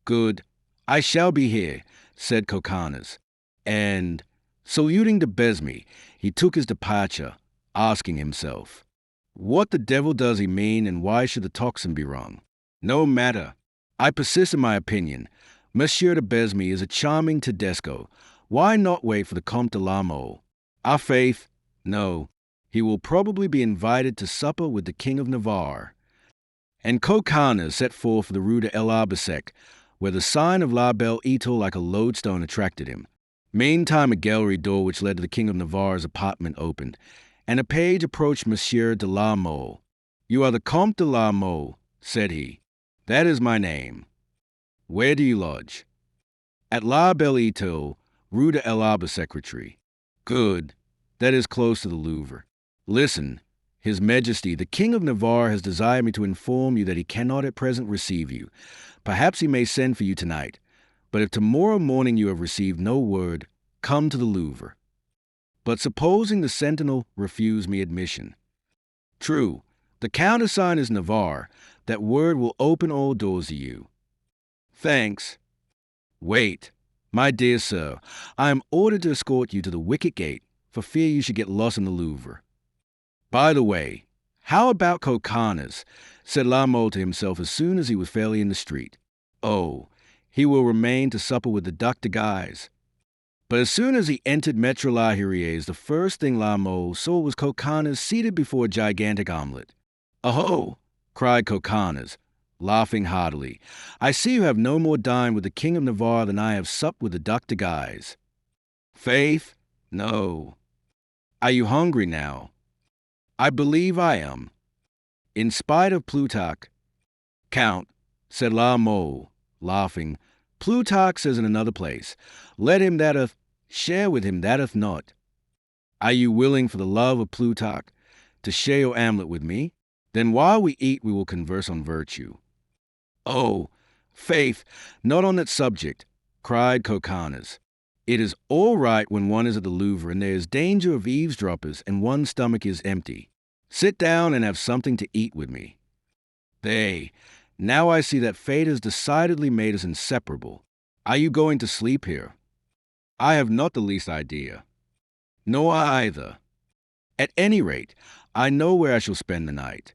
Good, I shall be here, said Coconnas. And, saluting de Besme, he took his departure, asking himself, what the devil does he mean, and why should the tocsin be wrong? No matter. I persist in my opinion. Monsieur de Besme is a charming Tedesco. Why not wait for the Comte de la Mole? Our faith? No. He will probably be invited to supper with the King of Navarre. And Coconnas set forth for the Rue de l'Arbre Sec, where the sign of La Belle Etoile like a lodestone attracted him. Meantime a gallery door which led to the King of Navarre's apartment opened, and a page approached Monsieur de la Mole. You are the Comte de la Mole, said he. That is my name. Where do you lodge? At La Belle Etoile, Rue de l'Arbre Secretary. Good. That is close to the Louvre. Listen, His Majesty, the King of Navarre has desired me to inform you that he cannot at present receive you. Perhaps he may send for you tonight, but if tomorrow morning you have received no word, come to the Louvre. But supposing the sentinel refuse me admission? True, the countersign is Navarre. That word will open all doors to you. Thanks. Wait, my dear sir, I am ordered to escort you to the wicket gate for fear you should get lost in the Louvre. By the way, how about Coconnas? Said La Mole to himself as soon as he was fairly in the street. Oh, he will remain to supper with the Duc de Guise. But as soon as he entered Maître Lahirier's, the first thing La Mole saw was Coconnas seated before a gigantic omelette. Aho! Cried Coconnas, laughing heartily. I see you have no more dined with the King of Navarre than I have supped with the Duc de Guise. Faith? No. Are you hungry now? I believe I am. In spite of Plutarch. Count, said La Mole, laughing, Plutarch says in another place, let him that hath, share with him that hath not. Are you willing for the love of Plutarch to share your omelette with me? Then while we eat, we will converse on virtue. Oh, faith, not on that subject, cried Coconnas. It is all right when one is at the Louvre and there is danger of eavesdroppers and one's stomach is empty. Sit down and have something to eat with me. Now I see that fate has decidedly made us inseparable. Are you going to sleep here? I have not the least idea. Nor I either. At any rate, I know where I shall spend the night.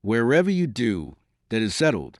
Wherever you do, that is settled.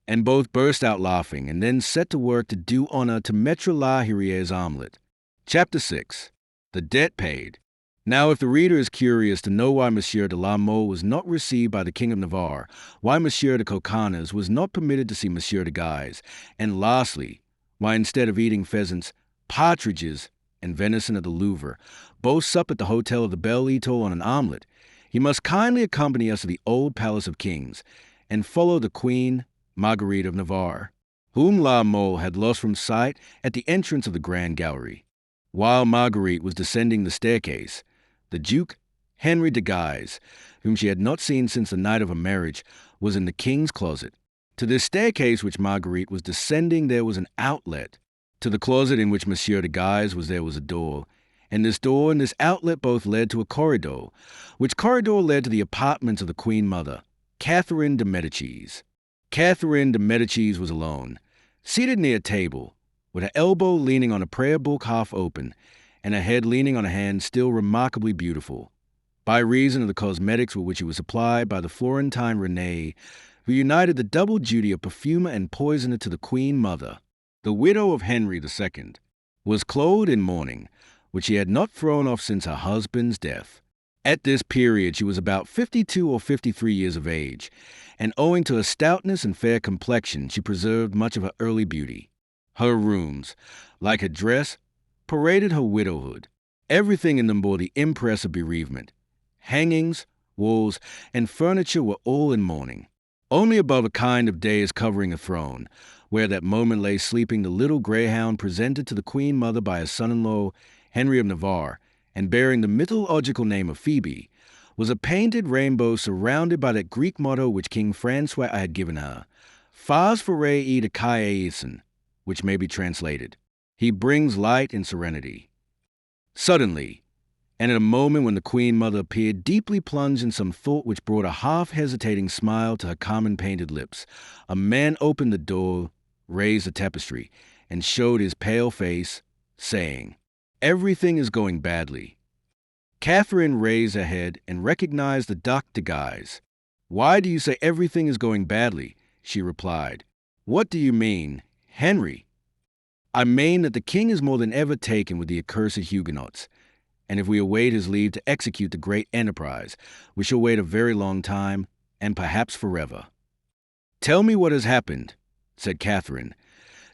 And both burst out laughing, and then set to work to do honor to Maître Lahirier's omelette. Chapter 6. The Debt Paid. Now, if the reader is curious to know why Monsieur de la Mole was not received by the King of Navarre, why Monsieur de Coconnas was not permitted to see Monsieur de Guise, and lastly, why instead of eating pheasants, partridges, and venison at the Louvre, both sup at the Hotel of the Belle Etoile on an omelette, he must kindly accompany us to the old Palace of Kings, and follow the Queen Marguerite of Navarre, whom La Mole had lost from sight at the entrance of the Grand Gallery. While Marguerite was descending the staircase, the Duke Henry de Guise, whom she had not seen since the night of her marriage, was in the king's closet. To this staircase which Marguerite was descending there was an outlet. To the closet in which Monsieur de Guise was there was a door, and this door and this outlet both led to a corridor, which corridor led to the apartments of the Queen Mother, Catherine de Medicis. Catherine de Medicis was alone, seated near a table, with her elbow leaning on a prayer book half open, and her head leaning on a hand still remarkably beautiful, by reason of the cosmetics with which it was supplied by the Florentine René, who united the double duty of perfumer and poisoner to the Queen Mother. The widow of Henry II was clothed in mourning, which she had not thrown off since her husband's death. At this period she was about 52 or 53 years of age, and owing to her stoutness and fair complexion she preserved much of her early beauty. Her rooms, like her dress, paraded her widowhood. Everything in them bore the impress of bereavement. Hangings, walls, and furniture were all in mourning. Only above a kind of dais covering a throne, where that moment lay sleeping the little greyhound presented to the Queen Mother by her son-in-law, Henry of Navarre, and bearing the mythological name of Phoebe, was a painted rainbow surrounded by that Greek motto which King Francois had given her, Phas Phorei de Kaiaeson, which may be translated, He brings light and serenity. Suddenly, and at a moment when the Queen Mother appeared deeply plunged in some thought which brought a half-hesitating smile to her common painted lips, a man opened the door, raised the tapestry, and showed his pale face, saying, "Everything is going badly." Catherine raised her head and recognized the Duc de Guise. "Why do you say everything is going badly?" she replied. "What do you mean, Henry?" "I mean that the king is more than ever taken with the accursed Huguenots, and if we await his leave to execute the great enterprise, we shall wait a very long time, and perhaps forever." "Tell me what has happened," said Catherine,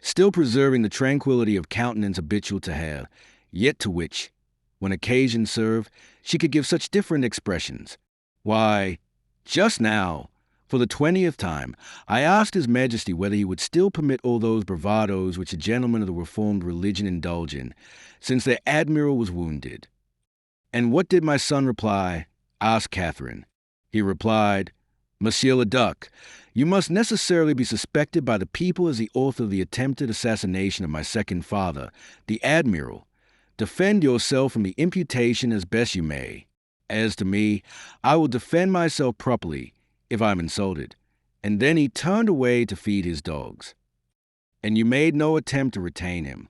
still preserving the tranquility of countenance habitual to her, yet to which, when occasion served, she could give such different expressions. "Why, just now, for the 20th time, I asked His Majesty whether he would still permit all those bravadoes which the gentlemen of the Reformed religion indulge in, since their admiral was wounded." "And what did my son reply?" asked Catherine. "He replied, 'Monsieur le Duc, you must necessarily be suspected by the people as the author of the attempted assassination of my second father, the admiral. Defend yourself from the imputation as best you may. As to me, I will defend myself properly if I am insulted.' And then he turned away to feed his dogs." "And you made no attempt to retain him?"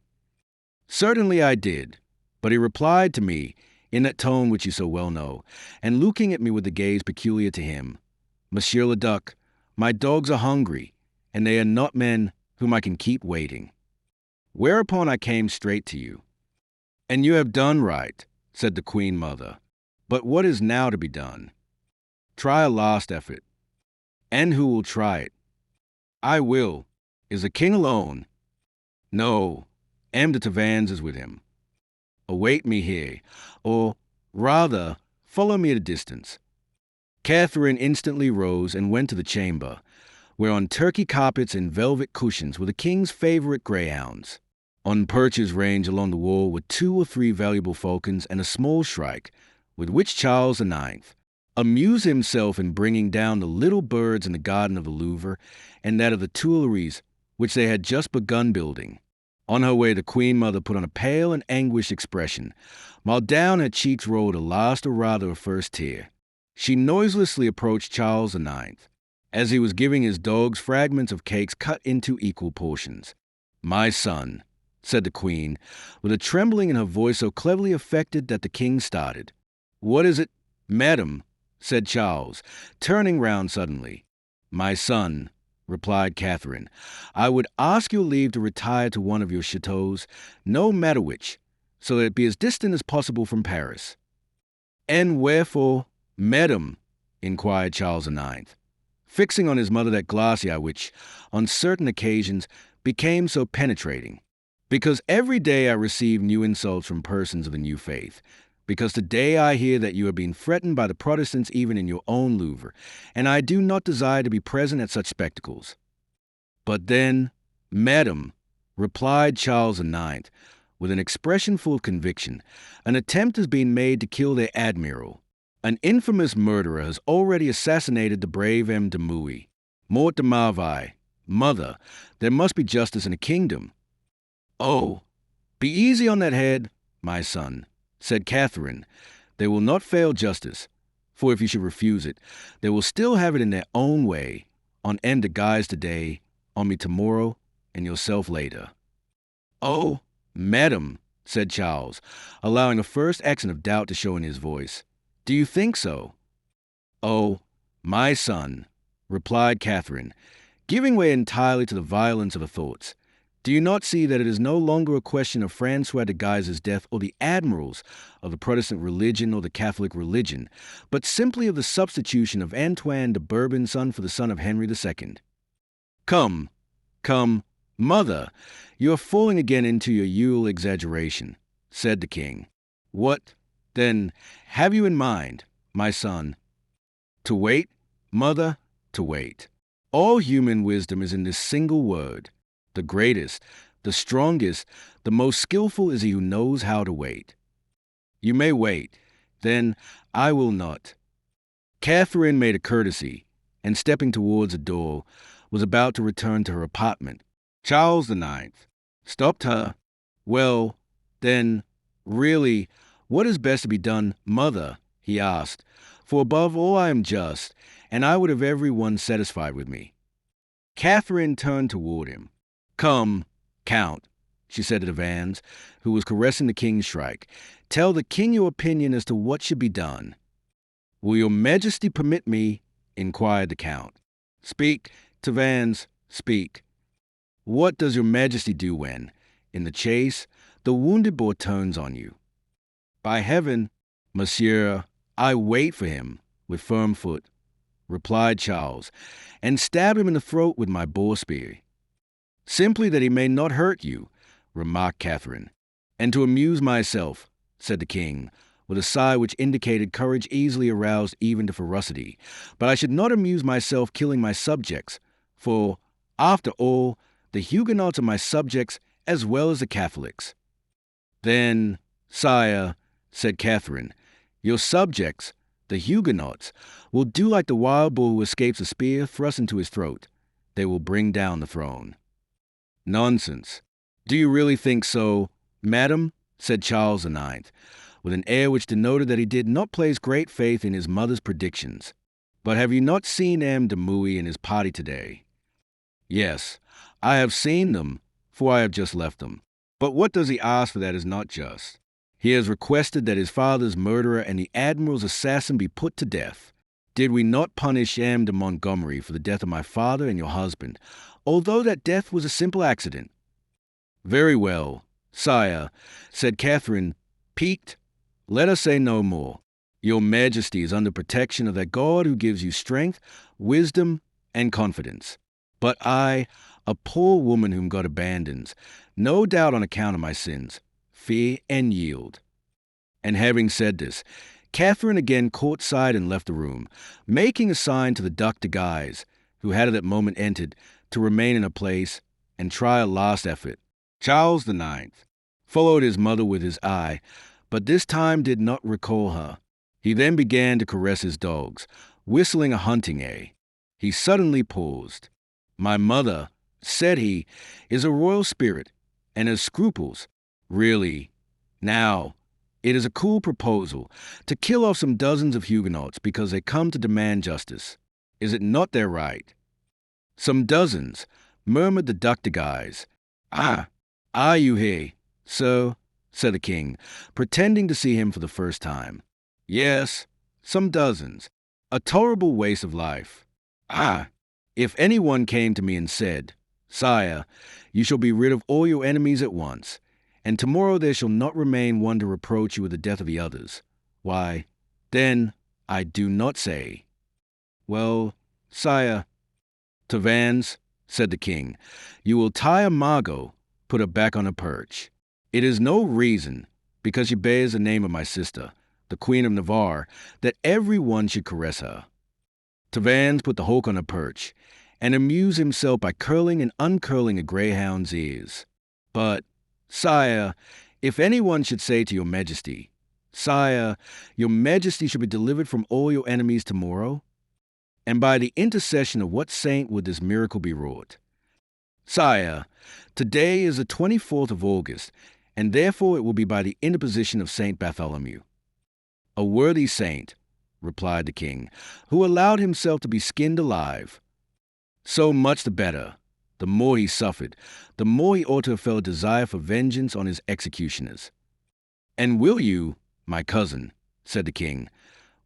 "Certainly I did, but he replied to me, in that tone which you so well know, and looking at me with the gaze peculiar to him, 'Monsieur le Duc, my dogs are hungry, and they are not men whom I can keep waiting.' Whereupon I came straight to you." "And you have done right," said the Queen Mother. "But what is now to be done?" "Try a last effort." "And who will try it?" "I will. Is the king alone?" "No. M. de Tavannes is with him." "Await me here, or, rather, follow me at a distance." Catherine instantly rose and went to the chamber, where on Turkey carpets and velvet cushions were the king's favorite greyhounds. On perches ranged along the wall were 2 or 3 valuable falcons and a small shrike, with which Charles IX, amuse himself in bringing down the little birds in the garden of the Louvre and that of the Tuileries, which they had just begun building. On her way, the Queen Mother put on a pale and anguished expression, while down her cheeks rolled a last or rather a first tear. She noiselessly approached Charles IX, as he was giving his dogs fragments of cakes cut into equal portions. "My son," said the Queen, with a trembling in her voice so cleverly affected that the king started. "What is it, madam?" said Charles, turning round suddenly. "My son," replied Catherine, "I would ask your leave to retire to one of your chateaux, no matter which, so that it be as distant as possible from Paris." "And wherefore, madam?" inquired Charles IX, fixing on his mother that glassy eye which, on certain occasions, became so penetrating. "Because every day I receive new insults from persons of the new faith. Because today I hear that you are being threatened by the Protestants even in your own Louvre, and I do not desire to be present at such spectacles." "But then, madam," replied Charles IX, with an expression full of conviction, "an attempt has been made to kill their admiral. An infamous murderer has already assassinated the brave M. de Mouy. Mort de Marvaille. Mother, there must be justice in a kingdom." "Oh, be easy on that head, my son," said Catherine. "They will not fail justice, for if you should refuse it, they will still have it in their own way, on M. de Guise today, on me tomorrow, and yourself later." "Oh, madam," said Charles, allowing a first accent of doubt to show in his voice, "do you think so?" "Oh, my son," replied Catherine, giving way entirely to the violence of her thoughts, "do you not see that it is no longer a question of Francois de Guise's death or the admirals of the Protestant religion or the Catholic religion, but simply of the substitution of Antoine de Bourbon's son for the son of Henry II? Come, come, mother, you are falling again into your usual exaggeration," said the king. "What, then, have you in mind, my son?" "To wait, mother, to wait. All human wisdom is in this single word. The greatest, the strongest, the most skillful is he who knows how to wait." "You may wait. Then I will not." Catherine made a courtesy, and stepping towards a door, was about to return to her apartment. Charles IX stopped her. "Well, then, really, what is best to be done, mother?" he asked. "For above all I am just, and I would have every one satisfied with me." Catherine turned toward him. "Come, Count," she said to de Vannes, who was caressing the king's shrike, "tell the king your opinion as to what should be done." "Will your majesty permit me?" inquired the count. "Speak, de Vannes, speak. What does your majesty do when, in the chase, the wounded boar turns on you?" "By heaven, monsieur, I wait for him with firm foot," replied Charles, "and stab him in the throat with my boar spear." "Simply that he may not hurt you," remarked Catherine. "And to amuse myself," said the king, with a sigh which indicated courage easily aroused even to ferocity. "But I should not amuse myself killing my subjects, for, after all, the Huguenots are my subjects as well as the Catholics." "Then, sire," said Catherine, "your subjects, the Huguenots, will do like the wild bull who escapes a spear thrust into his throat. They will bring down the throne." "Nonsense. Do you really think so, madam?" said Charles IX, with an air which denoted that he did not place great faith in his mother's predictions. "But have you not seen M. de Mouy and his party today?" "Yes, I have seen them, for I have just left them. But what does he ask for that is not just? He has requested that his father's murderer and the admiral's assassin be put to death. Did we not punish M. de Montgomery for the death of my father and your husband, although that death was a simple accident?" "Very well, sire," said Catherine, piqued. "Let us say no more. Your majesty is under protection of that God who gives you strength, wisdom, and confidence. But I, a poor woman whom God abandons, no doubt on account of my sins, fear and yield." And having said this, Catherine again caught sight and left the room, making a sign to the Duc de Guise, who had at that moment entered, to remain in her place and try a last effort. Charles IX followed his mother with his eye, but this time did not recall her. He then began to caress his dogs, whistling a hunting air. He suddenly paused. "My mother," said he, "is a royal spirit, and has scruples. Really. Now, it is a cool proposal to kill off some dozens of Huguenots because they come to demand justice. Is it not their right?" "Some dozens," murmured the Duc de Guise. "Ah, are you here, sir?" said the king, pretending to see him for the first time. "Yes, some dozens. A tolerable waste of life. Ah, if anyone came to me and said, 'Sire, you shall be rid of all your enemies at once, and tomorrow there shall not remain one to reproach you with the death of the others,' why, then I do not say, 'Well, sire.'" "Tavannes," said the king, "you will tie a Margot, put her back on her perch. It is no reason, because she bears the name of my sister, the Queen of Navarre, that every one should caress her." Tavannes put the hawk on her perch, and amused himself by curling and uncurling a greyhound's ears. "But, sire, if anyone should say to your majesty, 'Sire, your majesty shall be delivered from all your enemies tomorrow,' and by the intercession of what saint would this miracle be wrought?" "Sire, today is the 24th of August, and therefore it will be by the interposition of Saint Bartholomew." "A worthy saint," replied the king, "who allowed himself to be skinned alive. So much the better. The more he suffered, the more he ought to have felt a desire for vengeance on his executioners." "And will you, my cousin," said the king,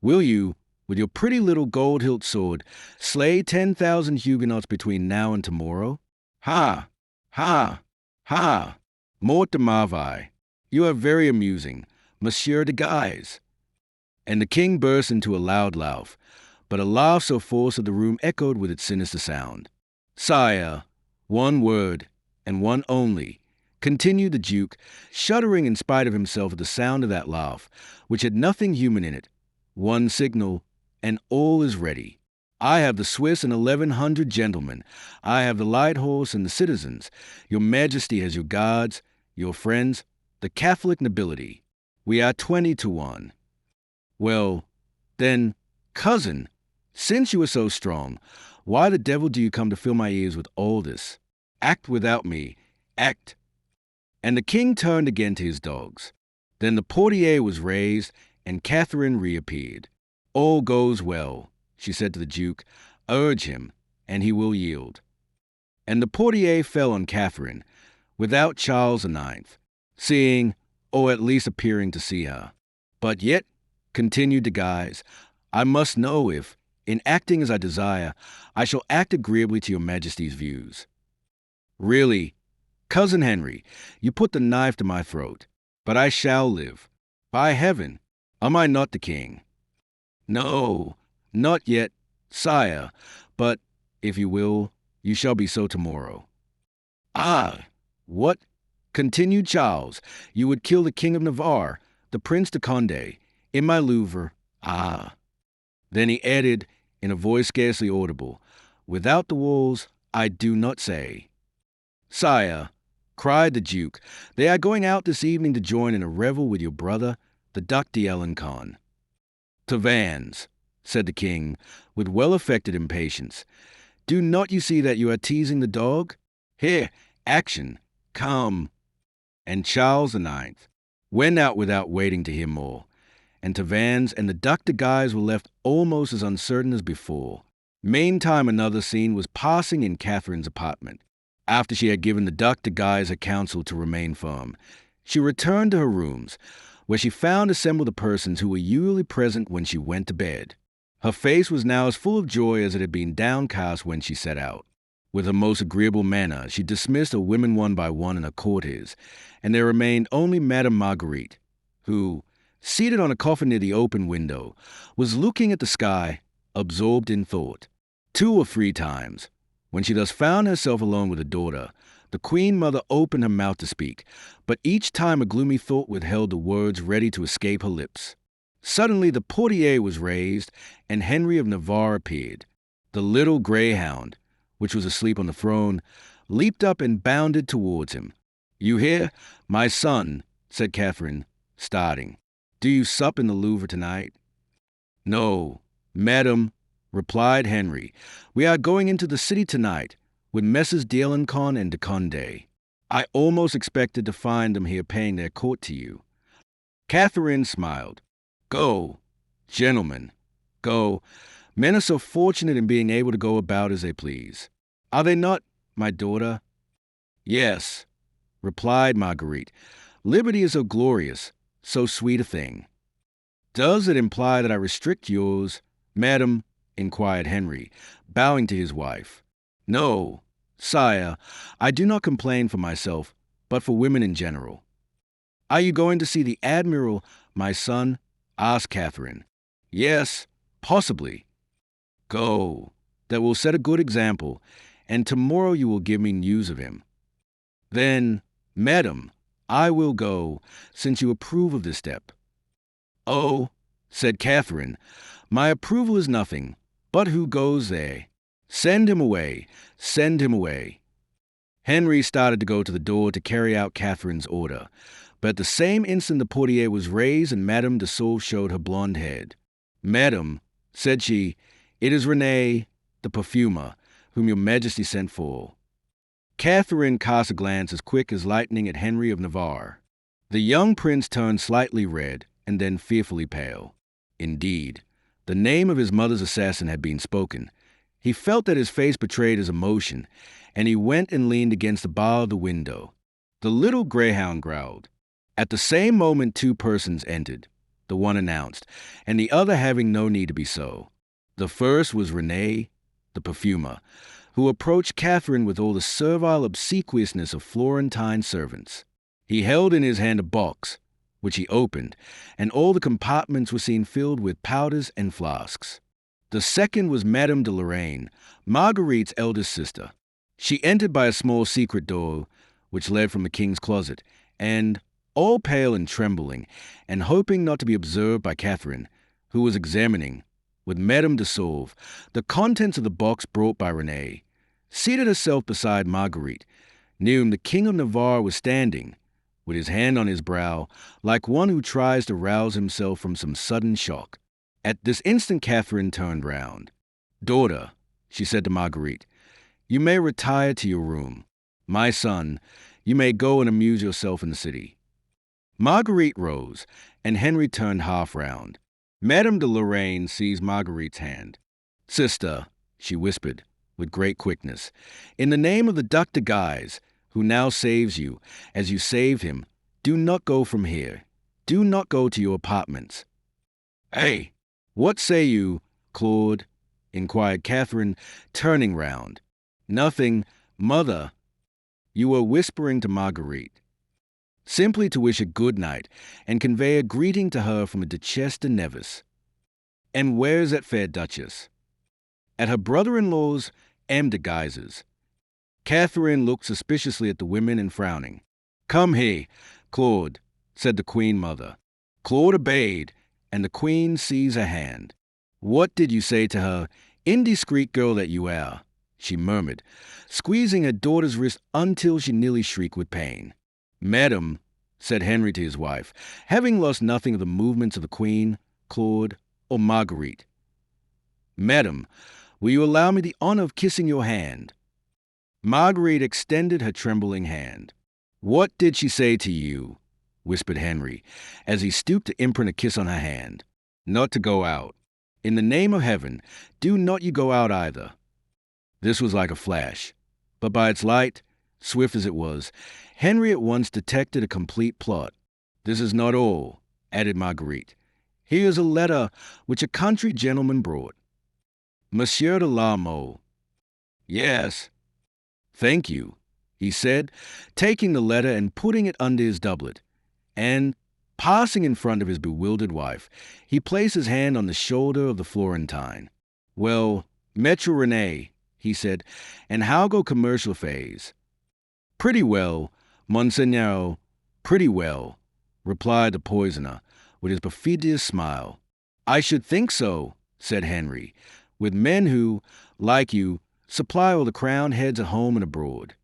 "will you, with your pretty little gold-hilt sword, slay 10,000 Huguenots between now and tomorrow?" "Ha! Ha! Ha! Mort de Marvaille! You are very amusing, Monsieur de Guise." And the king burst into a loud laugh, but a laugh so forced that the room echoed with its sinister sound. "Sire, one word, and one only," continued the duke, shuddering in spite of himself at the sound of that laugh, which had nothing human in it. "One signal, and all is ready. I have the Swiss and 1,100 gentlemen. I have the light horse and the citizens. Your majesty has your guards, your friends, the Catholic nobility. We are 20 to 1. Well, then, cousin, since you are so strong, why the devil do you come to fill my ears with all this? Act without me. Act." And the king turned again to his dogs. Then the portiere was raised, and Catherine reappeared. "All goes well," she said to the duke. "Urge him, and he will yield." And the portiere fell on Catherine, without Charles IX, seeing, or at least appearing to see her. "But yet," continued de Guise, "I must know if, in acting as I desire, I shall act agreeably to your majesty's views." "Really, cousin Henry, you put the knife to my throat, but I shall live. By heaven, am I not the king?" "No, not yet, sire, but, if you will, you shall be so tomorrow." "Ah, what?" continued Charles. "You would kill the King of Navarre, the Prince de Condé, in my Louvre. Ah." Then he added, in a voice scarcely audible, "Without the walls, I do not say." "Sire," cried the duke, "they are going out this evening to join in a revel with your brother, the Duc d'Alencon." "Tavannes," said the king, with well-affected impatience, "do not you see that you are teasing the dog? Here, action, come." And Charles IX went out without waiting to hear more, and Tavannes and the Duc de Guise were left almost as uncertain as before. Meantime, another scene was passing in Catherine's apartment. After she had given the Duc de Guise her counsel to remain firm, she returned to her rooms, where she found assembled the persons who were usually present when she went to bed. Her face was now as full of joy as it had been downcast when she set out. With her most agreeable manner, she dismissed her women one by one and her courtiers, and there remained only Madame Marguerite, who, seated on a coffin near the open window, was looking at the sky, absorbed in thought. 2 or 3 times, when she thus found herself alone with her daughter, the Queen Mother opened her mouth to speak, but each time a gloomy thought withheld the words ready to escape her lips. Suddenly the portiere was raised, and Henry of Navarre appeared. The little greyhound, which was asleep on the throne, leaped up and bounded towards him. "You hear, my son," said Catherine, starting. "Do you sup in the Louvre tonight?" No, madam, replied Henry. We are going into the city tonight with Messrs. d'Alencon and de Condé. I almost expected to find them here paying their court to you. Catherine smiled. Go, gentlemen, go. Men are so fortunate in being able to go about as they please. Are they not, my daughter? Yes, replied Marguerite. Liberty is so glorious, so sweet a thing. Does it imply that I restrict yours, madam? Inquired Henry, bowing to his wife. No, sire, I do not complain for myself, but for women in general. Are you going to see the admiral, my son? Asked Catherine. Yes, possibly. Go. That will set a good example, and tomorrow you will give me news of him. Then, madam, I will go, since you approve of this step. Oh, said Catherine, my approval is nothing, but who goes there? Send him away, send him away. Henry started to go to the door to carry out Catherine's order, but at the same instant the portiere was raised and Madame de Sauve showed her blonde head. Madam, said she, it is Renee, the perfumer, whom your majesty sent for. Catherine cast a glance as quick as lightning at Henry of Navarre. The young prince turned slightly red and then fearfully pale. Indeed, the name of his mother's assassin had been spoken. He felt that his face betrayed his emotion, and he went and leaned against the bar of the window. The little greyhound growled. At the same moment 2 persons entered, the one announced, and the other having no need to be so. The first was Renee, the perfumer, who approached Catherine with all the servile obsequiousness of Florentine servants. He held in his hand a box, which he opened, and all the compartments were seen filled with powders and flasks. The second was Madame de Lorraine, Marguerite's eldest sister. She entered by a small secret door, which led from the king's closet, and, all pale and trembling, and hoping not to be observed by Catherine, who was examining, with Madame de Sauve, the contents of the box brought by Renee, seated herself beside Marguerite, near whom the King of Navarre was standing, with his hand on his brow, like one who tries to rouse himself from some sudden shock. At this instant Catherine turned round. Daughter, she said to Marguerite, you may retire to your room. My son, you may go and amuse yourself in the city. Marguerite rose, and Henry turned half round. Madame de Lorraine seized Marguerite's hand. Sister, she whispered, with great quickness, in the name of the Duc de Guise, who now saves you, as you saved him, do not go from here. Do not go to your apartments. Hey, what say you, Claude? Inquired Catherine, turning round. Nothing, mother. You were whispering to Marguerite. Simply to wish a good night, and convey a greeting to her from a Duchesse de Nevers. And where's that fair duchess? At her brother-in-law's, M. de Guise's. Catherine looked suspiciously at the women and frowning. Come here, Claude, said the Queen Mother. Claude obeyed, and the Queen seized her hand. What did you say to her, indiscreet girl that you are? She murmured, squeezing her daughter's wrist until she nearly shrieked with pain. Madam, said Henry to his wife, having lost nothing of the movements of the Queen, Claude, or Marguerite. Madam, will you allow me the honor of kissing your hand? Marguerite extended her trembling hand. What did she say to you? Whispered Henry, as he stooped to imprint a kiss on her hand. Not to go out. In the name of heaven, do not you go out either. This was like a flash, but by its light, swift as it was, Henry at once detected a complete plot. This is not all, added Marguerite. Here is a letter which a country gentleman brought. Monsieur de la Mole. Yes. Thank you, he said, taking the letter and putting it under his doublet, and, passing in front of his bewildered wife, he placed his hand on the shoulder of the Florentine. Well, Maître René, he said, and how go commercial affairs? Pretty well, Monseigneur, pretty well, replied the poisoner, with his perfidious smile. I should think so, said Henry, with men who, like you, supply all the crowned heads at home and abroad.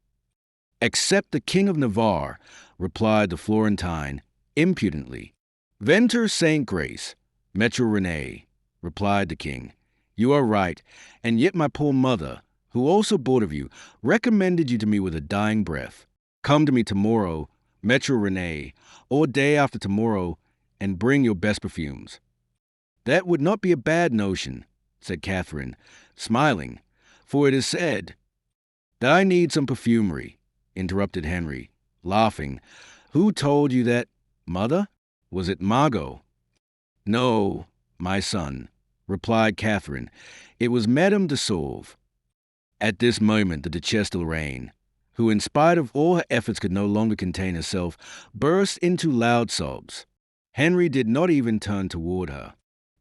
Except the King of Navarre, replied the Florentine, impudently. Venter Saint Grace, Maître René, replied the king. You are right, and yet my poor mother, who also bought of you, recommended you to me with a dying breath. Come to me tomorrow, Metro Rene, or day after tomorrow, and bring your best perfumes. That would not be a bad notion, said Catherine, smiling, for it is said that I need some perfumery, interrupted Henry, laughing. Who told you that, mother? Was it Margot? No, my son, replied Catherine. It was Madame de Sauve. At this moment, the Duchesse de Lorraine, who in spite of all her efforts could no longer contain herself, burst into loud sobs. Henry did not even turn toward her.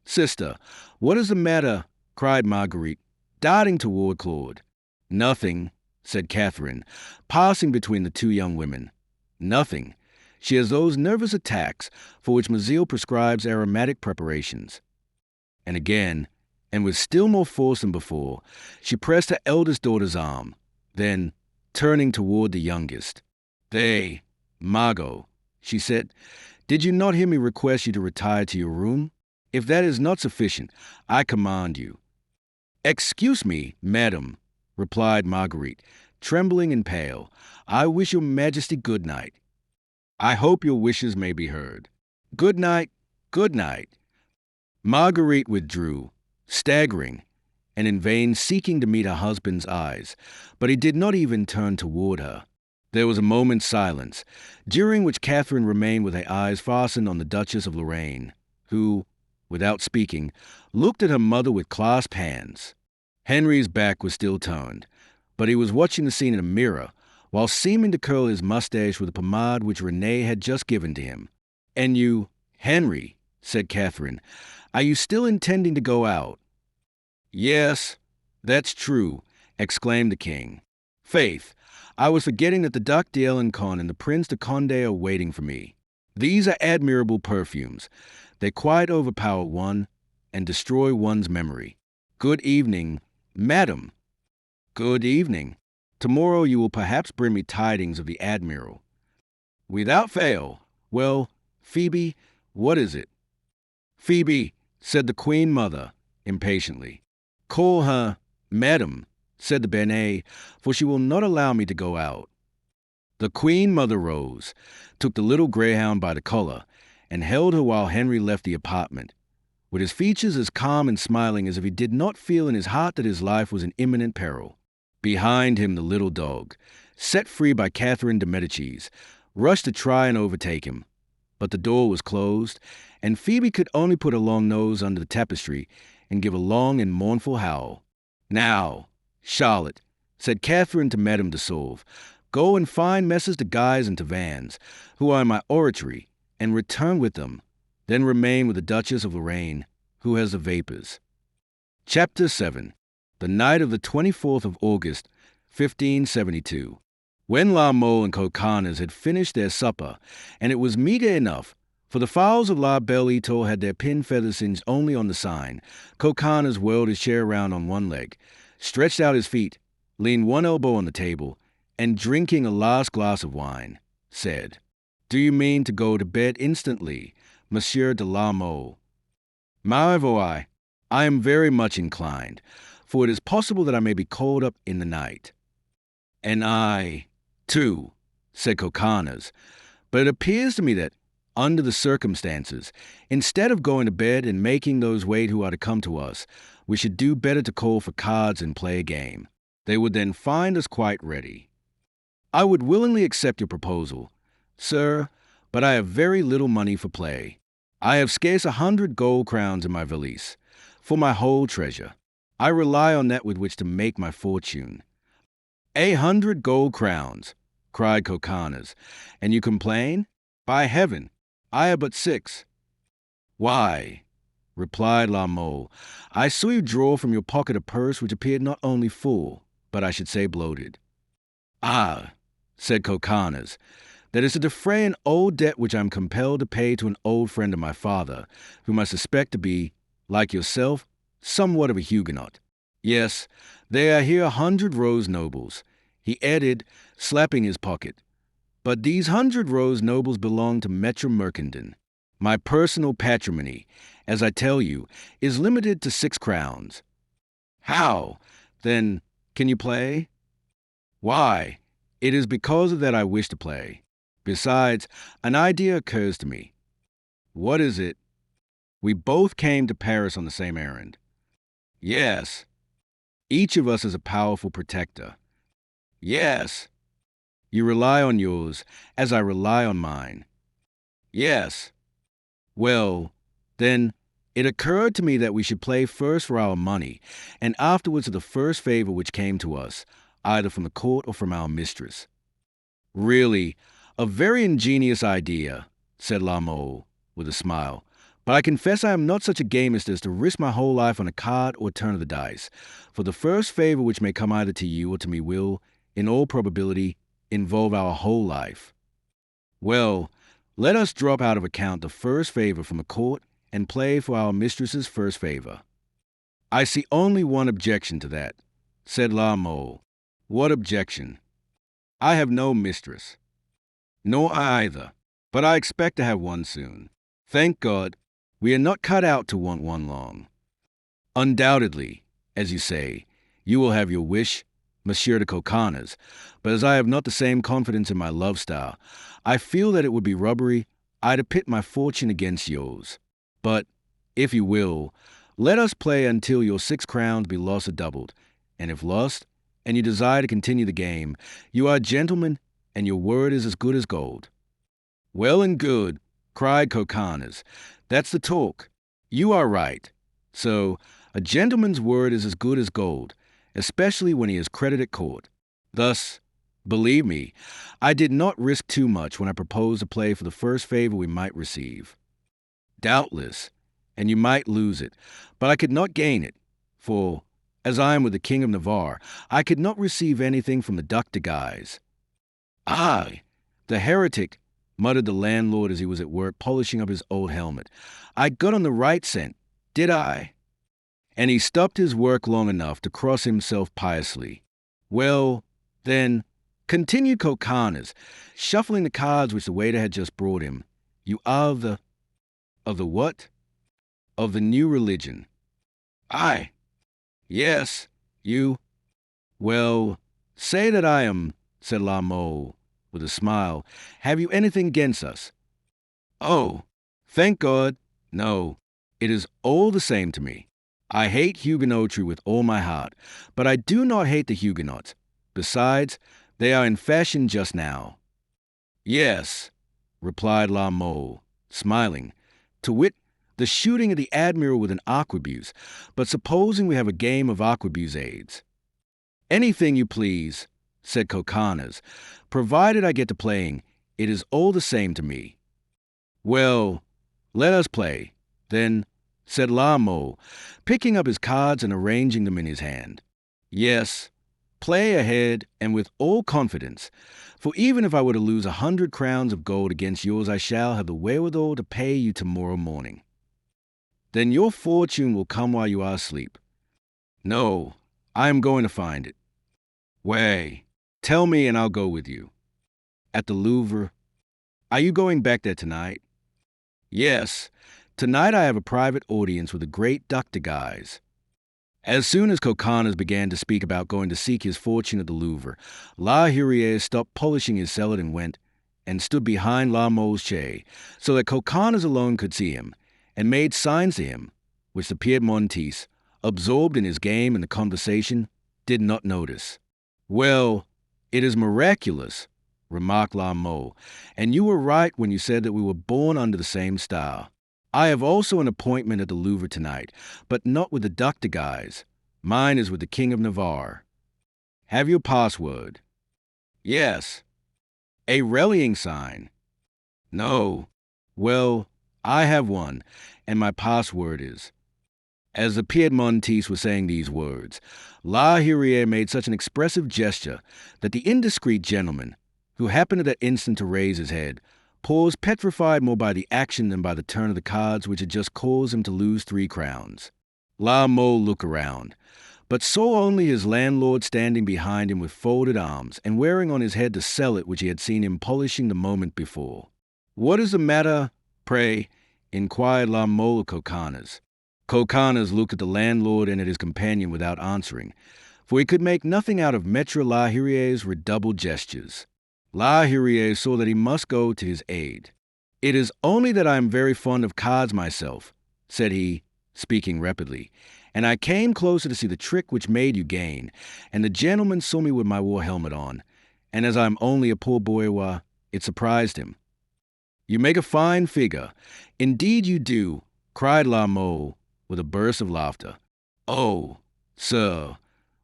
Sister, what is the matter? Cried Marguerite, darting toward Claude. Nothing, said Catherine, passing between the two young women. Nothing. She has those nervous attacks for which Mazille prescribes aromatic preparations. And again, and with still more force than before, she pressed her eldest daughter's arm. Then, turning toward the youngest, Margot, she said, did you not hear me request you to retire to your room? If that is not sufficient, I command you. Excuse me, madam, replied Marguerite, trembling and pale. I wish your majesty good night. I hope your wishes may be heard. Good night, good night. Marguerite withdrew, staggering, and in vain seeking to meet her husband's eyes, but he did not even turn toward her. There was a moment's silence, during which Catherine remained with her eyes fastened on the Duchess of Lorraine, who, without speaking, looked at her mother with clasped hands. Henry's back was still turned, but he was watching the scene in a mirror, while seeming to curl his mustache with the pomade which Renee had just given to him. And you, Henry, said Catherine, are you still intending to go out? Yes, that's true, exclaimed the king. Faith, I was forgetting that the Duc d'Alencon and the Prince de Condé are waiting for me. These are admirable perfumes. They quite overpower one and destroy one's memory. Good evening, madam. Good evening. Tomorrow you will perhaps bring me tidings of the admiral. Without fail. Well, Phoebe, what is it? Phoebe, said the Queen Mother, impatiently. Call her madam, said the Benet, for she will not allow me to go out. The Queen Mother rose, took the little greyhound by the collar, and held her while Henry left the apartment, with his features as calm and smiling as if he did not feel in his heart that his life was in imminent peril. Behind him the little dog, set free by Catherine de Medicis, rushed to try and overtake him. But the door was closed, and Phoebe could only put her long nose under the tapestry and give a long and mournful howl. Now, Charlotte, said Catherine to Madame de Sauve, go and find Messrs. de Guise and Tavannes, who are in my oratory, and return with them. Then remain with the Duchess of Lorraine, who has the vapors. Chapter 7. The night of the 24th of August, 1572. When La Mole and Coconnas had finished their supper, and it was meagre enough, for the fowls of La Belle Etoile had their pin feathers singed only on the sign, Coconnas whirled his chair round on one leg, stretched out his feet, leaned one elbow on the table, and drinking a last glass of wine, said, Do you mean to go to bed instantly, Monsieur de La Mole? Ma voix, I am very much inclined, for it is possible that I may be called up in the night. And I, too, said Coconnas, but it appears to me that, under the circumstances, instead of going to bed and making those wait who are to come to us, we should do better to call for cards and play a game. They would then find us quite ready. I would willingly accept your proposal, sir, but I have very little money for play. I have scarce 100 gold crowns in my valise, for my whole treasure. I rely on that with which to make my fortune. 100 gold crowns, cried Coconnas, and you complain? By heaven, I have but 6. Why, replied La Mole, I saw you draw from your pocket a purse which appeared not only full, but I should say bloated. Ah, said Coconnas, that is to defray an old debt which I am compelled to pay to an old friend of my father, whom I suspect to be, like yourself, somewhat of a Huguenot. Yes, there are here 100 rose nobles, he added, slapping his pocket. But these 100 rose nobles belong to Maître Mercandon. My personal patrimony, as I tell you, is limited to 6 crowns. How? Then, can you play? Why? It is because of that I wish to play. Besides, an idea occurs to me. What is it? We both came to Paris on the same errand. Yes. Each of us is a powerful protector. Yes. You rely on yours, as I rely on mine. Yes. Well, then, it occurred to me that we should play first for our money, and afterwards for the first favor which came to us, either from the court or from our mistress. Really, a very ingenious idea, said La Mole, with a smile. But I confess I am not such a gamist as to risk my whole life on a card or turn of the dice, for the first favor which may come either to you or to me will, in all probability, involve our whole life. Well, let us drop out of account the first favor from the court and play for our mistress's first favor. I see only one objection to that, said La Mole. What objection? I have no mistress. Nor I either, but I expect to have one soon. Thank God, we are not cut out to want one long. Undoubtedly, as you say, you will have your wish, Monsieur de Coconnas, but as I have not the same confidence in my love star, I feel that it would be robbery to pit my fortune against yours. But, if you will, let us play until your 6 crowns be lost or doubled, and if lost, and you desire to continue the game, you are a gentleman, and your word is as good as gold. Well and good, cried Coconnas. That's the talk. You are right. So, a gentleman's word is as good as gold, especially when he is credited at court. Thus, believe me, I did not risk too much when I proposed to play for the first favor we might receive. Doubtless, and you might lose it, but I could not gain it, for, as I am with the King of Navarre, I could not receive anything from the Duc de Guise. Aye, the heretic, muttered the landlord as he was at work polishing up his old helmet. I got on the right scent, did I? And he stopped his work long enough to cross himself piously. Well, then, continued Coconnas, shuffling the cards which the waiter had just brought him, you are of the what? Of the new religion. Aye. Yes, you. Well, say that I am, said La Mole, with a smile. Have you anything against us? Oh, thank God, no. It is all the same to me. I hate Huguenotry with all my heart, but I do not hate the Huguenots. Besides, they are in fashion just now. Yes, replied La Mole, smiling. To wit, the shooting of the admiral with an arquebuse, but supposing we have a game of arquebusades. Anything you please, said Coconnas, provided I get to playing, it is all the same to me. Well, let us play, then, said La Mole, picking up his cards and arranging them in his hand. Yes, play ahead and with all confidence, for even if I were to lose 100 crowns of gold against yours, I shall have the wherewithal to pay you tomorrow morning. Then your fortune will come while you are asleep. No, I am going to find it. Way, tell me and I'll go with you. At the Louvre. Are you going back there tonight? Yes, tonight I have a private audience with the great Duc de Guise. As soon as Coconnas began to speak about going to seek his fortune at the Louvre, La Hurière stopped polishing his salad and went and stood behind La Mole's chair, so that Coconnas alone could see him, and made signs to him, which the Piedmontese, absorbed in his game and the conversation, did not notice. Well, it is miraculous, remarked La Mole, and you were right when you said that we were born under the same star. I have also an appointment at the Louvre tonight, but not with the Duc de Guise. Mine is with the King of Navarre. Have your password? Yes. A rallying sign? No. Well, I have one, and my password is. As the Piedmontese was saying these words, La Hurière made such an expressive gesture that the indiscreet gentleman, who happened at that instant to raise his head, paused petrified more by the action than by the turn of the cards which had just caused him to lose 3 crowns. La Mole looked around, but saw only his landlord standing behind him with folded arms and wearing on his head the sallet which he had seen him polishing the moment before. What is the matter, pray? inquired La Mole of Coconnas. Coconnas looked at the landlord and at his companion without answering, for he could make nothing out of Maître Lahirier's redoubled gestures. Lahirier saw that he must go to his aid. "It is only that I am very fond of cards myself," said he, speaking rapidly, "and I came closer to see the trick which made you gain, and the gentleman saw me with my war helmet on, and as I am only a poor bourgeois, it surprised him." "You make a fine figure. Indeed you do," cried La Mole with a burst of laughter. "Oh, sir,"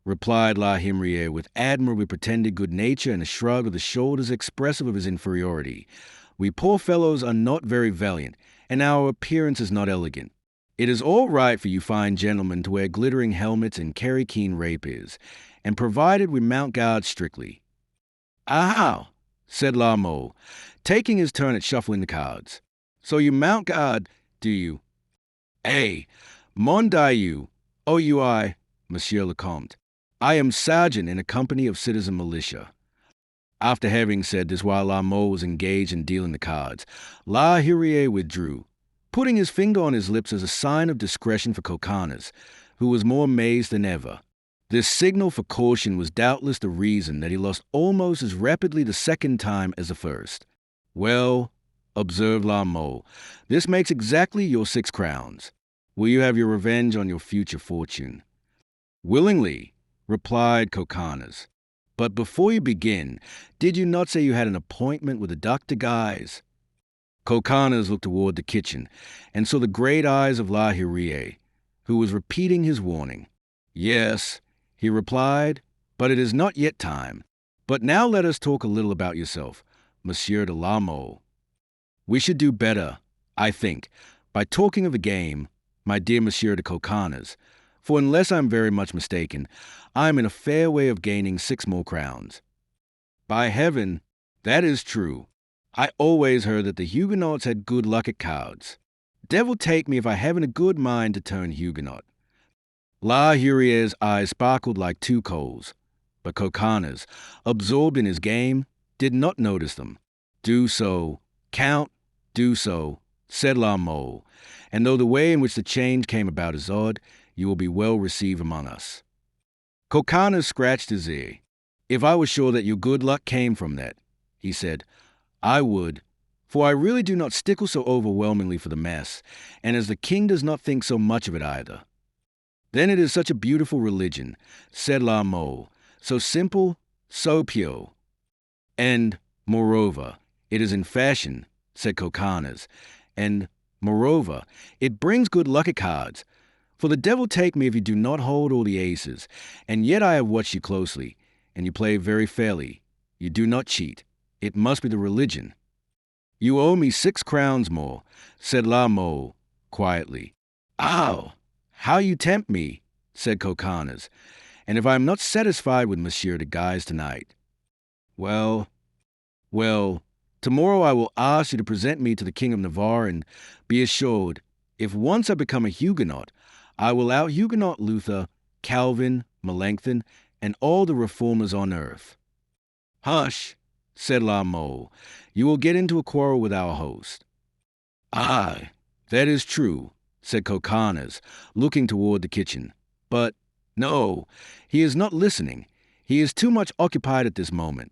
replied La Himrier with admirably pretended good nature and a shrug of the shoulders expressive of his inferiority, "we poor fellows are not very valiant, and our appearance is not elegant. It is all right for you fine gentlemen to wear glittering helmets and carry keen rapiers, and provided we mount guard strictly." "Ah!" said La Mole, taking his turn at shuffling the cards. "So you mount guard, do you?" "Eh, mon Dieu, OUI, Monsieur le Comte. I am sergeant in a company of citizen militia." After having said this while La Mole was engaged in dealing the cards, La Hurier withdrew, putting his finger on his lips as a sign of discretion for Coconnas, who was more amazed than ever. This signal for caution was doubtless the reason that he lost almost as rapidly the second time as the first. "Well," observed La Mole, "this makes exactly your 6 crowns. Will you have your revenge on your future fortune?" "Willingly," replied Coconnas. "But before you begin, did you not say you had an appointment with the Duc de Guise?" Coconnas looked toward the kitchen and saw the great eyes of La Hurier, who was repeating his warning. "Yes," he replied, "but it is not yet time. But now let us talk a little about yourself, Monsieur de La Mole. We should do better, I think, by talking of the game, my dear Monsieur de Coconnas, for unless I am very much mistaken, I am in a fair way of gaining 6 more crowns." "By heaven, that is true. I always heard that the Huguenots had good luck at cards. Devil take me if I haven't a good mind to turn Huguenot." La Hurier's eyes sparkled like 2 coals, but Coconnas, absorbed in his game, did not notice them. "Do so, Count, do so," said La Mole, "and though the way in which the change came about is odd, you will be well received among us." Coconnas scratched his ear. "If I was sure that your good luck came from that," he said, "I would, for I really do not stickle so overwhelmingly for the mess, and as the king does not think so much of it either." "Then it is such a beautiful religion," said La Mole, "so simple, so pure." "And, moreover, it is in fashion," said Coconnas, "and, moreover, it brings good luck at cards. For the devil take me if you do not hold all the aces, and yet I have watched you closely, and you play very fairly. You do not cheat. It must be the religion." "You owe me 6 crowns more," said La Mole, quietly. "Ow! How you tempt me," said Coconnas, "and if I am not satisfied with Monsieur de Guise tonight. Well, tomorrow I will ask you to present me to the King of Navarre, and be assured, if once I become a Huguenot, I will out-Huguenot Luther, Calvin, Melanchthon, and all the reformers on earth." "Hush," said La Mole, "you will get into a quarrel with our host." "Ah, that is true," said Coconnas, looking toward the kitchen. "But, no, he is not listening. He is too much occupied at this moment."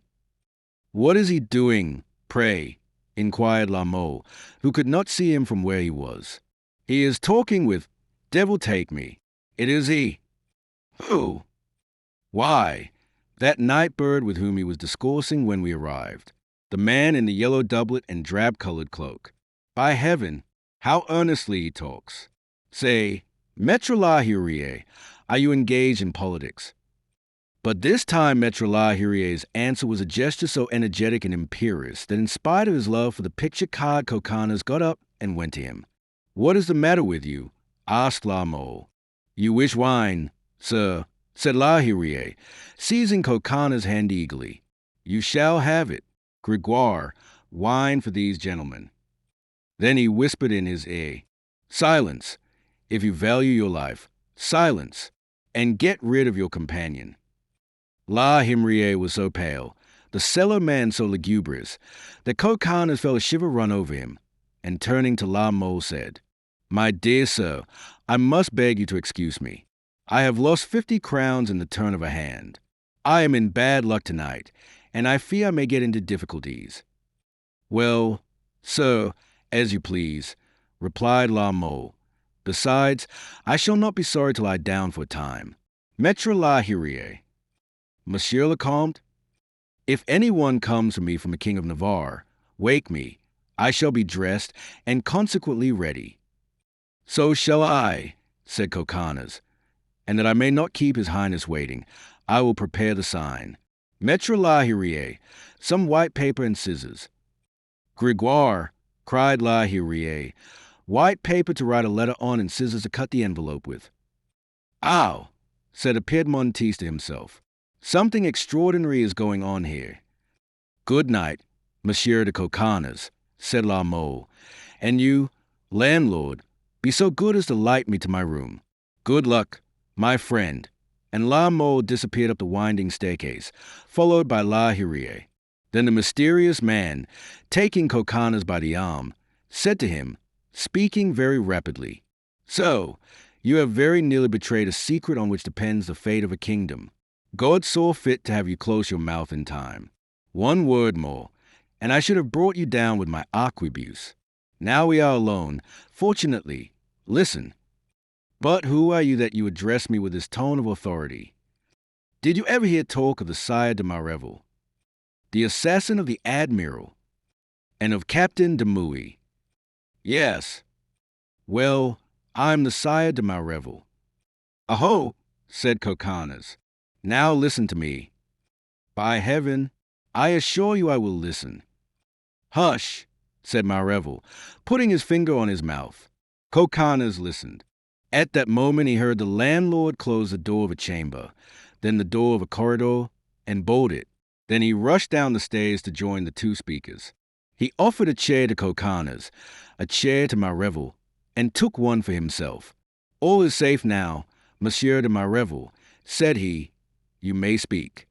"What is he doing, pray?" inquired La Mole, who could not see him from where he was. "He is talking with, devil take me. It is he." "Who?" "Why, that night bird with whom he was discoursing when we arrived. The man in the yellow doublet and drab-colored cloak. By heaven, how earnestly he talks. Say, Maître Lahirier, are you engaged in politics?" But this time Maître Lahirier's answer was a gesture so energetic and imperious that in spite of his love for the picture card, Coconnas got up and went to him. "What is the matter with you?" asked La Mole. "You wish wine, sir," said Lahirier, seizing Coconnas' hand eagerly. "You shall have it. Grégoire, wine for these gentlemen." Then he whispered in his ear, "Silence, if you value your life. Silence, and get rid of your companion." La Himrier was so pale, the cellar man so lugubrious, that Coconnas felt a shiver run over him, and turning to La Mole said, "My dear sir, I must beg you to excuse me. I have lost 50 crowns in the turn of a hand. I am in bad luck tonight, and I fear I may get into difficulties." "Well, sir, as you please," replied La Mole. "Besides, I shall not be sorry to lie down for a time. Maître Lahirier." "Monsieur le Comte, if any one comes for me from the King of Navarre, wake me. I shall be dressed and consequently ready." "So shall I," said Coconnas, "and that I may not keep his highness waiting, I will prepare the sign. Maître Lahirier, some white paper and scissors." "Grégoire," cried Lahirier, "white paper to write a letter on and scissors to cut the envelope with." "Ow!" said a Piedmontese to himself. "Something extraordinary is going on here." "Good night, Monsieur de Coconnas," said La Mole. "And you, landlord, be so good as to light me to my room. Good luck, my friend." And La Mole disappeared up the winding staircase, followed by Lahirier. Then the mysterious man, taking Coconnas by the arm, said to him, speaking very rapidly, "So, you have very nearly betrayed a secret on which depends the fate of a kingdom. God saw fit to have you close your mouth in time. One word more, and I should have brought you down with my arquebuse. Now we are alone. Fortunately, listen. But who are you that you address me with this tone of authority? Did you ever hear talk of the Sire de Mareville, the assassin of the Admiral, and of Captain de Mouy?" "Yes." "Well, I'm the Sire de Mareville." "Aho!" said Coconnas. "Now listen to me." "By heaven, I assure you I will listen." "Hush!" said Mareville, putting his finger on his mouth. Coconnas listened. At that moment he heard the landlord close the door of a chamber, then the door of a corridor, and bolt it. Then he rushed down the stairs to join the two speakers. He offered a chair to Coconnas, a chair to Mareville, and took one for himself. "All is safe now, Monsieur de Mareville," said he. "You may speak."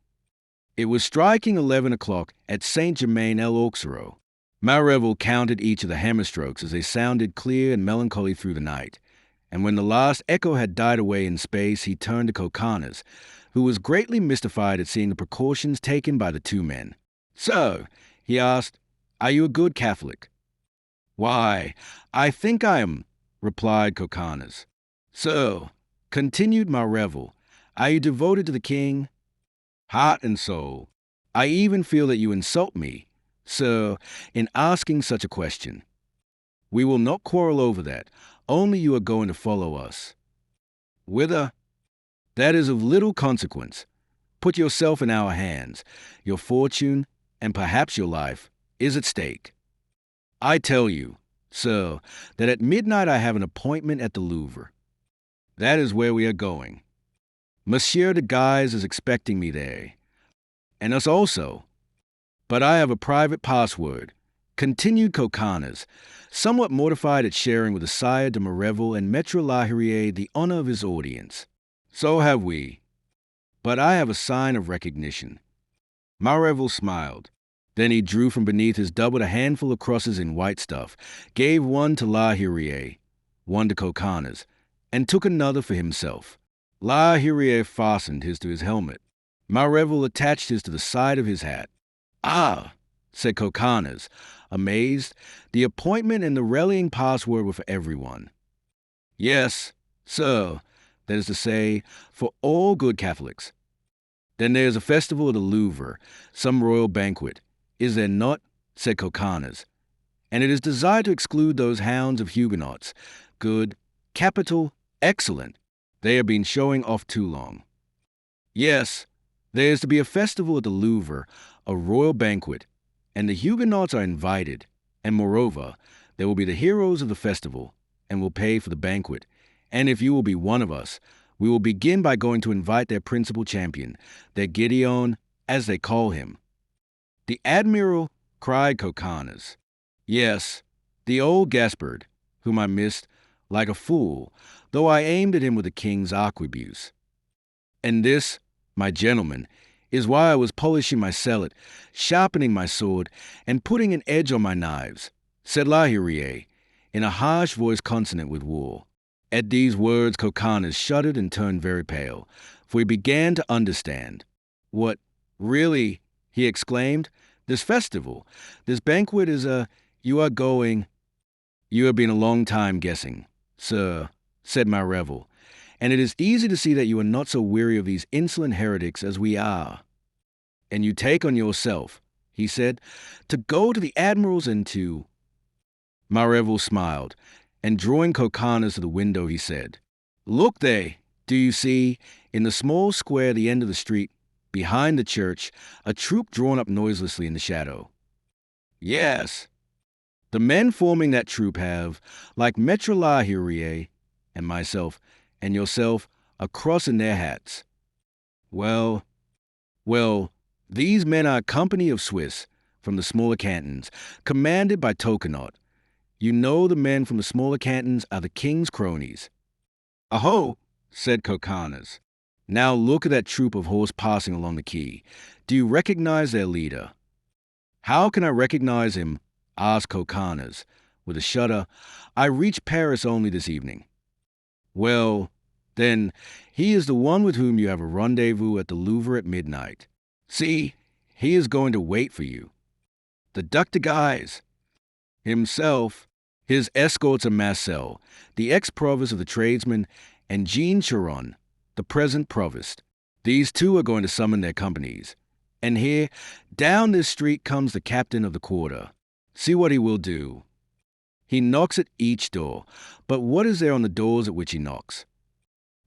It was striking 11 o'clock at Saint-Germain-l'Auxerrois. Mareville counted each of the hammer strokes as they sounded clear and melancholy through the night, and when the last echo had died away in space, he turned to Coconnas, who was greatly mystified at seeing the precautions taken by the two men. "So," he asked, "are you a good Catholic?" "Why, I think I am," replied Coconnas. "So," continued Mareville, "are you devoted to the king?" "Heart and soul. I even feel that you insult me, sir, in asking such a question. We will not quarrel over that, only you are going to follow us." "Whither?" "That is of little consequence. Put yourself in our hands. Your fortune, and perhaps your life, is at stake. I tell you, sir, that at midnight I have an appointment at the Louvre. That is where we are going. Monsieur de Guise is expecting me there, and us also. But I have a private password," continued Coconnas, somewhat mortified at sharing with the Sire de Mareville and Maître Lahirier the honor of his audience. "So have we. But I have a sign of recognition." Mareville smiled. Then he drew from beneath his doublet a handful of crosses in white stuff, gave one to Lahirier, one to Coconnas, and took another for himself. Lahirier fastened his to his helmet. Mareville attached his to the side of his hat. "Ah," said Coconnas, amazed, "the appointment and the rallying password were for everyone." "Yes, sir, that is to say, for all good Catholics." "Then there is a festival at the Louvre, some royal banquet, is there not?" said Coconnas. "And it is desired to exclude those hounds of Huguenots. Good, capital, excellent. They have been showing off too long." "Yes, there is to be a festival at the Louvre, a royal banquet, and the Huguenots are invited, and moreover, there will be the heroes of the festival, and will pay for the banquet, and if you will be one of us, we will begin by going to invite their principal champion, their Gideon, as they call him." "The Admiral?" cried Coconnas. "Yes, the old Gaspard, whom I missed, like a fool, though I aimed at him with the king's arquebuse. And this, my gentlemen, is why I was polishing my sallet, sharpening my sword, and putting an edge on my knives. said Lahirier, in a harsh voice consonant with war. At these words, Coconnas shuddered and turned very pale, for he began to understand. What, really, he exclaimed, this festival, this banquet is you are going. You have been a long time guessing, sir, said Marrevel, and it is easy to see that you are not so weary of these insolent heretics as we are. And you take on yourself, he said, to go to the admirals and to... Marrevel smiled, and drawing Coconnas to the window, he said, look there, do you see, in the small square at the end of the street, behind the church, a troop drawn up noiselessly in the shadow? Yes. The men forming that troop have, like Maître Lahirier and myself and yourself, a cross in their hats. Well, these men are a company of Swiss from the smaller cantons, commanded by Coconnas. You know the men from the smaller cantons are the king's cronies. Aho, said Coconnas. Now look at that troop of horse passing along the quay. Do you recognize their leader? How can I recognize him? Asked Coconnas, with a shudder. I reached Paris only this evening. Well, then, he is the one with whom you have a rendezvous at the Louvre at midnight. See, he is going to wait for you. The Duc de Guise himself, his escorts are Marcel, the ex-provost of the tradesmen, and Jean Chiron, the present provost. These two are going to summon their companies. And here, down this street comes the captain of the quarter. See what he will do. He knocks at each door, but what is there on the doors at which he knocks?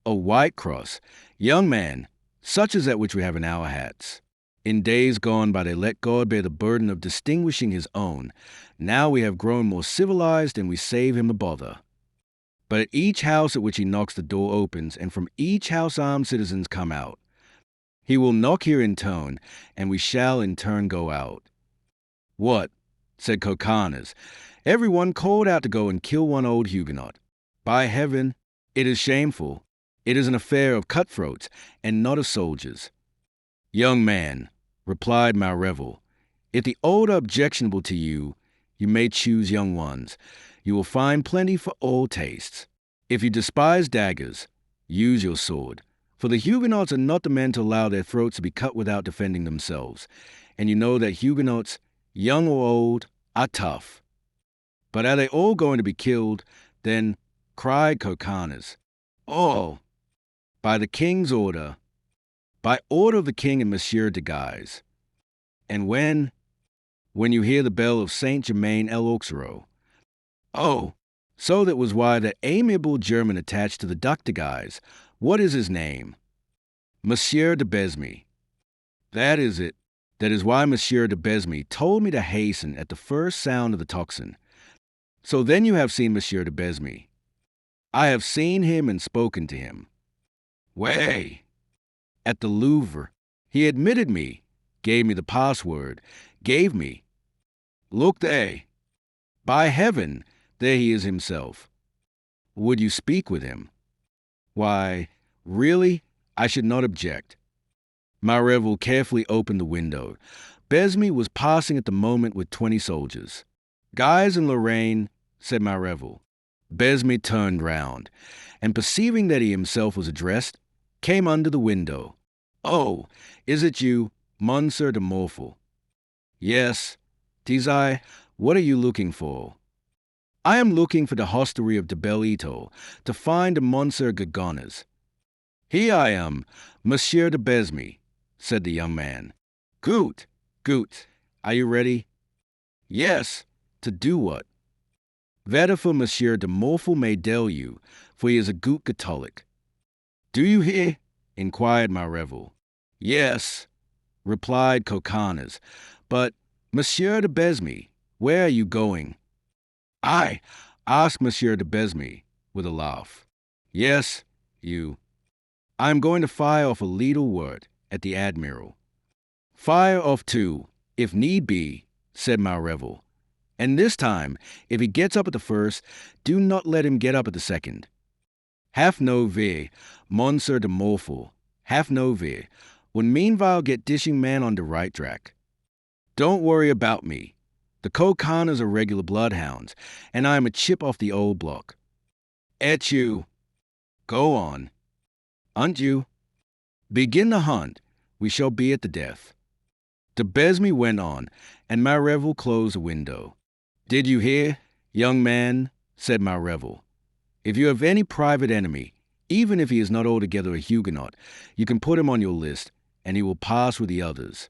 A white cross. Young man, such as that which we have in our hats. In days gone by they let God bear the burden of distinguishing his own. Now we have grown more civilized and we save him the bother. But at each house at which he knocks the door opens, and from each house armed citizens come out. He will knock here in turn, and we shall in turn go out. What? Said Coconnas. Everyone called out to go and kill one old Huguenot. By heaven, it is shameful. It is an affair of cutthroats, and not of soldiers. Young man, replied Marrevel, if the old are objectionable to you, you may choose young ones. You will find plenty for all tastes. If you despise daggers, use your sword. For the Huguenots are not the men to allow their throats to be cut without defending themselves. And you know that Huguenots, young or old, are tough. But are they all going to be killed? Then, cried Coconnas, all, by the king's order, by order of the king and Monsieur de Guise. And when you hear the bell of Saint-Germain-l'Auxerrois. Oh, so that was why that amiable German attached to the Duc de Guise. What is his name? Monsieur de Besme. That is it. That is why Monsieur de Besme told me to hasten at the first sound of the tocsin. So then you have seen Monsieur de Besme. I have seen him and spoken to him. Way. At the Louvre. He admitted me, gave me the password, gave me. Look there. By heaven, there he is himself. Would you speak with him? Why, really, I should not object. Marrevel carefully opened the window. Besme was passing at the moment with 20 soldiers. Guise and Lorraine, said Marrevel. Besme turned round, and perceiving that he himself was addressed, came under the window. Oh, is it you, Monsieur de Morphle? Yes. 'Tis I. What are you looking for? I am looking for the hostelry of de Belle-Etoile, to find a Monsieur Coconnas. Here I am, Monsieur de Besme, said the young man. Gut. Are you ready? Yes. To do what? That for Monsieur de Morphle may tell you, for he is a good Catholic. Do you hear? Inquired Marrevel. Yes, replied Coconnas. But, Monsieur de Besme, where are you going? I asked Monsieur de Besme, with a laugh. Yes, you. I am going to fire off a little word at the Admiral. Fire off too, if need be, said Marrevel. And this time, if he gets up at the first, do not let him get up at the second. Have no fear, Monsieur de Morphle, have no fear. When meanwhile get dishing man on the right track. Don't worry about me. The Coconnas are regular bloodhounds, and I am a chip off the old block. Et you. Go on. Hunt you. Begin the hunt. We shall be at the death. De Besme went on, and Marrevel closed the window. Did you hear, young man? Said Marrevel. If you have any private enemy, even if he is not altogether a Huguenot, you can put him on your list, and he will pass with the others.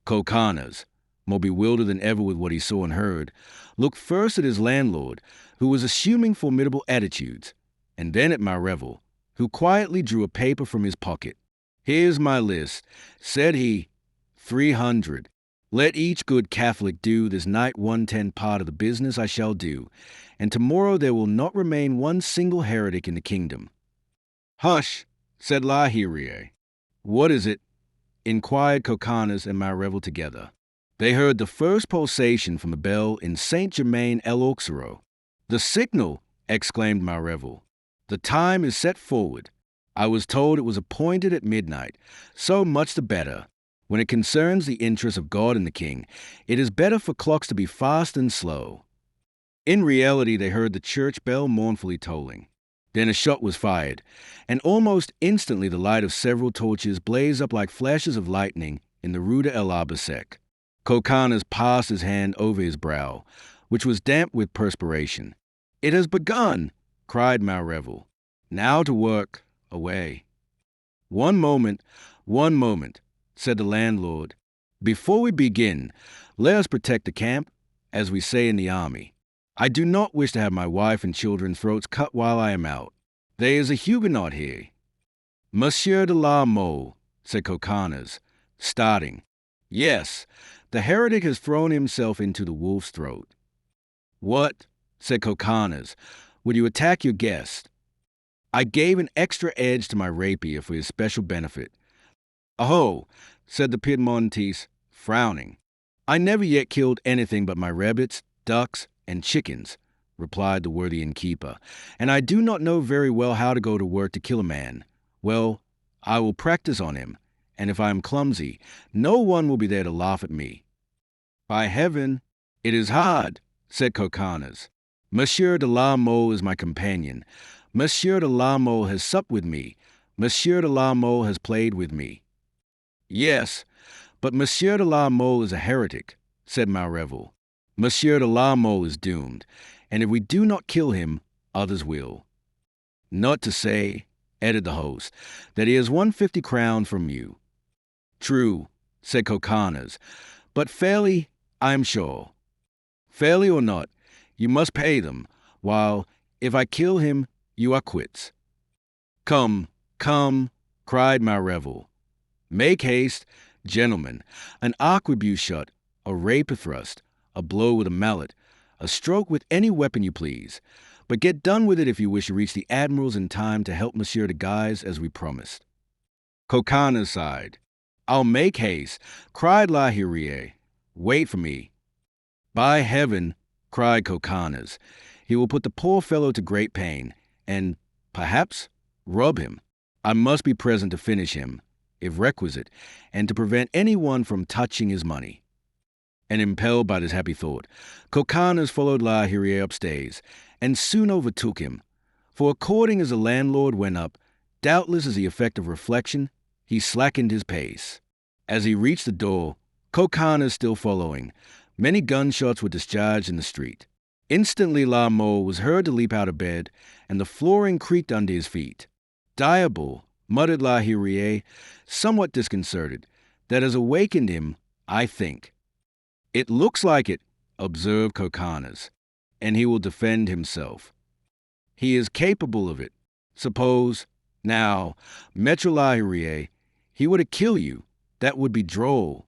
Coconnas, more bewildered than ever with what he saw and heard, looked first at his landlord, who was assuming formidable attitudes, and then at Marrevel, who quietly drew a paper from his pocket. Here's my list, said he. 300. Let each good Catholic do this night 1/10 part of the business I shall do, and tomorrow there will not remain one single heretic in the kingdom. Hush, said La Hire. What is it? Inquired Coconnas and Marrevel together. They heard the first pulsation from the bell in Saint-Germain-l'Auxerrois. The signal, exclaimed Marrevel. The time is set forward. I was told it was appointed at midnight, so much the better. When it concerns the interests of God and the king, it is better for clocks to be fast than slow. In reality, they heard the church bell mournfully tolling. Then a shot was fired, and almost instantly the light of several torches blazed up like flashes of lightning in the Rue de l'Arbre Sec. Coconnas passed his hand over his brow, which was damp with perspiration. It has begun, cried Marrevel. Now to work, away. One moment, said the landlord. Before we begin, let us protect the camp, as we say in the army. I do not wish to have my wife and children's throats cut while I am out. There is a Huguenot here. Monsieur de la Mole, said Coconnas, starting. Yes, the heretic has thrown himself into the wolf's throat. What? Said Coconnas. Would you attack your guest? I gave an extra edge to my rapier for his special benefit. Oh, said the Piedmontese, frowning. I never yet killed anything but my rabbits, ducks, and chickens, replied the worthy innkeeper, and I do not know very well how to go to work to kill a man. Well, I will practice on him, and if I am clumsy, no one will be there to laugh at me. By heaven, it is hard, said Coconnas. Monsieur de la Mole is my companion. Monsieur de la Mole has supped with me. Monsieur de la Mole has played with me. Yes, but Monsieur de la Mole is a heretic, said Marrevel. Monsieur de la Mole is doomed, and if we do not kill him, others will. Not to say, added the host, that he has won 50 crowns from you. True, said Coconnas, but fairly, I am sure. Fairly or not, you must pay them, while, if I kill him, you are quits. Come, cried Marrevel. Make haste, gentlemen, an arquebuse shot, a rapier thrust, a blow with a mallet, a stroke with any weapon you please, but get done with it if you wish to reach the admirals in time to help Monsieur de Guise as we promised. Coconnas sighed. I'll make haste, cried La Hire. Wait for me. By heaven, cried Coconnas, he will put the poor fellow to great pain, and, perhaps, rub him. I must be present to finish him, if requisite, and to prevent anyone from touching his money. And impelled by this happy thought, Coconnas followed La Hire upstairs, and soon overtook him, for according as the landlord went up, doubtless as the effect of reflection, he slackened his pace. As he reached the door, Coconnas still following, many gunshots were discharged in the street. Instantly La Mole was heard to leap out of bed, and the flooring creaked under his feet. Diable, muttered La Hire, somewhat disconcerted, that has awakened him, I think. It looks like it, observed Coconnas, and he will defend himself. He is capable of it. Suppose, now, Maître La Hire, he were to kill you, that would be droll.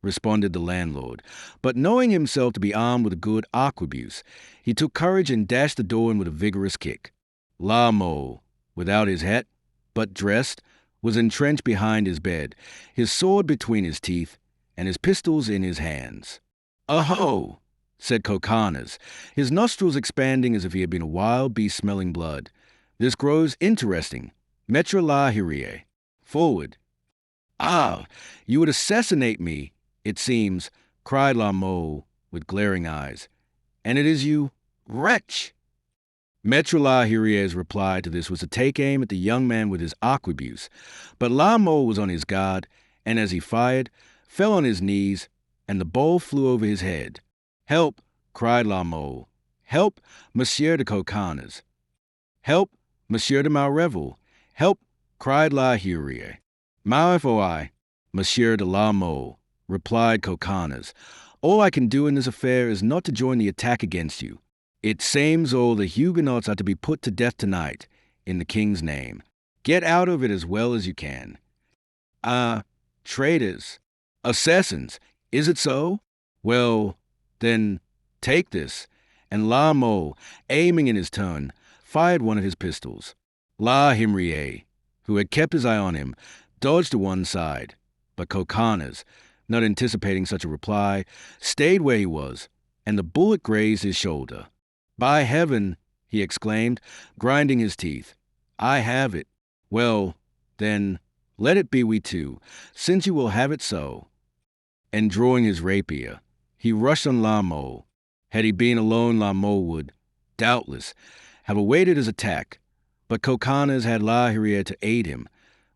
Responded the landlord, but knowing himself to be armed with a good arquebuse, he took courage and dashed the door in with a vigorous kick. La Mole, without his hat, but dressed, was entrenched behind his bed, his sword between his teeth, and his pistols in his hands. Aho! Said Coconnas, his nostrils expanding as if he had been a wild beast smelling blood. This grows interesting. Maître La Hire, forward. Ah, you would assassinate me, "It seems," cried La Mole with glaring eyes. "And it is you, wretch!" Maître Lahirier's reply to this was to take aim at the young man with his arquebuse, but La Mole was on his guard, and as he fired, fell on his knees, and the ball flew over his head. "Help!" cried La Mole. "Help, Monsieur de Coconnas! Help, Monsieur de Malrevel! Help!" cried Lahirier. "Ma foi, Monsieur de La Mole," replied Coconnas, "all I can do in this affair is not to join the attack against you. It seems all the Huguenots are to be put to death tonight, in the king's name. Get out of it as well as you can." "Ah, traitors, assassins, is it so? Well, then, take this." And La Mole, aiming in his turn, fired one of his pistols. Lahirier, who had kept his eye on him, dodged to one side, but Coconnas, not anticipating such a reply, stayed where he was, and the bullet grazed his shoulder. "By heaven!" he exclaimed, grinding his teeth. "I have it. Well, then, let it be we two, since you will have it so." And drawing his rapier, he rushed on La Mole. Had he been alone, La Mole would, doubtless, have awaited his attack, but Coconnas had Lahirier to aid him,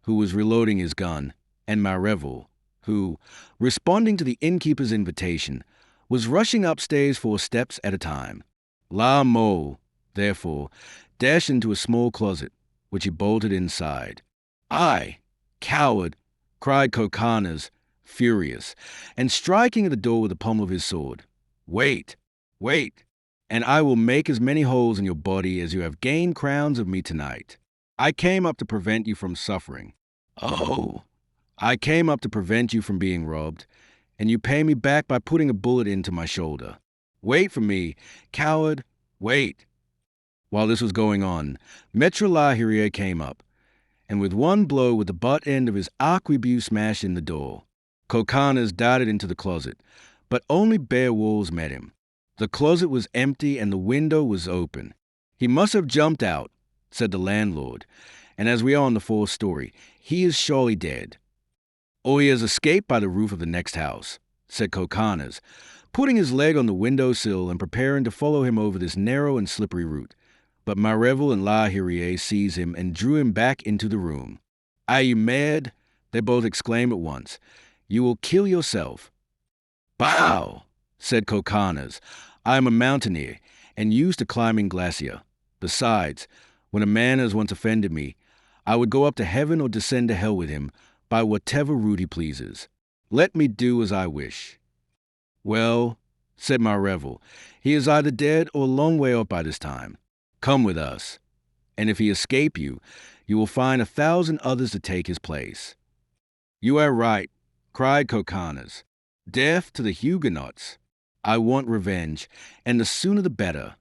who was reloading his gun, and Malrevel, who, responding to the innkeeper's invitation, was rushing upstairs 4 steps at a time. La Mole, therefore, dashed into a small closet, which he bolted inside. "I, coward!" cried Coconnas, furious, and striking at the door with the pommel of his sword. "Wait, wait, and I will make as many holes in your body as you have gained crowns of me tonight. I came up to prevent you from suffering. Oh, I came up to prevent you from being robbed, and you pay me back by putting a bullet into my shoulder. Wait for me, coward, wait." While this was going on, Maître Lahirier came up, and with one blow with the butt end of his arquebuse smashed in the door. Coconnas darted into the closet, but only bare walls met him. The closet was empty and the window was open. "He must have jumped out," said the landlord, "and as we are on the 4th story, he is surely dead." "Or he has escaped by the roof of the next house," said Coconnas, putting his leg on the window-sill and preparing to follow him over this narrow and slippery route. But Malrevel and Lahirier seized him and drew him back into the room. "Are you mad?" they both exclaimed at once. "You will kill yourself." "Bow!" said Coconnas. "I am a mountaineer, and used to climbing glacier. Besides, when a man has once offended me, I would go up to heaven or descend to hell with him, by whatever route he pleases. Let me do as I wish." "Well," said Malrevel, "he is either dead or a long way off by this time. Come with us, and if he escape you, you will find 1,000 others to take his place." "You are right," cried Coconnas. "Death to the Huguenots! I want revenge, and the sooner the better."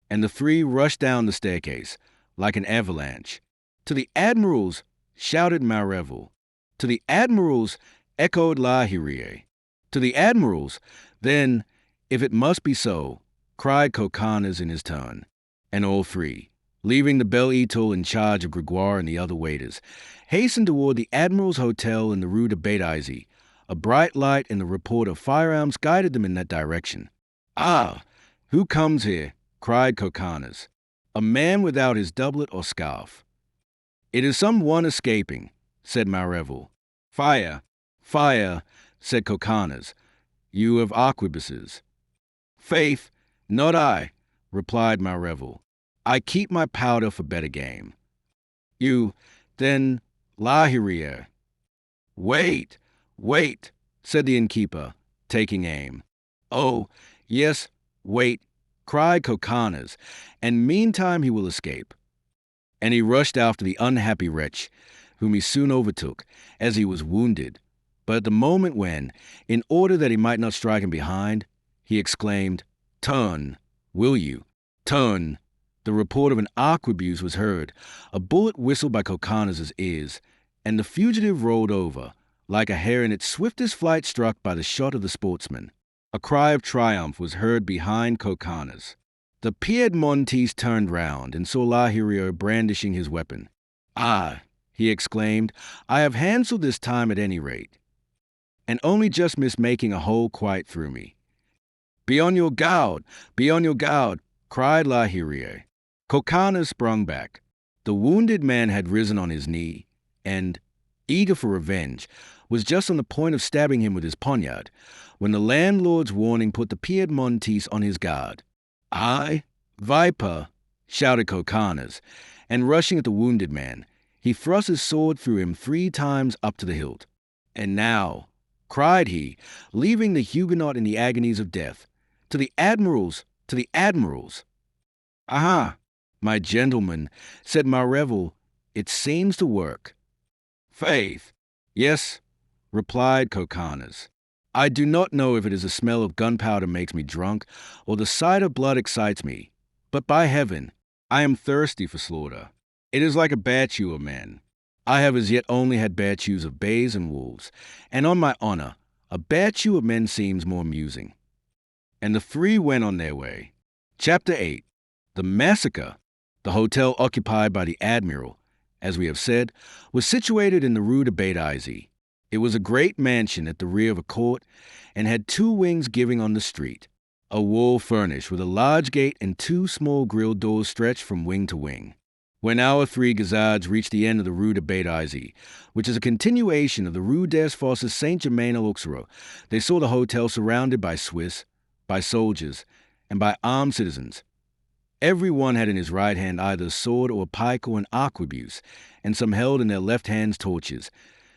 And the 3 rushed down the staircase, like an avalanche. "To the admirals!" shouted Malrevel. "To the admirals!" echoed Lahirier. "To the admirals! Then, if it must be so," cried Coconnas in his turn. And all 3, leaving the Belle-Étoile in charge of Grégoire and the other waiters, hastened toward the Admiral's Hotel in the Rue de Béthisy. A bright light and the report of firearms guided them in that direction. "Ah, who comes here?" cried Coconnas. "A man without his doublet or scarf." "It is some one escaping," said Malrevel. "Fire, fire," said Coconnas. "You have arquebuses." "Faith, not I," replied Malrevel. "I keep my powder for better game." "You, then, Lahirier." "Wait, wait," said the innkeeper, taking aim. "Oh, yes, wait," cried Coconnas, "and meantime he will escape." And he rushed after the unhappy wretch, whom he soon overtook, as he was wounded. But at the moment when, in order that he might not strike him behind, he exclaimed, "Turn, will you? Turn!" the report of an arquebuse was heard, a bullet whistled by Coconnas' ears, and the fugitive rolled over, like a hare in its swiftest flight struck by the shot of the sportsman. A cry of triumph was heard behind Coconnas. The Piedmontese turned round and saw Lahirier brandishing his weapon. "Ah," he exclaimed, "I have Hansel this time at any rate." and only just missed making a hole quite through me. "Be on your guard! Be on your guard!" cried La Hyrie. Coconnas sprung back. The wounded man had risen on his knee, and, eager for revenge, was just on the point of stabbing him with his poniard, when the landlord's warning put the Piedmontese on his guard. "I, viper!" shouted Coconnas, and rushing at the wounded man, he thrust his sword through him 3 times up to the hilt. "And now," cried he, leaving the Huguenot in the agonies of death, "to the admirals, to the admirals!" "Aha, my gentlemen," said Marrevel, "it seems to work." "Faith, yes," replied Coconnas. "I do not know if it is the smell of gunpowder makes me drunk, or the sight of blood excites me, but by heaven, I am thirsty for slaughter. It is like a battue of men. I have as yet only had battues of bays and wolves, and on my honor, a battue of men seems more amusing." And the 3 went on their way. Chapter 8. The massacre. The hotel occupied by the admiral, as we have said, was situated in the Rue de Béziers. It was a great mansion at the rear of a court, and had 2 wings giving on the street, a wall furnished with a large gate and 2 small grilled doors stretched from wing to wing. When our 3 gazards reached the end of the Rue de Béziers, which is a continuation of the Rue des Fosses Saint-Germain-l'Auxerrois, they saw the hotel surrounded by Swiss, by soldiers, and by armed citizens. Every one had in his right hand either a sword or a pike or an arquebuse, and some held in their left hands torches,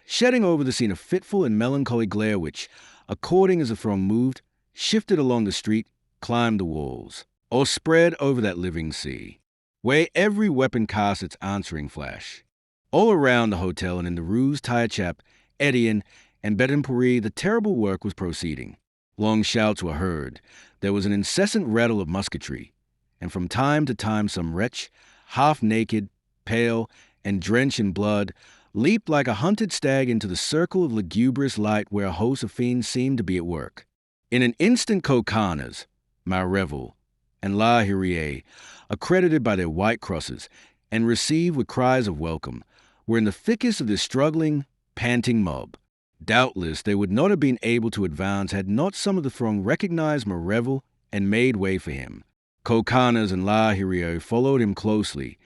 shedding over the scene a fitful and melancholy glare which, according as the throng moved, shifted along the street, climbed the walls, or spread over that living sea, where every weapon cast its answering flash. All around the hotel and in the Rues Tirechappe, Etienne, and Bedempoury the terrible work was proceeding. Long shouts were heard. There was an incessant rattle of musketry, and from time to time some wretch, half naked, pale, and drenched in blood, leaped like a hunted stag into the circle of lugubrious light where a host of fiends seemed to be at work. In an instant Coconnas, Marrevel, and La Hyrie, accredited by their white crosses, and received with cries of welcome, were in the thickest of this struggling, panting mob. Doubtless they would not have been able to advance had not some of the throng recognized Marrevel and made way for him. Coconnas and La Hyrie followed him closely,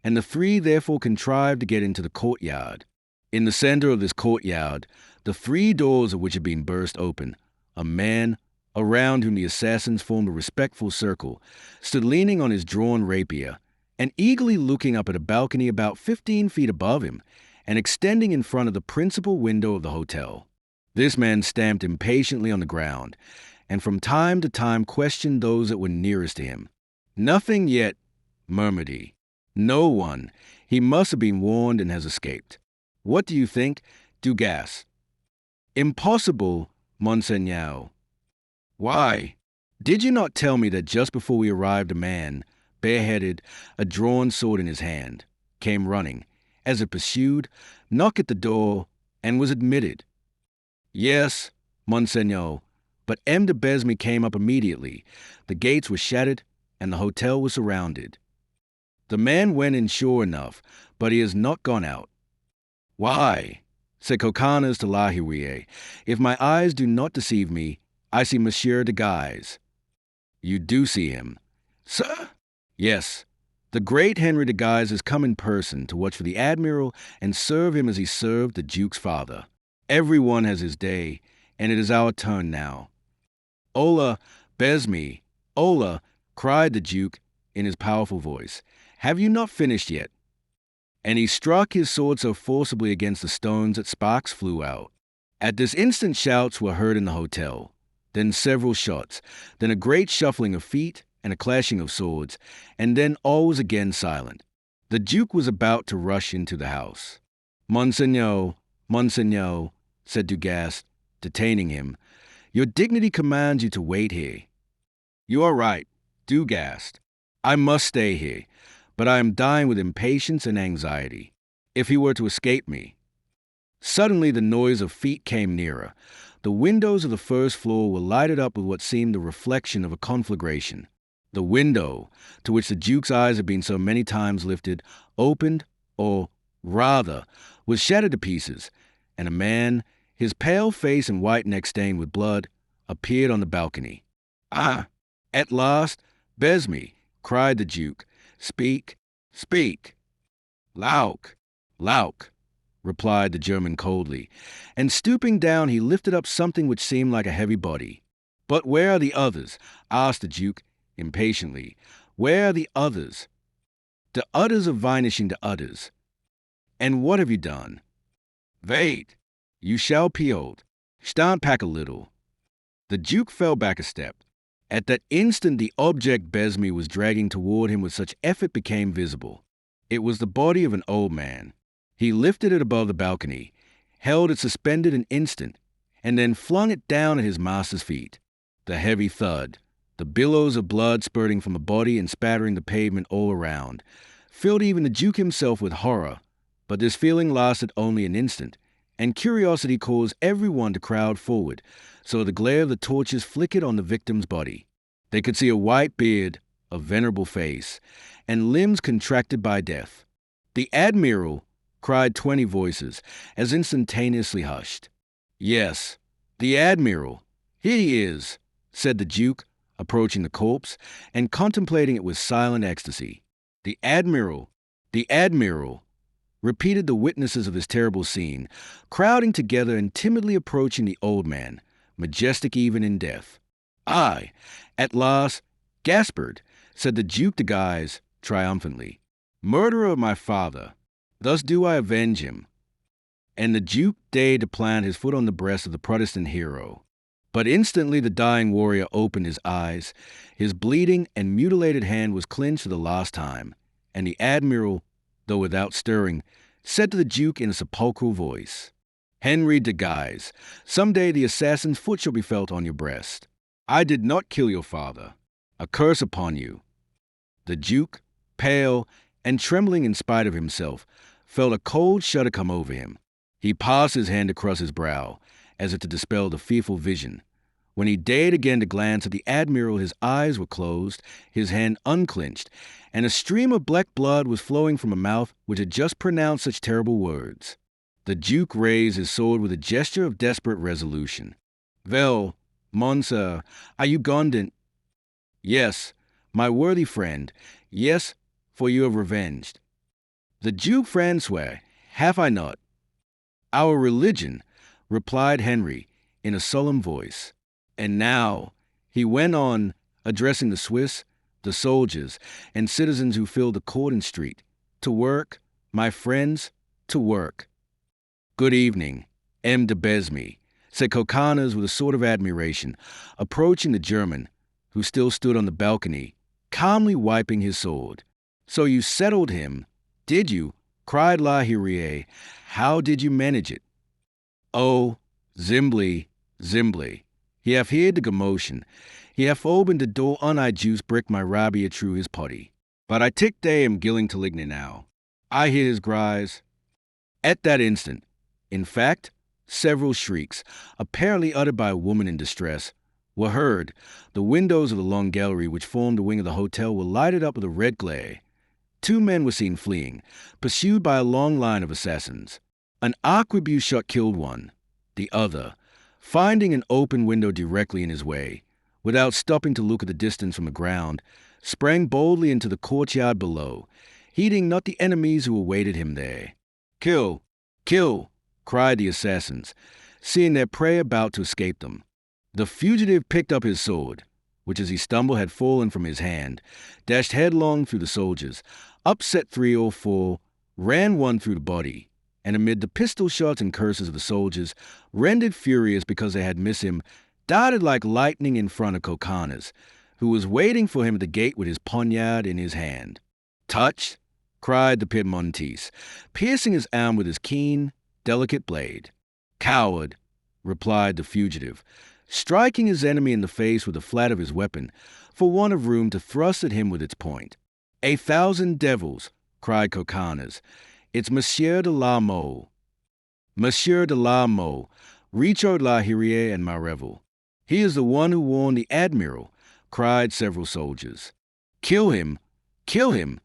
and the 3 therefore contrived to get into the courtyard. In the center of this courtyard, the 3 doors of which had been burst open, a man, around whom the assassins formed a respectful circle, stood leaning on his drawn rapier, and eagerly looking up at a balcony about 15 feet above him, and extending in front of the principal window of the hotel. This man stamped impatiently on the ground, and from time to time questioned those that were nearest to him. "Nothing yet," murmured he. "No one. He must have been warned and has escaped. What do you think, Dugas?" "Impossible, Monseigneur." "Why? Did you not tell me that just before we arrived a man, bareheaded, a drawn sword in his hand, came running, as it pursued, knocked at the door, and was admitted?" "Yes, Monseigneur, but M. de Besme came up immediately. The gates were shattered, and the hotel was surrounded." "The man went in sure enough, but he has not gone out." "Why?" said Coconnas to La Hyrie. "If my eyes do not deceive me, I see Monsieur de Guise." "You do see him?" "Sir?" "Yes. The great Henry de Guise has come in person to watch for the admiral and serve him as he served the Duke's father. Every one has his day, and it is our turn now." "Hola, Besme, hola," cried the Duke in his powerful voice. "Have you not finished yet?" And he struck his sword so forcibly against the stones that sparks flew out. At this instant shouts were heard in the hotel, then several shots, then a great shuffling of feet and a clashing of swords, and then all was again silent. The Duke was about to rush into the house. "Monseigneur, Monseigneur," said Dugas, detaining him, "your dignity commands you to wait here." "You are right, Dugas. I must stay here, but I am dying with impatience and anxiety. If he were to escape me—" Suddenly the noise of feet came nearer. The windows of the first floor were lighted up with what seemed the reflection of a conflagration. The window, to which the Duke's eyes had been so many times lifted, opened, or, rather, was shattered to pieces, and a man, his pale face and white neck stained with blood, appeared on the balcony. "Ah, at last, Besme," cried the Duke. "Speak, speak." "Lauk, Lauk," replied the German coldly, and stooping down he lifted up something which seemed like a heavy body. "But where are the others?" asked the Duke impatiently. "Where are the others? The others are vanishing the others. And what have you done?" "Wait, you shall behold. Stand back a little." The Duke fell back a step. At that instant the object Besme was dragging toward him with such effort became visible. It was the body of an old man. He lifted it above the balcony, held it suspended an instant, and then flung it down at his master's feet. The heavy thud, the billows of blood spurting from the body and spattering the pavement all around, filled even the Duke himself with horror, but this feeling lasted only an instant, and curiosity caused everyone to crowd forward, so the glare of the torches flickered on the victim's body. They could see a white beard, a venerable face, and limbs contracted by death. "The Admiral!" cried 20 voices, as instantaneously hushed. "Yes, the Admiral! Here he is," said the Duke, approaching the corpse and contemplating it with silent ecstasy. "The Admiral! The Admiral!" repeated the witnesses of this terrible scene, crowding together and timidly approaching the old man, majestic even in death. "Aye, at last, Gaspard," said the Duke de Guise triumphantly. "Murderer of my father, thus do I avenge him." And the Duke deigned to plant his foot on the breast of the Protestant hero. But instantly the dying warrior opened his eyes, his bleeding and mutilated hand was clenched for the last time, and the Admiral, though without stirring, said to the Duke in a sepulchral voice, "Henry de Guise, some day the assassin's foot shall be felt on your breast. I did not kill your father. A curse upon you." The Duke, pale and trembling in spite of himself, felt a cold shudder come over him. He passed his hand across his brow, as if to dispel the fearful vision. When he dared again to glance at the Admiral, his eyes were closed, his hand unclenched, and a stream of black blood was flowing from a mouth which had just pronounced such terrible words. The Duke raised his sword with a gesture of desperate resolution. "Well, Monsieur, are you gone? Yes, my worthy friend, yes, for you have revenged." "The Duke Francois, have I not?" "Our religion," replied Henry in a solemn voice. "And now," he went on, addressing the Swiss, the soldiers, and citizens who filled the court and street, "to work, my friends, to work." "Good evening, M. de Besme," said Coconnas with a sort of admiration, approaching the German, who still stood on the balcony, calmly wiping his sword. "So you settled him, did you?" cried La Hurier. "How did you manage it?" "Oh, zimbly, zimbly. He have heard the commotion. He have opened the door and I juice brick my rabbia through his potty. But I tick day am gilling to ligne now. I hear his cries." At that instant, in fact, several shrieks, apparently uttered by a woman in distress, were heard. The windows of the long gallery which formed the wing of the hotel were lighted up with a red glare. 2 men were seen fleeing, pursued by a long line of assassins. An arquebus shot killed one. The other, finding an open window directly in his way, without stopping to look at the distance from the ground, sprang boldly into the courtyard below, heeding not the enemies who awaited him there. "Kill! Kill!" cried the assassins, seeing their prey about to escape them. The fugitive picked up his sword, which as he stumbled had fallen from his hand, dashed headlong through the soldiers, upset 3 or 4, ran one through the body, and amid the pistol shots and curses of the soldiers, rendered furious because they had missed him, darted like lightning in front of Coconnas, who was waiting for him at the gate with his poniard in his hand. "Touch!" cried the Piedmontese, piercing his arm with his keen, delicate blade. "Coward!" replied the fugitive, striking his enemy in the face with the flat of his weapon, for want of room to thrust at him with its point. "A thousand devils!" cried Coconnas. "It's Monsieur de la Mole." "Monsieur de la Mole," Richard La Hurier and Mareville. "He is the one who warned the Admiral," cried several soldiers. "Kill him! Kill him!"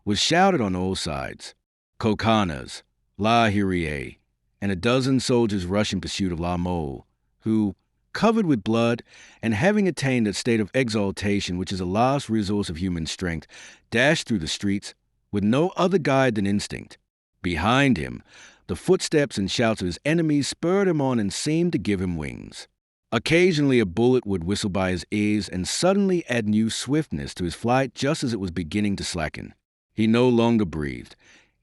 was shouted on all sides. Coconnas, La Hurier, and a dozen soldiers rushed in pursuit of La Mole, who, covered with blood and having attained that state of exaltation which is a last resource of human strength, dashed through the streets with no other guide than instinct. Behind him, the footsteps and shouts of his enemies spurred him on and seemed to give him wings. Occasionally a bullet would whistle by his ears and suddenly add new swiftness to his flight just as it was beginning to slacken. He no longer breathed.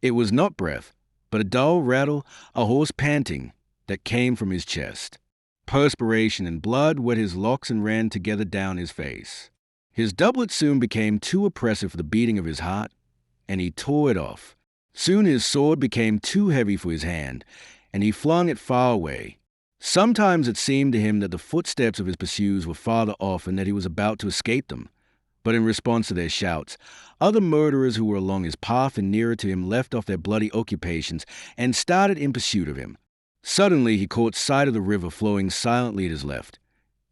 It was not breath, but a dull rattle, a hoarse panting that came from his chest. Perspiration and blood wet his locks and ran together down his face. His doublet soon became too oppressive for the beating of his heart, and he tore it off. Soon his sword became too heavy for his hand, and he flung it far away. Sometimes it seemed to him that the footsteps of his pursuers were farther off and that he was about to escape them. But in response to their shouts, other murderers who were along his path and nearer to him left off their bloody occupations and started in pursuit of him. Suddenly he caught sight of the river flowing silently at his left.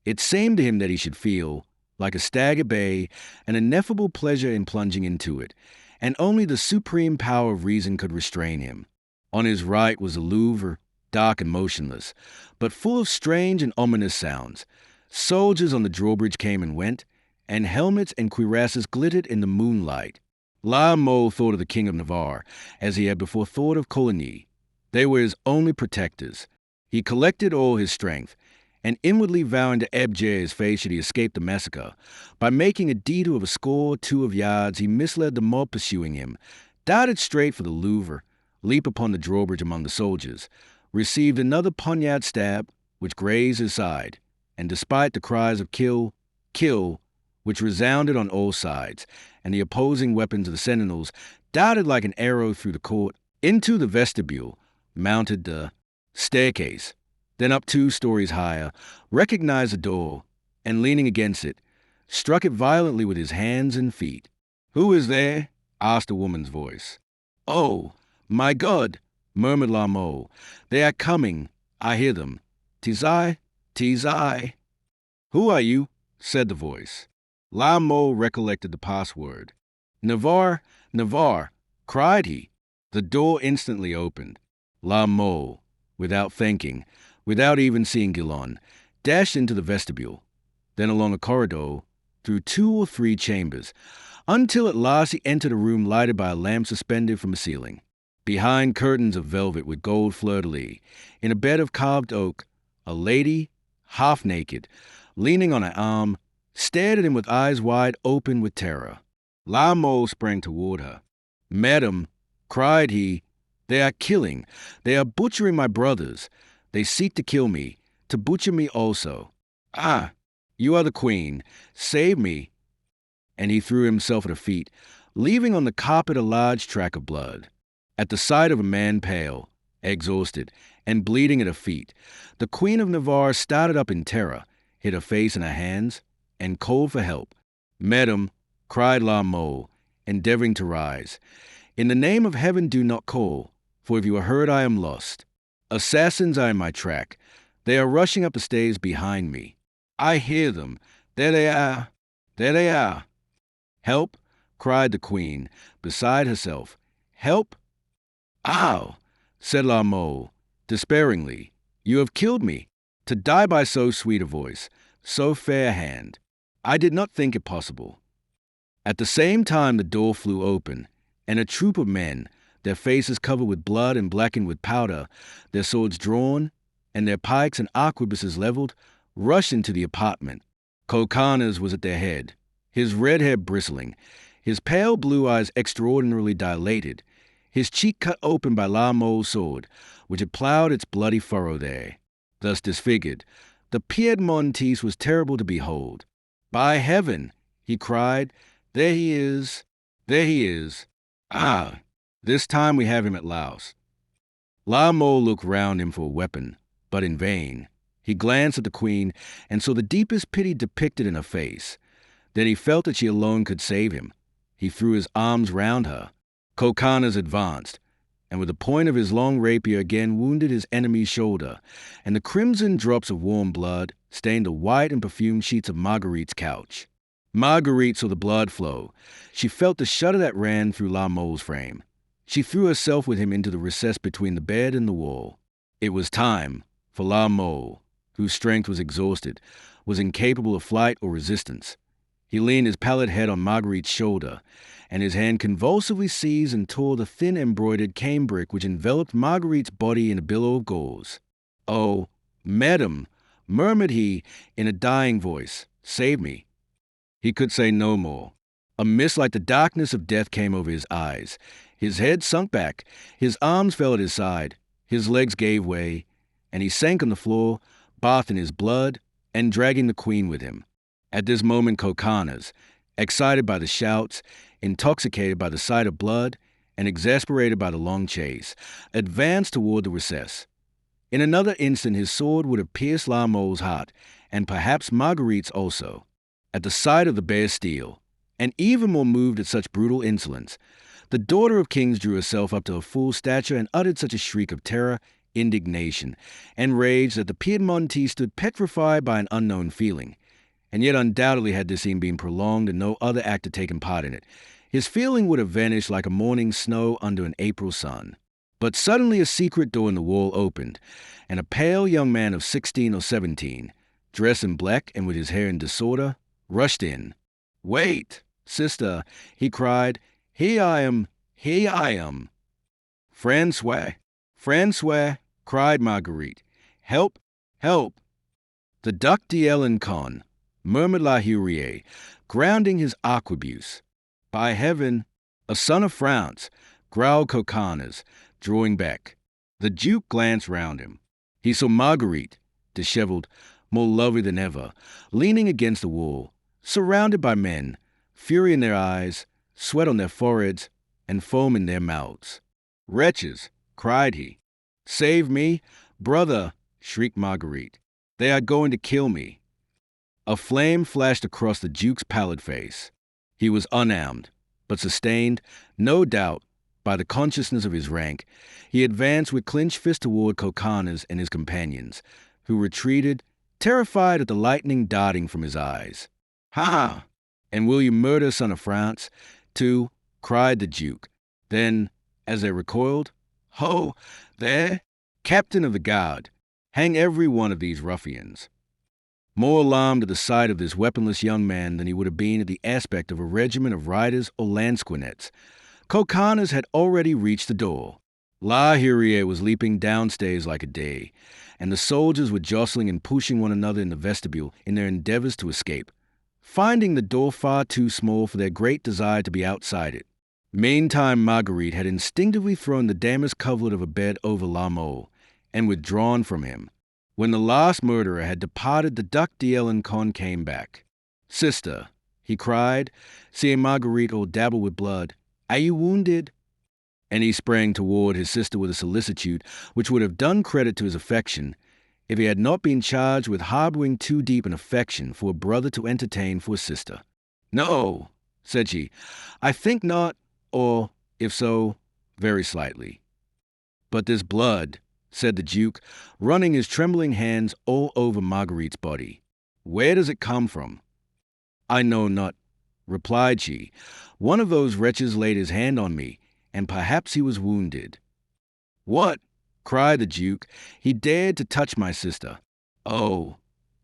It seemed to him that he should feel, like a stag at bay, an ineffable pleasure in plunging into it, and only the supreme power of reason could restrain him. On his right was the Louvre, dark and motionless, but full of strange and ominous sounds. Soldiers on the drawbridge came and went, and helmets and cuirasses glittered in the moonlight. La Mole thought of the King of Navarre, as he had before thought of Coligny. They were his only protectors. He collected all his strength, and inwardly vowing to abjure his faith should he escape the massacre, by making a detour of a score or two of yards, he misled the mob pursuing him, darted straight for the Louvre, leaped upon the drawbridge among the soldiers, received another poniard stab, which grazed his side, and despite the cries of "kill, kill," which resounded on all sides, and the opposing weapons of the sentinels, darted like an arrow through the court, into the vestibule, mounted the staircase, then up 2 stories higher, recognized the door, and leaning against it, struck it violently with his hands and feet. "Who is there?" asked a woman's voice. "Oh, my God!" murmured La Mole. "They are coming. I hear them. 'Tis I, 'tis I." "Who are you?" said the voice. La Mole recollected the password. "Navarre, Navarre," cried he. The door instantly opened. La Mole, without thinking, without even seeing Guillon, dashed into the vestibule, then along a corridor, through 2 or 3 chambers, until at last he entered a room lighted by a lamp suspended from a ceiling. Behind curtains of velvet with gold fleur-de-lis, in a bed of carved oak, a lady, half naked, leaning on an arm, stared at him with eyes wide open with terror. La Mole sprang toward her. "Madam," cried he, "they are killing, they are butchering my brothers. They seek to kill me, to butcher me also. Ah, you are the queen. Save me." And he threw himself at her feet, leaving on the carpet a large track of blood. At the sight of a man pale, exhausted, and bleeding at her feet, the Queen of Navarre started up in terror, hid her face in her hands, and called for help. "Madam," cried La Mole, endeavoring to rise, "in the name of heaven do not call, for if you are hurt I am lost. Assassins are in my track. They are rushing up the stairs behind me. I hear them. There they are. There they are." "Help," cried the queen, beside herself. "Help." "Ow," said La Mole, despairingly. "You have killed me. To die by so sweet a voice, so fair a hand. I did not think it possible." At the same time the door flew open, and a troop of men, their faces covered with blood and blackened with powder, their swords drawn, and their pikes and arquebuses leveled, rushed into the apartment. Coconnas was at their head, his red hair bristling, his pale blue eyes extraordinarily dilated, his cheek cut open by La Mole's sword, which had plowed its bloody furrow there. Thus disfigured, the Piedmontese was terrible to behold. "By heaven," he cried, "there he is, there he is. Ah, this time we have him at last." La Mole looked round him for a weapon, but in vain. He glanced at the queen and saw the deepest pity depicted in her face. Then he felt that she alone could save him. He threw his arms round her. Coconnas advanced, and with the point of his long rapier again wounded his enemy's shoulder, and the crimson drops of warm blood stained the white and perfumed sheets of Marguerite's couch. Marguerite saw the blood flow. She felt the shudder that ran through La Mole's frame. She threw herself with him into the recess between the bed and the wall. It was time for La Mole, whose strength was exhausted, was incapable of flight or resistance. He leaned his pallid head on Marguerite's shoulder, and his hand convulsively seized and tore the thin embroidered cambric which enveloped Marguerite's body in a billow of gauze. "Oh, madam," murmured he in a dying voice, "save me." He could say no more. A mist like the darkness of death came over his eyes. His head sunk back, his arms fell at his side, his legs gave way, and he sank on the floor, bathed in his blood, and dragging the queen with him. At this moment Coconnas, excited by the shouts, intoxicated by the sight of blood, and exasperated by the long chase, advanced toward the recess. In another instant his sword would have pierced La Mole's heart, and perhaps Marguerite's also. At the sight of the bare steel, and even more moved at such brutal insolence, the daughter of kings drew herself up to her full stature and uttered such a shriek of terror, indignation, and rage that the Piedmontese stood petrified by an unknown feeling. And yet undoubtedly had this scene been prolonged and no other actor taken part in it, his feeling would have vanished like a morning snow under an April sun. But suddenly a secret door in the wall opened, and a pale young man of 16 or 17, dressed in black and with his hair in disorder, rushed in. "Wait, sister," he cried. Here I am. "Francois, Francois," cried Marguerite. "Help, help." "The Duc d'Alencon," murmured La Hurier, grounding his arquebuse. "By heaven, a son of France," growled Coconnas, drawing back. The Duke glanced round him. He saw Marguerite, disheveled, more lovely than ever, leaning against the wall, surrounded by men, fury in their eyes, sweat on their foreheads, and foam in their mouths. "Wretches!" cried he. "Save me, brother!" shrieked Marguerite. "They are going to kill me." A flame flashed across the Duke's pallid face. He was unarmed, but sustained, no doubt, by the consciousness of his rank. He advanced with clenched fist toward Coconnas and his companions, who retreated, terrified at the lightning darting from his eyes. "Ha! And will you murder, son of France, too?" cried the Duke. Then, as they recoiled, "Ho, there, captain of the guard, hang every one of these ruffians." More alarmed at the sight of this weaponless young man than he would have been at the aspect of a regiment of riders or lansquenets, Coconnas had already reached the door. La Hurier was leaping downstairs like a day, and the soldiers were jostling and pushing one another in the vestibule in their endeavors to escape, finding the door far too small for their great desire to be outside it. Meantime Marguerite had instinctively thrown the damask coverlet of a bed over La Mole, and withdrawn from him. When the last murderer had departed, the Duc d'Alencon came back. "Sister," he cried, seeing Marguerite all dabbled with blood, "are you wounded?" And he sprang toward his sister with a solicitude which would have done credit to his affection if he had not been charged with harboring too deep an affection for a brother to entertain for a sister. "No," said she, "I think not, or, if so, very slightly." "But this blood," said the Duke, running his trembling hands all over Marguerite's body. "Where does it come from?" "I know not," replied she. "One of those wretches laid his hand on me, and perhaps he was wounded." "What?" cried the Duke. "He dared to touch my sister. Oh,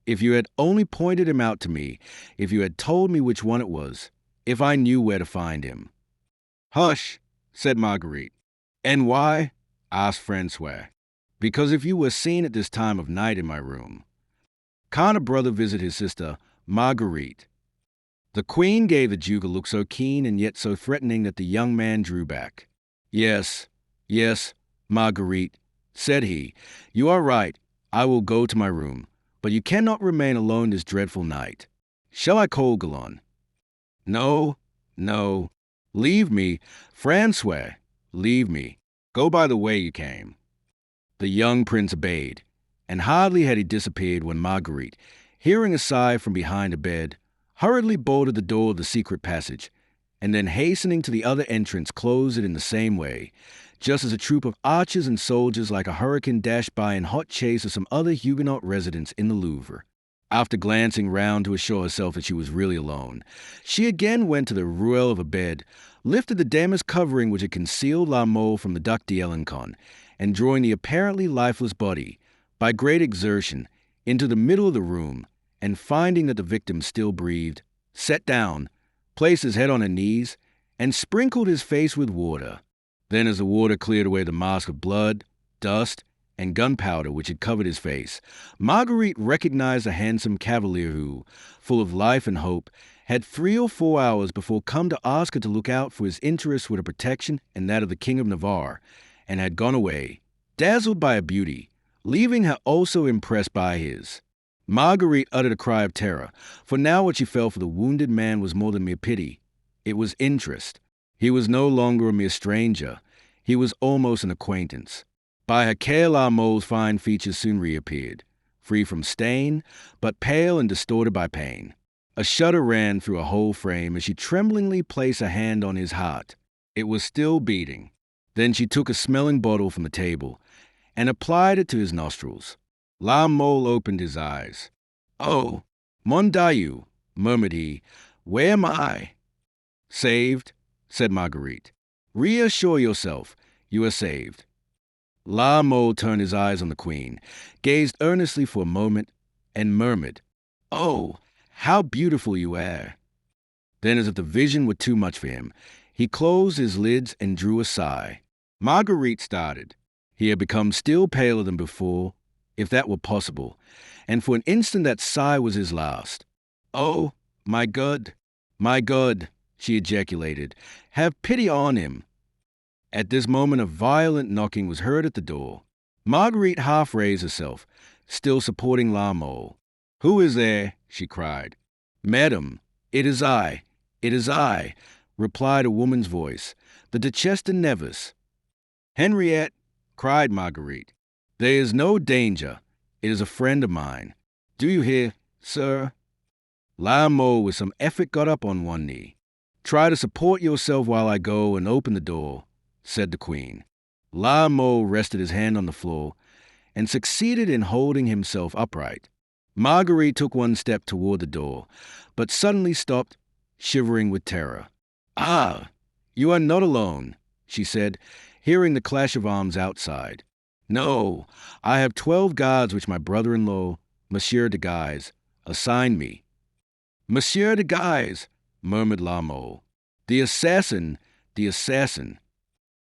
if you had only pointed him out to me, if you had told me which one it was, if I knew where to find him." "Hush," said Marguerite. "And why?" asked Francois. "Because if you were seen at this time of night in my room, can't a brother visit his sister, Marguerite?" The Queen gave the Duke a look so keen and yet so threatening that the young man drew back. Yes, Marguerite," said he, "you are right. I will go to my room, but you cannot remain alone this dreadful night. Shall I call Galon?" No, leave me, Francois, leave me. Go by the way you came." The young prince obeyed, and hardly had he disappeared when Marguerite, hearing a sigh from behind a bed, hurriedly bolted the door of the secret passage, and then hastening to the other entrance closed it in the same way, just as a troop of archers and soldiers like a hurricane dashed by in hot chase of some other Huguenot residents in the Louvre. After glancing round to assure herself that she was really alone, she again went to the ruelle of a bed, lifted the damask covering which had concealed La Mole from the Duc d'Alencon, and drawing the apparently lifeless body, by great exertion, into the middle of the room, and finding that the victim still breathed, sat down, placed his head on her knees, and sprinkled his face with water. Then, as the water cleared away the mask of blood, dust, and gunpowder which had covered his face, Marguerite recognized a handsome cavalier who, full of life and hope, had 3 or 4 hours before come to ask her to look out for his interests with her protection and that of the King of Navarre, and had gone away, dazzled by her beauty, leaving her also impressed by his. Marguerite uttered a cry of terror, for now what she felt for the wounded man was more than mere pity. It was interest. He was no longer a mere stranger. He was almost an acquaintance. By her care, La Mole's fine features soon reappeared, free from stain, but pale and distorted by pain. A shudder ran through her whole frame as she tremblingly placed a hand on his heart. It was still beating. Then she took a smelling bottle from the table and applied it to his nostrils. La Mole opened his eyes. "Oh, mon Dieu," murmured he, "where am I?" "Saved," said Marguerite. "Reassure yourself, you are saved." La Mole turned his eyes on the queen, gazed earnestly for a moment, and murmured, "Oh, how beautiful you are." Then, as if the vision were too much for him, he closed his lids and drew a sigh. Marguerite started. He had become still paler than before, if that were possible, and for an instant that sigh was his last. "Oh, my God, she ejaculated, "have pity on him." At this moment a violent knocking was heard at the door. Marguerite half raised herself, still supporting La Mole. "Who is there?" she cried. "Madam, it is I, replied a woman's voice, "the Duchesse de Nevers." "Henriette," cried Marguerite, "there is no danger. It is a friend of mine. Do you hear, sir?" La Mole with some effort got up on one knee. "Try to support yourself while I go and open the door," said the queen. La Mole rested his hand on the floor and succeeded in holding himself upright. Marguerite took one step toward the door, but suddenly stopped, shivering with terror. "Ah, you are not alone," she said, hearing the clash of arms outside. "No, I have 12 guards which my brother-in-law, Monsieur de Guise, assigned me." "Monsieur de Guise," murmured La Mole. The assassin.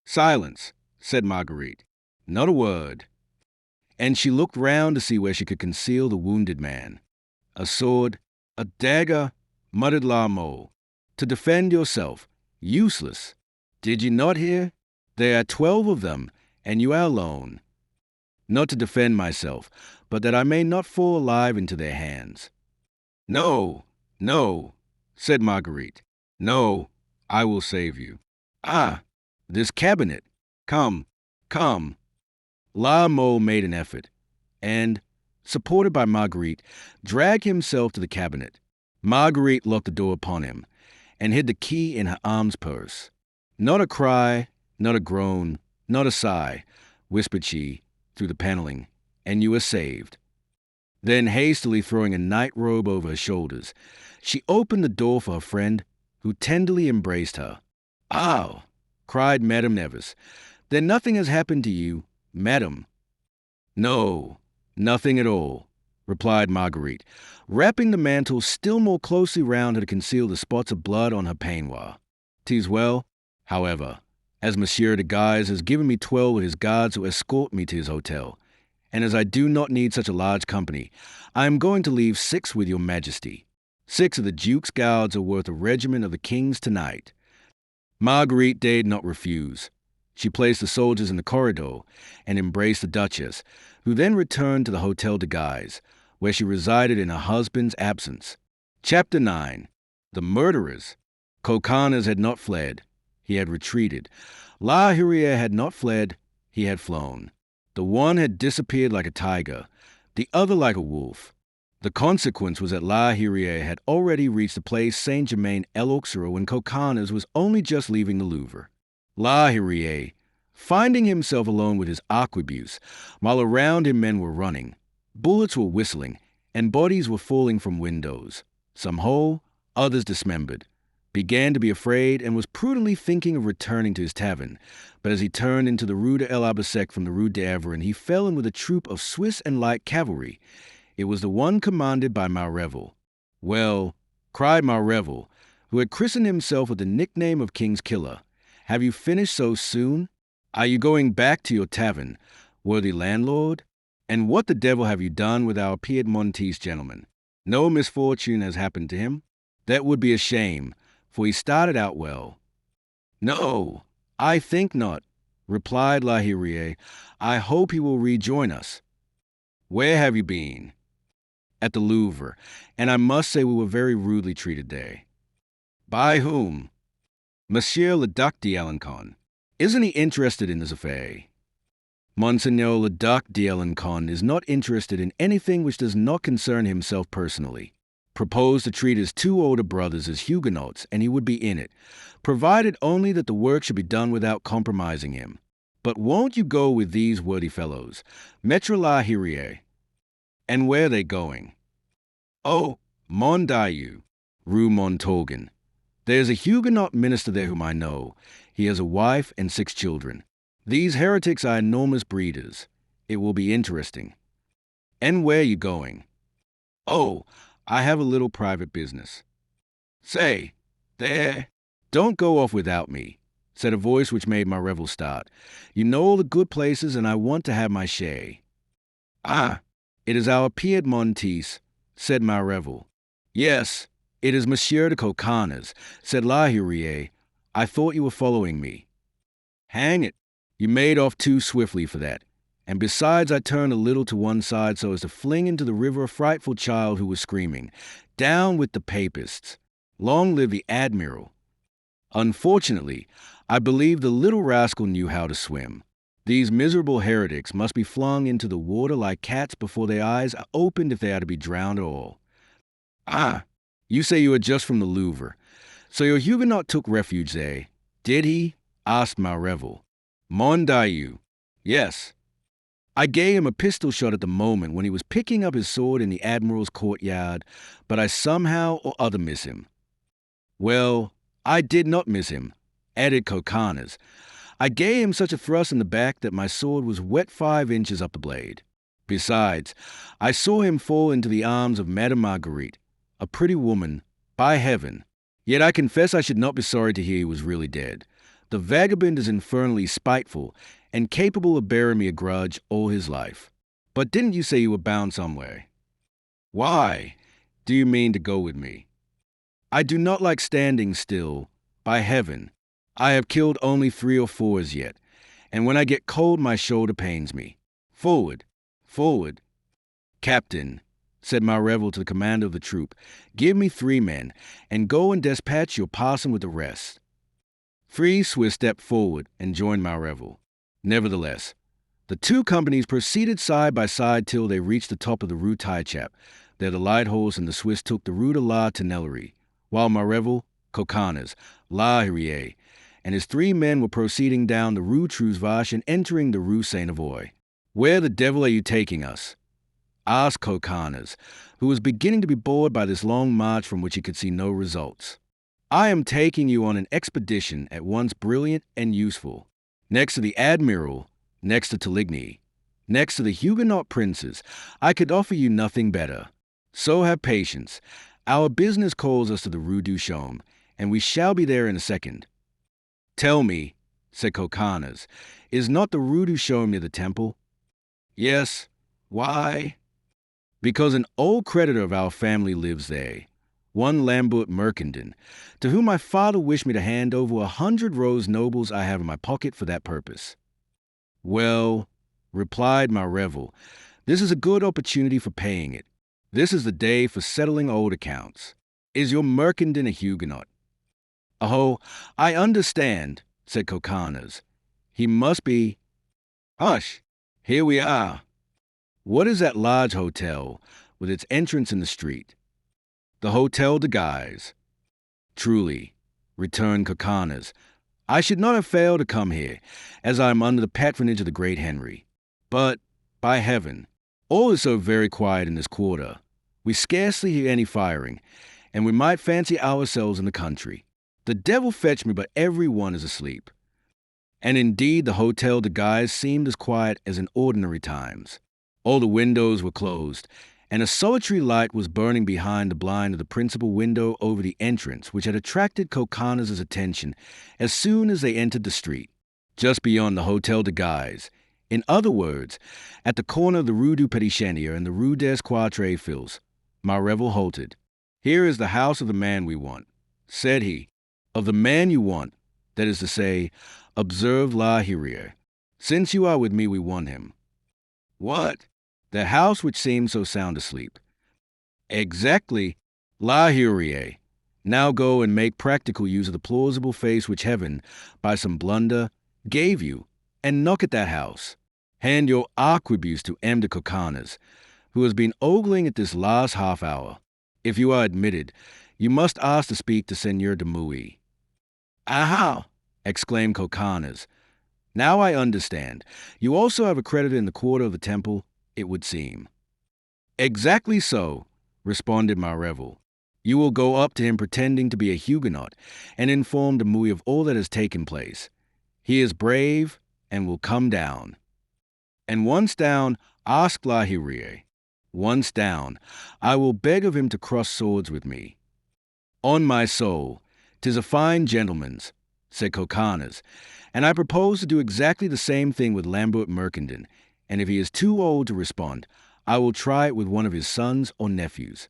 "Silence," said Marguerite. "Not a word." And she looked round to see where she could conceal the wounded man. "A sword, a dagger," muttered La Mole. "To defend yourself. Useless. Did you not hear? There are 12 of them, and you are alone. Not to defend myself, but that I may not fall alive into their hands." No, said Marguerite. "No, I will save you." "Ah, this cabinet. Come." La Mole made an effort, and, supported by Marguerite, dragged himself to the cabinet. Marguerite locked the door upon him, and hid the key in her arms purse. "Not a cry, not a groan, not a sigh," whispered she, through the paneling, "and you are saved." Then, hastily throwing a night robe over her shoulders, she opened the door for her friend, who tenderly embraced her. "Ah!" cried Madame Nevers. "Then nothing has happened to you, Madame?" "No, nothing at all," replied Marguerite, wrapping the mantle still more closely round her to conceal the spots of blood on her peignoir. "'Tis well, however, as Monsieur de Guise has given me 12 of his guards to escort me to his hotel, and as I do not need such a large company, I am going to leave 6 with your Majesty. 6 of the Duke's guards are worth a regiment of the King's tonight." Marguerite dared not refuse. She placed the soldiers in the corridor and embraced the Duchess, who then returned to the Hotel de Guise, where she resided in her husband's absence. Chapter 9. The murderers. Coconnas had not fled. He had retreated. La Hurière had not fled. He had flown. The one had disappeared like a tiger, the other like a wolf. The consequence was that La Hurière had already reached the place Saint-Germain-l'Auxerrois when Coconnas was only just leaving the Louvre. La Hurière, finding himself alone with his arquebuse, while around him men were running, bullets were whistling, and bodies were falling from windows, some whole, others dismembered. began to be afraid and was prudently thinking of returning to his tavern. But as he turned into the Rue de l'Arbre-Sec from the Rue d'Aveyron, he fell in with a troop of Swiss and light cavalry. It was the one commanded by Marrevel. "Well," cried Marrevel, who had christened himself with the nickname of King's Killer, "have you finished so soon? Are you going back to your tavern, worthy landlord? And what the devil have you done with our Piedmontese gentleman? No misfortune has happened to him? That would be a shame, for he started out well." "No, I think not," replied La Hyrieuse. "I hope he will rejoin us." "Where have you been?" "At the Louvre, and I must say we were very rudely treated there." "By whom?" "Monsieur le Duc d'Alencon. Isn't he interested in this affair?" "Monseigneur le Duc d'Alencon is not interested in anything which does not concern himself personally. Proposed to treat his two older brothers as Huguenots, and he would be in it, provided only that the work should be done without compromising him. But won't you go with these worthy fellows, Maître La Hyrieuse?" "And where are they going?" "Oh, Mondieu, Rue Montorgueil. There's a Huguenot minister there whom I know. He has a wife and 6 children. These heretics are enormous breeders. It will be interesting." "And where are you going?" "Oh, I have a little private business." "Say, there." "Don't go off without me," said a voice which made Marrevel start. "You know all the good places, and I want to have my share." "Ah, it is our Piedmontese," said Marrevel. "Yes, it is Monsieur de Coconnas," said La Hyrieuse. "I thought you were following me." "Hang it, you made off too swiftly for that. And besides, I turned a little to one side so as to fling into the river a frightful child who was screaming, 'Down with the papists! Long live the Admiral!' Unfortunately, I believe the little rascal knew how to swim. These miserable heretics must be flung into the water like cats before their eyes are opened if they are to be drowned at all." "Ah, you say you are just from the Louvre. So your Huguenot took refuge there, did he?" asked Marrevel. "Mon Dieu, yes. I gave him a pistol shot at the moment when he was picking up his sword in the Admiral's courtyard, but I somehow or other miss him." "Well, I did not miss him," added Coconnas. "I gave him such a thrust in the back that my sword was wet 5 inches up the blade. Besides, I saw him fall into the arms of Madame Marguerite, a pretty woman, by heaven. Yet I confess I should not be sorry to hear he was really dead. The vagabond is infernally spiteful, and capable of bearing me a grudge all his life. But didn't you say you were bound somewhere?" "Why? Do you mean to go with me?" "I do not like standing still. By heaven, I have killed only 3 or 4 as yet, and when I get cold my shoulder pains me. Forward, forward." "Captain," said Marrevel to the commander of the troop, "give me 3 men, and go and dispatch your parson with the rest." 3 Swiss stepped forward and joined Marrevel. Nevertheless, the 2 companies proceeded side by side till they reached the top of the Rue Taillechap. There the light horse and the Swiss took the Rue de la Tonnellerie, while Marrevel, Coconnas, La Hyrieuse, and his 3 men were proceeding down the Rue Trusvache and entering the Rue Saint-Avoy. "Where the devil are you taking us?" asked Coconnas, who was beginning to be bored by this long march from which he could see no results. "I am taking you on an expedition at once brilliant and useful. Next to the Admiral, next to Teligny, next to the Huguenot princes, I could offer you nothing better. So have patience. Our business calls us to the Rue du Chaume, and we shall be there in a second." "Tell me," said Coconnas, "is not the Rue du Chaume near the temple?" "Yes. Why?" "Because an old creditor of our family lives there, one Lambert Mercandon, to whom my father wished me to hand over 100 rose nobles I have in my pocket for that purpose." "Well," replied Marrevel, "this is a good opportunity for paying it. This is the day for settling old accounts. Is your Mercandon a Huguenot?" "Oh, I understand," said Coconnas. "He must be—" "Hush! Here we are." "What is that large hotel, with its entrance in the street?" "The Hotel de Guise." "Truly," returned Coconnas, "I should not have failed to come here, as I am under the patronage of the great Henry. But, by heaven, all is so very quiet in this quarter. We scarcely hear any firing, and we might fancy ourselves in the country. The devil fetch me, but every one is asleep. And indeed, the Hotel de Guise seemed as quiet as in ordinary times. All the windows were closed, and a solitary light was burning behind the blind of the principal window over the entrance, which had attracted Coconnas' attention as soon as they entered the street, just beyond the Hotel de Guise. In other words, at the corner of the Rue du Petit Chenier and the Rue des Quatre Fils, Marrevel halted. "Here is the house of the man we want," said he. "Of the man you want, that is to say," observed La Hurier. "Since you are with me, we want him." "What?" "The house which seems so sound asleep." "Exactly, La Hurier. Now go and make practical use of the plausible face which heaven, by some blunder, gave you, and knock at that house. Hand your arquebuse to M. de Coconnas, who has been ogling at this last half hour. If you are admitted, you must ask to speak to Seigneur de Mouy." "Aha!" exclaimed Coconnas. "Now I understand. You also have a creditor in the quarter of the Temple, it would seem." "Exactly so," responded Marrevel. "You will go up to him pretending to be a Huguenot, and inform de Mouy of all that has taken place. He is brave, and will come down. And once down, ask La Hurier. Once down, I will beg of him to cross swords with me." "On my soul, 'tis a fine gentleman's," said Coconnas, "and I propose to do exactly the same thing with Lambert Mercandon, and if he is too old to respond, I will try it with one of his sons or nephews."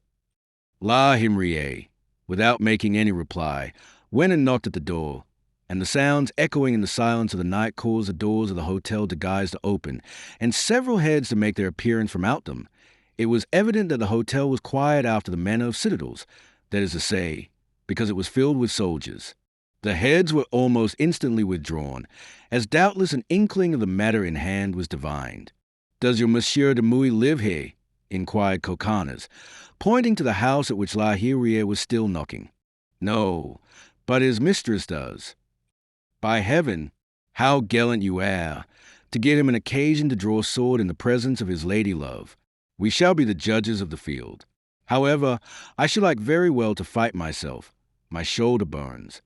La Hurier, without making any reply, went and knocked at the door, and the sounds echoing in the silence of the night caused the doors of the Hotel de Guise to open, and several heads to make their appearance from out them. It was evident that the hotel was quiet after the manner of citadels, that is to say, because it was filled with soldiers. The heads were almost instantly withdrawn, as doubtless an inkling of the matter in hand was divined. "Does your Monsieur de Mouy live here?" inquired Coconnas, pointing to the house at which La Hurier was still knocking. "No, but his mistress does." "By heaven, how gallant you are, to give him an occasion to draw sword in the presence of his lady love. We shall be the judges of the field. However, I should like very well to fight myself. My shoulder burns."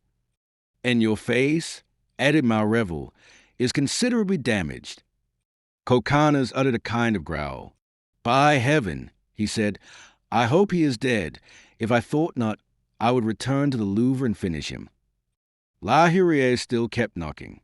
"And your face," added Marrevel, "is considerably damaged." Coconnas uttered a kind of growl. "By heaven," he said, "I hope he is dead. If I thought not, I would return to the Louvre and finish him." La Hurier still kept knocking.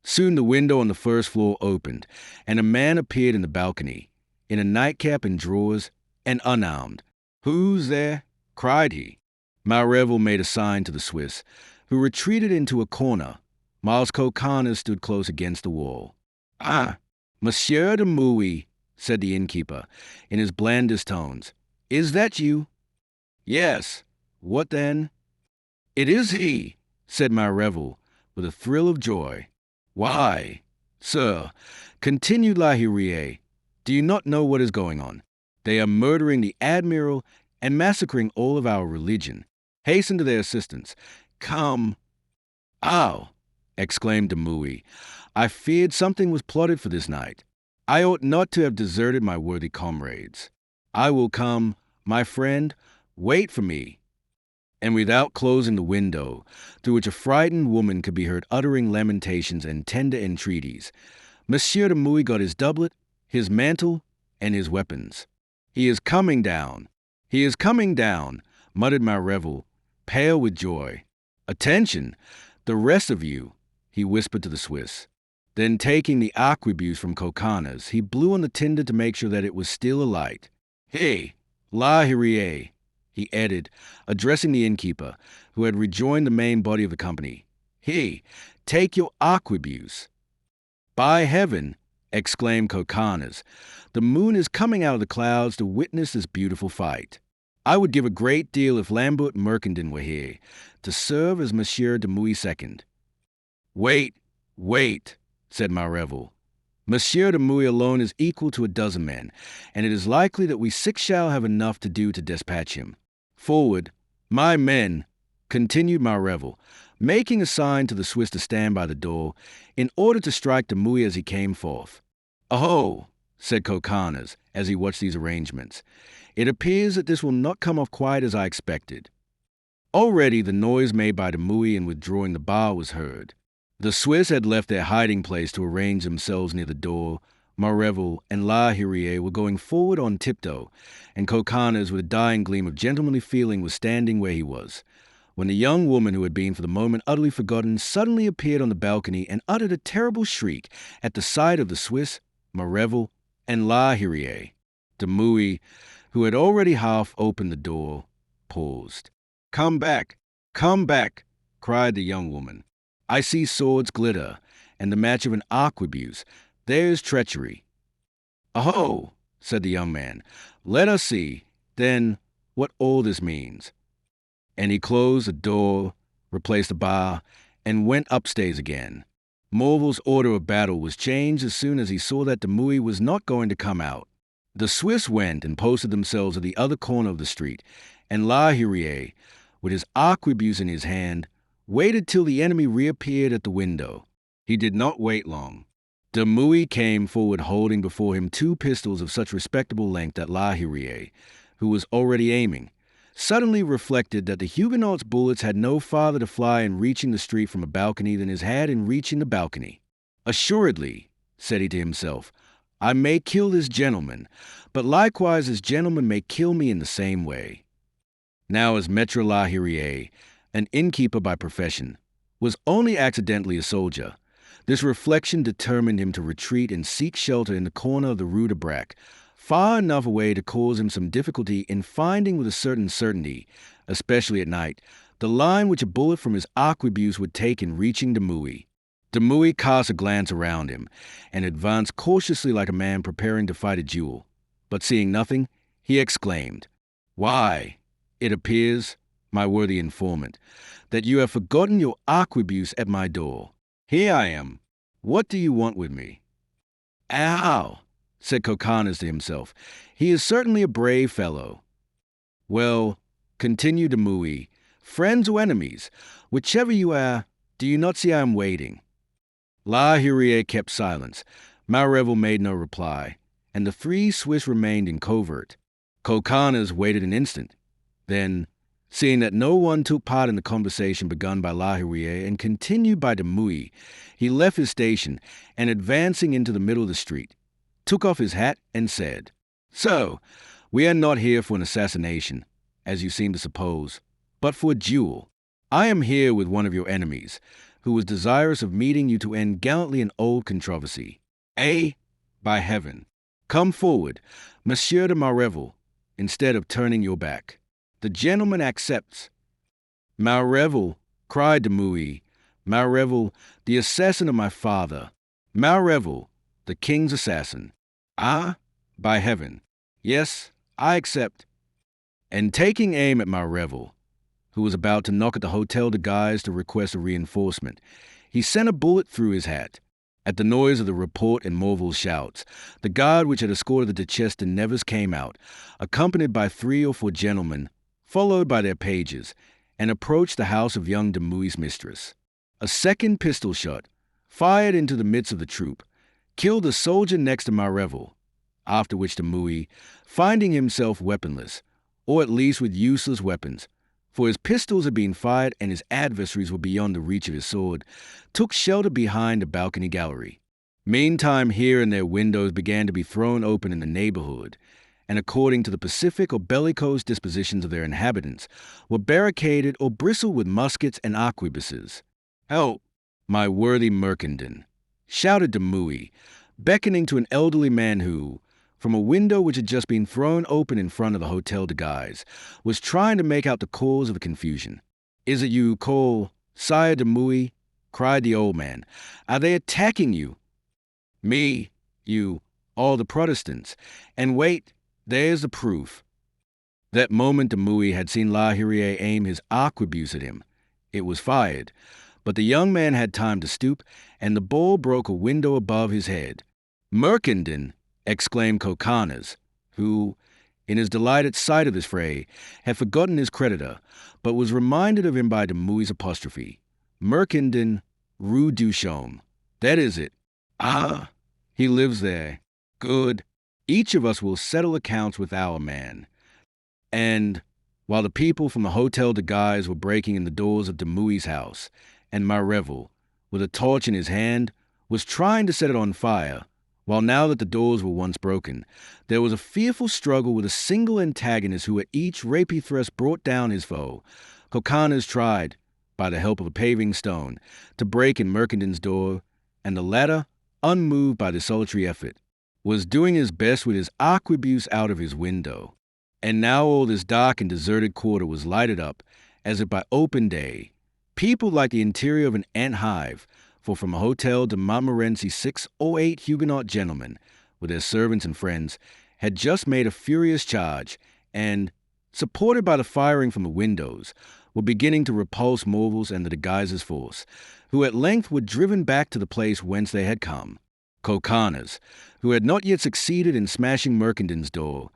Soon the window on the first floor opened, and a man appeared in the balcony, in a nightcap and drawers, and unarmed. "Who's there?" cried he. Marrevel made a sign to the Swiss, who retreated into a corner, whilst Coconnas stood close against the wall. "Ah, Monsieur de Mouy," said the innkeeper, in his blandest tones. "Is that you?" "Yes. What then?" "It is he," said Marrevel, with a thrill of joy. "Why, sir," continued La Hurier, "do you not know what is going on? They are murdering the admiral and massacring all of our religion. Hasten to their assistance. Come." "Ow!" exclaimed de Mouy. "I feared something was plotted for this night. I ought not to have deserted my worthy comrades. I will come, my friend, wait for me." And without closing the window, through which a frightened woman could be heard uttering lamentations and tender entreaties, Monsieur de Mouy got his doublet, his mantle, and his weapons. "He is coming down. He is coming down," muttered Marrevel, pale with joy. "Attention, the rest of you," he whispered to the Swiss. Then taking the arquebuse from Coconnas, he blew on the tinder to make sure that it was still alight. "Hey, La Hurier," he added, addressing the innkeeper, who had rejoined the main body of the company. "Hey, take your arquebuse." "By heaven," exclaimed Coconnas, "the moon is coming out of the clouds to witness this beautiful fight. I would give a great deal if Lambert Mercandon were here, to serve as Monsieur de Mouy second." "Wait, wait," said Marrevel. "Monsieur de Mouy alone is equal to a dozen men, and it is likely that we six shall have enough to do to dispatch him. Forward, my men," continued Marrevel, making a sign to the Swiss to stand by the door, in order to strike de Mouy as he came forth. "Oh," said Coconnas, as he watched these arrangements, "it appears that this will not come off quite as I expected." Already the noise made by Demouy in withdrawing the bar was heard. The Swiss had left their hiding place to arrange themselves near the door. Marrevel and La Hurier were going forward on tiptoe, and Coconnas, with a dying gleam of gentlemanly feeling, was standing where he was, when the young woman who had been for the moment utterly forgotten suddenly appeared on the balcony and uttered a terrible shriek at the sight of the Swiss, Marrevel, and La Hurier. Demouy, who had already half opened the door, paused. "Come back! Come back!" cried the young woman. "I see swords glitter, and the match of an arquebuse. There's treachery." "Oh," said the young man, "let us see, then, what all this means." And he closed the door, replaced the bar, and went upstairs again. Morville's order of battle was changed as soon as he saw that Demouy was not going to come out. The Swiss went and posted themselves at the other corner of the street, and La Hurier, with his arquebuse in his hand, waited till the enemy reappeared at the window. He did not wait long. Demouy came forward holding before him 2 pistols of such respectable length that La Hurier, who was already aiming, suddenly reflected that the Huguenots' bullets had no farther to fly in reaching the street from a balcony than his had in reaching the balcony. "Assuredly," said he to himself, "I may kill this gentleman, but likewise this gentleman may kill me in the same way." Now, as Maître La Hurier, an innkeeper by profession, was only accidentally a soldier, this reflection determined him to retreat and seek shelter in the corner of the Rue de Brac, far enough away to cause him some difficulty in finding with a certain certainty, especially at night, the line which a bullet from his arquebuse would take in reaching Demouy. Demouy cast a glance around him, and advanced cautiously like a man preparing to fight a duel. But seeing nothing, he exclaimed, "Why, it appears, my worthy informant, that you have forgotten your arquebuse at my door. Here I am. What do you want with me?" "Ow!" said Coconnas to himself. "He is certainly a brave fellow." "Well," continued Demouy, "friends or enemies, whichever you are, do you not see I am waiting?" La Hurier kept silence. Marrevel made no reply, and the 3 Swiss remained in covert. Coconnas waited an instant. Then, seeing that no one took part in the conversation begun by La Hurier and continued by Demouy, he left his station, and advancing into the middle of the street, took off his hat and said, "So, we are not here for an assassination, as you seem to suppose, but for a duel. I am here with one of your enemies, who was desirous of meeting you to end gallantly an old controversy. Eh? By heaven! Come forward, Monsieur de Marrevel, instead of turning your back. The gentleman accepts." "Marrevel," cried Demouy, "Marrevel, the assassin of my father. Marrevel, the king's assassin. Ah, by heaven! Yes, I accept." And taking aim at Marrevel, who was about to knock at the Hotel de Guise to request a reinforcement, he sent a bullet through his hat. At the noise of the report and Morville's shouts, the guard which had escorted the Duchesse de Nevers came out, accompanied by 3 or 4 gentlemen, followed by their pages, and approached the house of young Demouy's mistress. A second pistol shot, fired into the midst of the troop, killed the soldier next to Marrevel, after which Demouy, finding himself weaponless, or at least with useless weapons, for his pistols had been fired and his adversaries were beyond the reach of his sword, took shelter behind a balcony gallery. Meantime, here and there windows began to be thrown open in the neighborhood, and according to the pacific or bellicose dispositions of their inhabitants, were barricaded or bristled with muskets and arquebuses. "Help, my worthy Mercandon!" shouted Demouy, beckoning to an elderly man who, from a window which had just been thrown open in front of the Hotel de Guise, was trying to make out the cause of the confusion. "Is it you call Sire Demouy?" cried the old man. "Are they attacking you?" "Me, you, all the Protestants. And wait, there's the proof." That moment Demouy had seen La Hurier aim his arquebuse at him. It was fired, but the young man had time to stoop, and the ball broke a window above his head. "Mercandon!" exclaimed Coconnas, who, in his delight at sight of this fray, had forgotten his creditor, but was reminded of him by Demouy's apostrophe. "Mercandon, Rue du Chaume. That is it. Ah, he lives there. Good. Each of us will settle accounts with our man. And while the people from the Hotel de Guise were breaking in the doors of Demouy's house, and Marrevel, with a torch in his hand, was trying to set it on fire, while now that the doors were once broken, there was a fearful struggle with a single antagonist who at each rapey thrust brought down his foe. Coconnas tried, by the help of a paving stone, to break in Mercandon's door, and the latter, unmoved by the solitary effort, was doing his best with his arquebuse out of his window. And now all this dark and deserted quarter was lighted up, as if by open day. People like the interior of an ant hive, for from a Hotel de Montmorency 6 or 8 Huguenot gentlemen, with their servants and friends, had just made a furious charge, and, supported by the firing from the windows, were beginning to repulse Morval's and the de Guise's force, who at length were driven back to the place whence they had come. Coconnas, who had not yet succeeded in smashing Mercandon's door,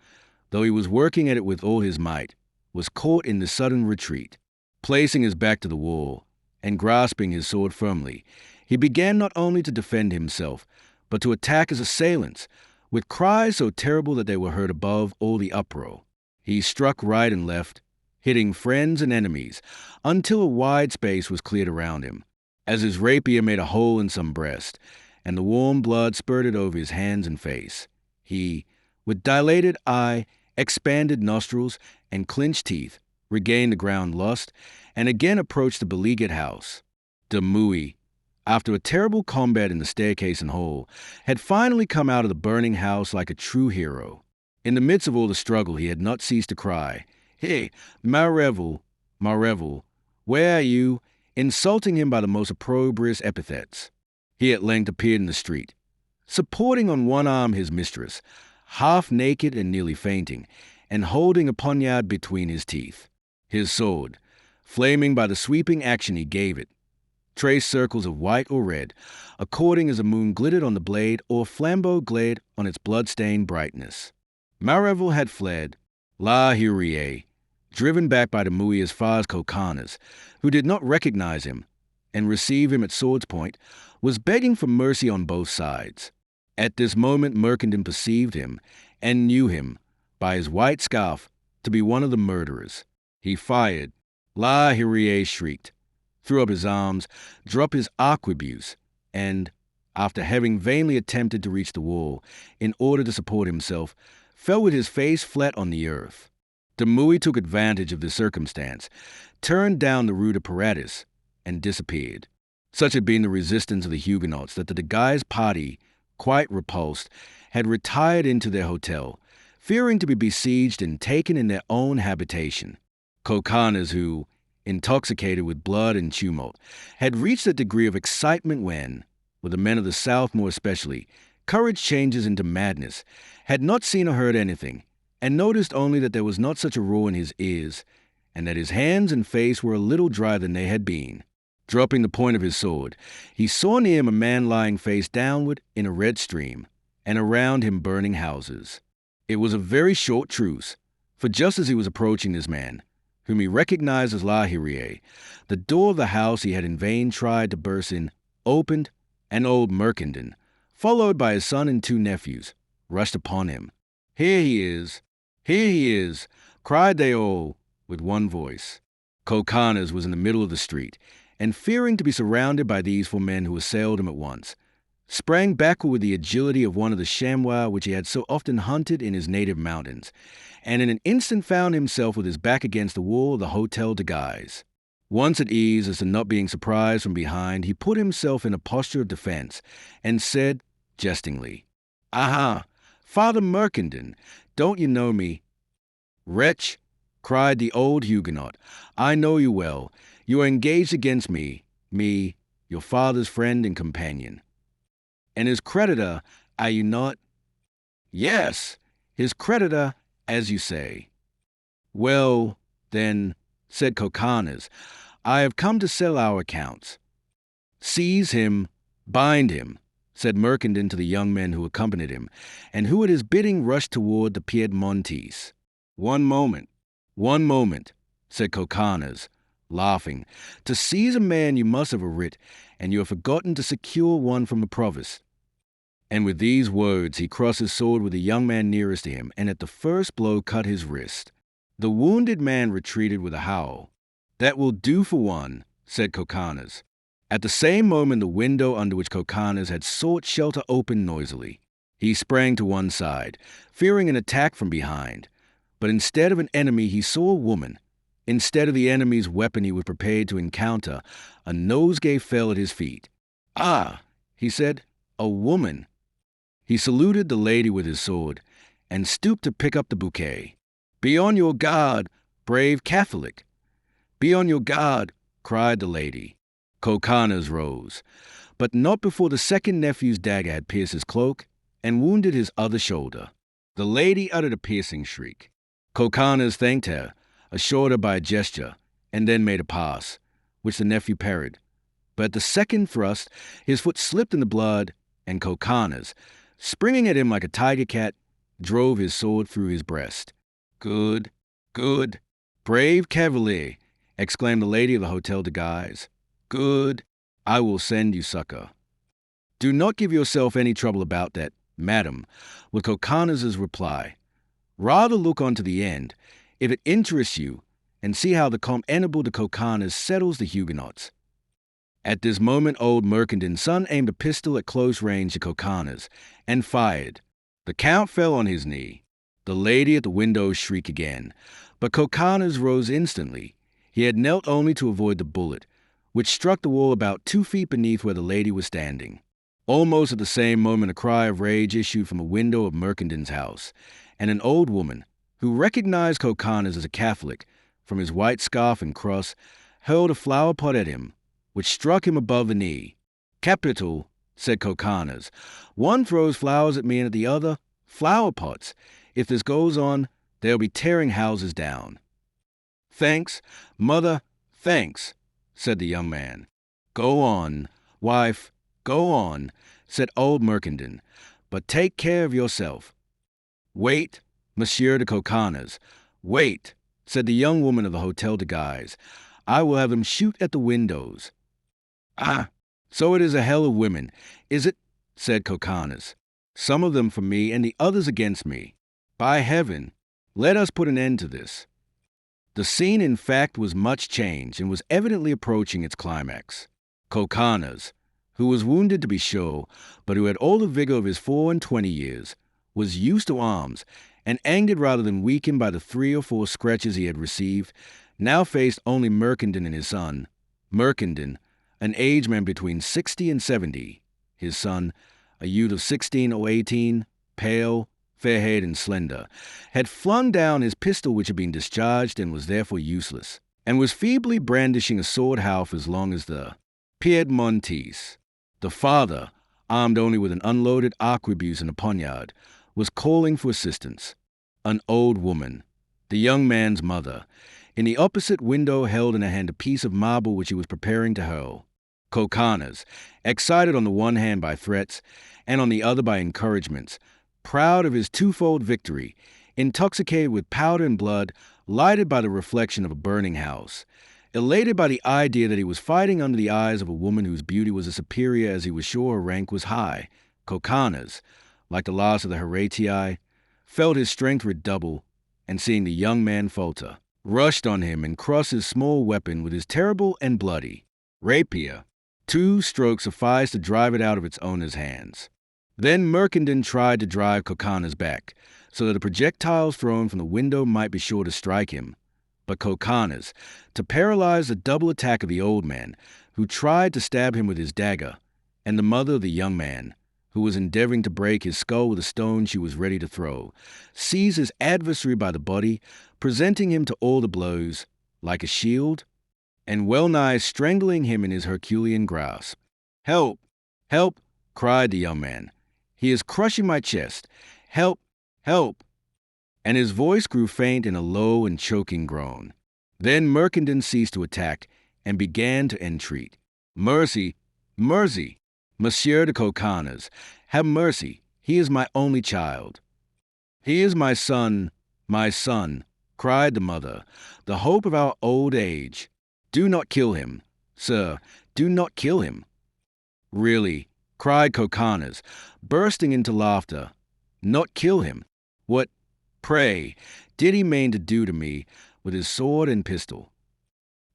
though he was working at it with all his might, was caught in the sudden retreat. Placing his back to the wall, and grasping his sword firmly, he began not only to defend himself, but to attack his assailants, with cries so terrible that they were heard above all the uproar. He struck right and left, hitting friends and enemies, until a wide space was cleared around him, as his rapier made a hole in some breast, and the warm blood spurted over his hands and face. He, with dilated eye, expanded nostrils, and clenched teeth, regained the ground lost, and again approached the beleaguered house. Demouy, after a terrible combat in the staircase and hall, had finally come out of the burning house like a true hero. In the midst of all the struggle he had not ceased to cry, "Hey, Marrevel, Marrevel, where are you?" insulting him by the most opprobrious epithets. He at length appeared in the street, supporting on one arm his mistress, half naked and nearly fainting, and holding a poniard between his teeth. His sword, flaming by the sweeping action he gave it, traced circles of white or red, according as the moon glittered on the blade or flambeau glared on its blood-stained brightness. Marrevel had fled, La Hurie, driven back by Demouy as far as Coconnas, who did not recognize him, and receive him at sword's point, was begging for mercy on both sides. At this moment Mercandon perceived him, and knew him, by his white scarf, to be one of the murderers. He fired. La Hurie shrieked, threw up his arms, dropped his arquebuse, and, after having vainly attempted to reach the wall, in order to support himself, fell with his face flat on the earth. Demouy took advantage of this circumstance, turned down the Rue de Paradis, and disappeared. Such had been the resistance of the Huguenots that the de Guise party, quite repulsed, had retired into their hotel, fearing to be besieged and taken in their own habitation. Coconnas, who, intoxicated with blood and tumult, had reached a degree of excitement when, with the men of the South more especially, courage changes into madness, had not seen or heard anything, and noticed only that there was not such a roar in his ears, and that his hands and face were a little drier than they had been. Dropping the point of his sword, he saw near him a man lying face downward in a red stream, and around him burning houses. It was a very short truce, for just as he was approaching this man, whom he recognized as La Hurie, the door of the house he had in vain tried to burst in opened, and old Mercandon, followed by his son and 2 nephews, rushed upon him. "Here he is! Here he is!" cried they all, with one voice. Coconnas was in the middle of the street, and fearing to be surrounded by these 4 men who assailed him at once, sprang backward with the agility of one of the chamois which he had so often hunted in his native mountains, and in an instant found himself with his back against the wall of the Hotel de Guise. Once at ease as to not being surprised from behind, he put himself in a posture of defense, and said, jestingly, "Aha, Father Mercandon, don't you know me?" "Wretch," cried the old Huguenot, "I know you well. You are engaged against me, your father's friend and companion. And his creditor, are you not?" "Yes, his creditor, as you say." "Well, then," said Coconnas, "I have come to settle our accounts." "Seize him, bind him," said Mercandon to the young men who accompanied him, and who at his bidding rushed toward the Piedmontese. One moment," said Coconnas, laughing. "To seize a man you must have a writ, and you have forgotten to secure one from the provost." And with these words he crossed his sword with the young man nearest to him, and at the first blow cut his wrist. The wounded man retreated with a howl. "That will do for one," said Coconnas. At the same moment, the window under which Coconnas had sought shelter opened noisily. He sprang to one side, fearing an attack from behind. But instead of an enemy, he saw a woman. Instead of the enemy's weapon he was prepared to encounter, a nosegay fell at his feet. "Ah," he said, "a woman." He saluted the lady with his sword and stooped to pick up the bouquet. "Be on your guard, brave Catholic." "Be on your guard," cried the lady. Coconnas rose, but not before the second nephew's dagger had pierced his cloak and wounded his other shoulder. The lady uttered a piercing shriek. Coconnas thanked her, assured her by a gesture, and then made a pass, which the nephew parried. But at the second thrust, his foot slipped in the blood, and Coconnas, springing at him like a tiger cat, drove his sword through his breast. "Good, good, brave cavalier," exclaimed the lady of the Hotel de Guise. "Good, I will send you succor." "Do not give yourself any trouble about that, madam," was Coconnas' reply. "Rather look on to the end, if it interests you, and see how the Comte Hannibal de Coconnas settles the Huguenots." At this moment, old Mercandon's son aimed a pistol at close range at Coconnas and fired. The Count fell on his knee. The lady at the window shrieked again, but Coconnas rose instantly. He had knelt only to avoid the bullet, which struck the wall about 2 feet beneath where the lady was standing. Almost at the same moment, a cry of rage issued from a window of Mercandon's house, and an old woman, who recognized Coconnas as a Catholic from his white scarf and cross, hurled a flower pot at him, which struck him above the knee. "Capital," said Coconnas. "One throws flowers at me and at the other, flower pots. If this goes on, they'll be tearing houses down." "Thanks, mother, thanks," said the young man. "Go on, wife, go on," said old Mercandon, "but take care of yourself." "Wait, Monsieur de Coconnas, wait," said the young woman of the Hotel de Guise. "I will have them shoot at the windows." "Ah, so it is a hell of women, is it?" said Coconnas. "Some of them for me and the others against me. By heaven, let us put an end to this." The scene, in fact, was much changed and was evidently approaching its climax. Coconnas, who was wounded to be sure, but who had all the vigor of his 24 years, was used to arms, and angered rather than weakened by the 3 or 4 scratches he had received, now faced only Mercandon and his son. Mercandon, an aged man between 60 and 70, his son, a youth of 16 or 18, pale, fair-haired and slender, had flung down his pistol which had been discharged and was therefore useless, and was feebly brandishing a sword half as long as the Piedmontese. The father, armed only with an unloaded arquebuse and a poniard, was calling for assistance. An old woman, the young man's mother, in the opposite window held in her hand a piece of marble which he was preparing to hurl. Coconnas, excited on the one hand by threats, and on the other by encouragements, proud of his twofold victory, intoxicated with powder and blood, lighted by the reflection of a burning house, elated by the idea that he was fighting under the eyes of a woman whose beauty was as superior as he was sure her rank was high, Coconnas, like the last of the Horatii, felt his strength redouble, and seeing the young man falter, rushed on him and crossed his small weapon with his terrible and bloody rapier. 2 strokes sufficed to drive it out of its owner's hands. Then Mercandon tried to drive Coconnas back, so that the projectiles thrown from the window might be sure to strike him. But Coconnas, to paralyze the double attack of the old man, who tried to stab him with his dagger, and the mother of the young man, who was endeavoring to break his skull with a stone she was ready to throw, seized his adversary by the body, presenting him to all the blows, like a shield, and well-nigh strangling him in his Herculean grasp. "Help! Help!" cried the young man. "He is crushing my chest. Help! Help!" And his voice grew faint in a low and choking groan. Then Mercandon ceased to attack and began to entreat. "Mercy! Mercy! Monsieur de Coconnas, have mercy. He is my only child." "He is my son, cried the mother, "the hope of our old age. Do not kill him, sir, do not kill him." "Really," cried Coconnas, bursting into laughter, "not kill him? What, pray, did he mean to do to me with his sword and pistol?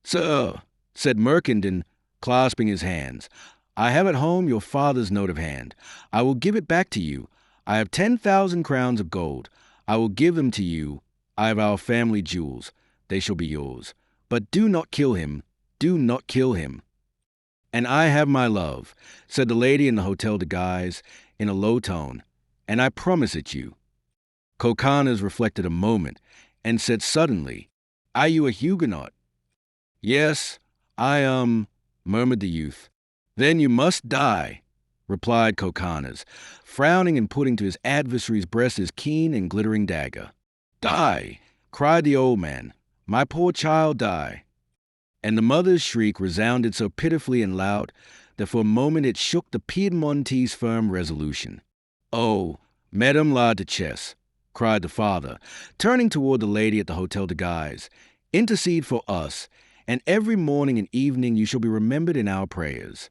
Sir, said Merkenden, clasping his hands, I have at home your father's note of hand. I will give it back to you. I have 10,000 crowns of gold. I will give them to you. I have our family jewels. They shall be yours. But do not kill him. Do not kill him. And I have my love, said the lady in the Hotel de Guise in a low tone, and I promise it you. Coconnas reflected a moment and said suddenly, Are you a Huguenot? Yes, I am, murmured the youth. Then you must die, replied Coconnas, frowning and putting to his adversary's breast his keen and glittering dagger. Die, cried the old man. My poor child, die. And the mother's shriek resounded so pitifully and loud that for a moment it shook the Piedmontese firm resolution. Oh, Madame la Duchesse, cried the father, turning toward the lady at the Hotel de Guise, intercede for us, and every morning and evening you shall be remembered in our prayers.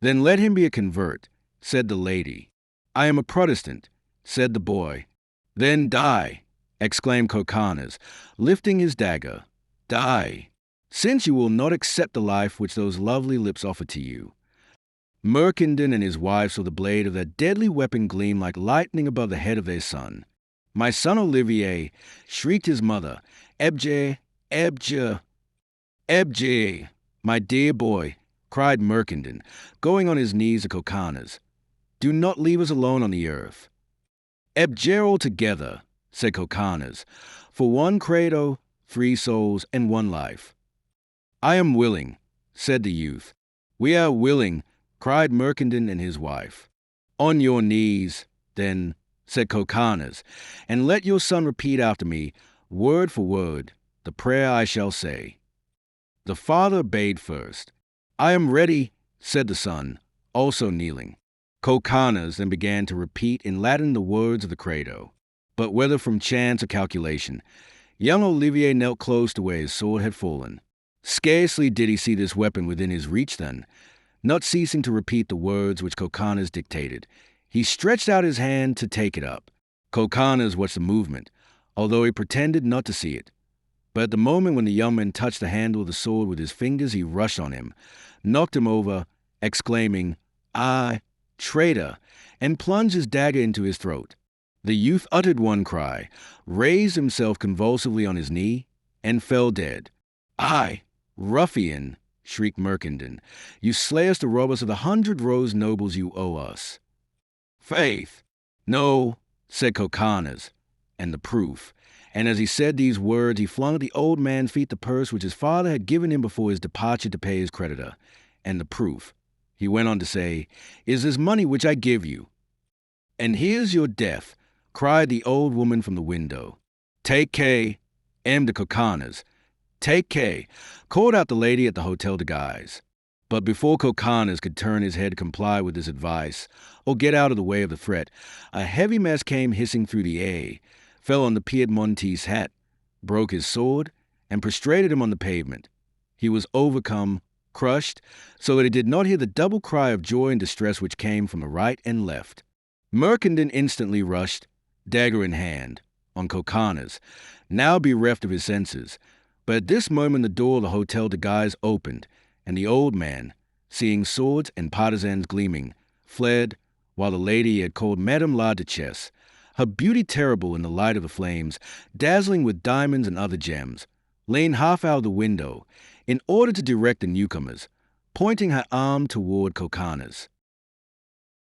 Then let him be a convert, said the lady. I am a Protestant, said the boy. Then die, exclaimed Coconnas, lifting his dagger. Die, since you will not accept the life which those lovely lips offer to you. Merkenden and his wife saw the blade of that deadly weapon gleam like lightning above the head of their son. My son Olivier, shrieked his mother, Ebje, Ebje, Ebje, my dear boy, cried Merkenden, going on his knees to Coconnas. Do not leave us alone on the earth. Ebje altogether, said Coconnas, for one credo, 3 souls, and 1 life. I am willing, said the youth. We are willing, cried Merkenden and his wife. On your knees, then, said Coconnas, and let your son repeat after me, word for word, the prayer I shall say. The father obeyed first. I am ready, said the son, also kneeling. Coconnas then began to repeat in Latin the words of the credo. But whether from chance or calculation, young Olivier knelt close to where his sword had fallen. Scarcely did he see this weapon within his reach then. Not ceasing to repeat the words which Coconnas dictated, he stretched out his hand to take it up. Coconnas watched the movement, although he pretended not to see it. But at the moment when the young man touched the handle of the sword with his fingers, he rushed on him, knocked him over, exclaiming, "Ah, traitor!" and plunged his dagger into his throat. The youth uttered one cry, raised himself convulsively on his knee, and fell dead. "Aye, ruffian!" shrieked Merkenden. "You slay us to rob us of the 100 rose nobles you owe us." "Faith, no," said Coconnas, and the proof. And as he said these words, he flung at the old man's feet the purse which his father had given him before his departure to pay his creditor. And the proof, he went on to say, is this money which I give you. "And here's your death," cried the old woman from the window. "Take care," M. de Coconnas. "Take care," called out the lady at the Hotel de Guise. But before Coconnas could turn his head to comply with this advice, or get out of the way of the threat, a heavy mass came hissing through the air, fell on the Piedmontese hat, broke his sword, and prostrated him on the pavement. He was overcome, crushed, so that he did not hear the double cry of joy and distress which came from the right and left. Merkenden instantly rushed, dagger in hand, on Coconnas, now bereft of his senses. But at this moment the door of the Hotel de Guise opened, and the old man, seeing swords and partisans gleaming, fled, while the lady he had called Madame la Duchesse, her beauty terrible in the light of the flames, dazzling with diamonds and other gems, leaned half out of the window, in order to direct the newcomers, pointing her arm toward Coconnas.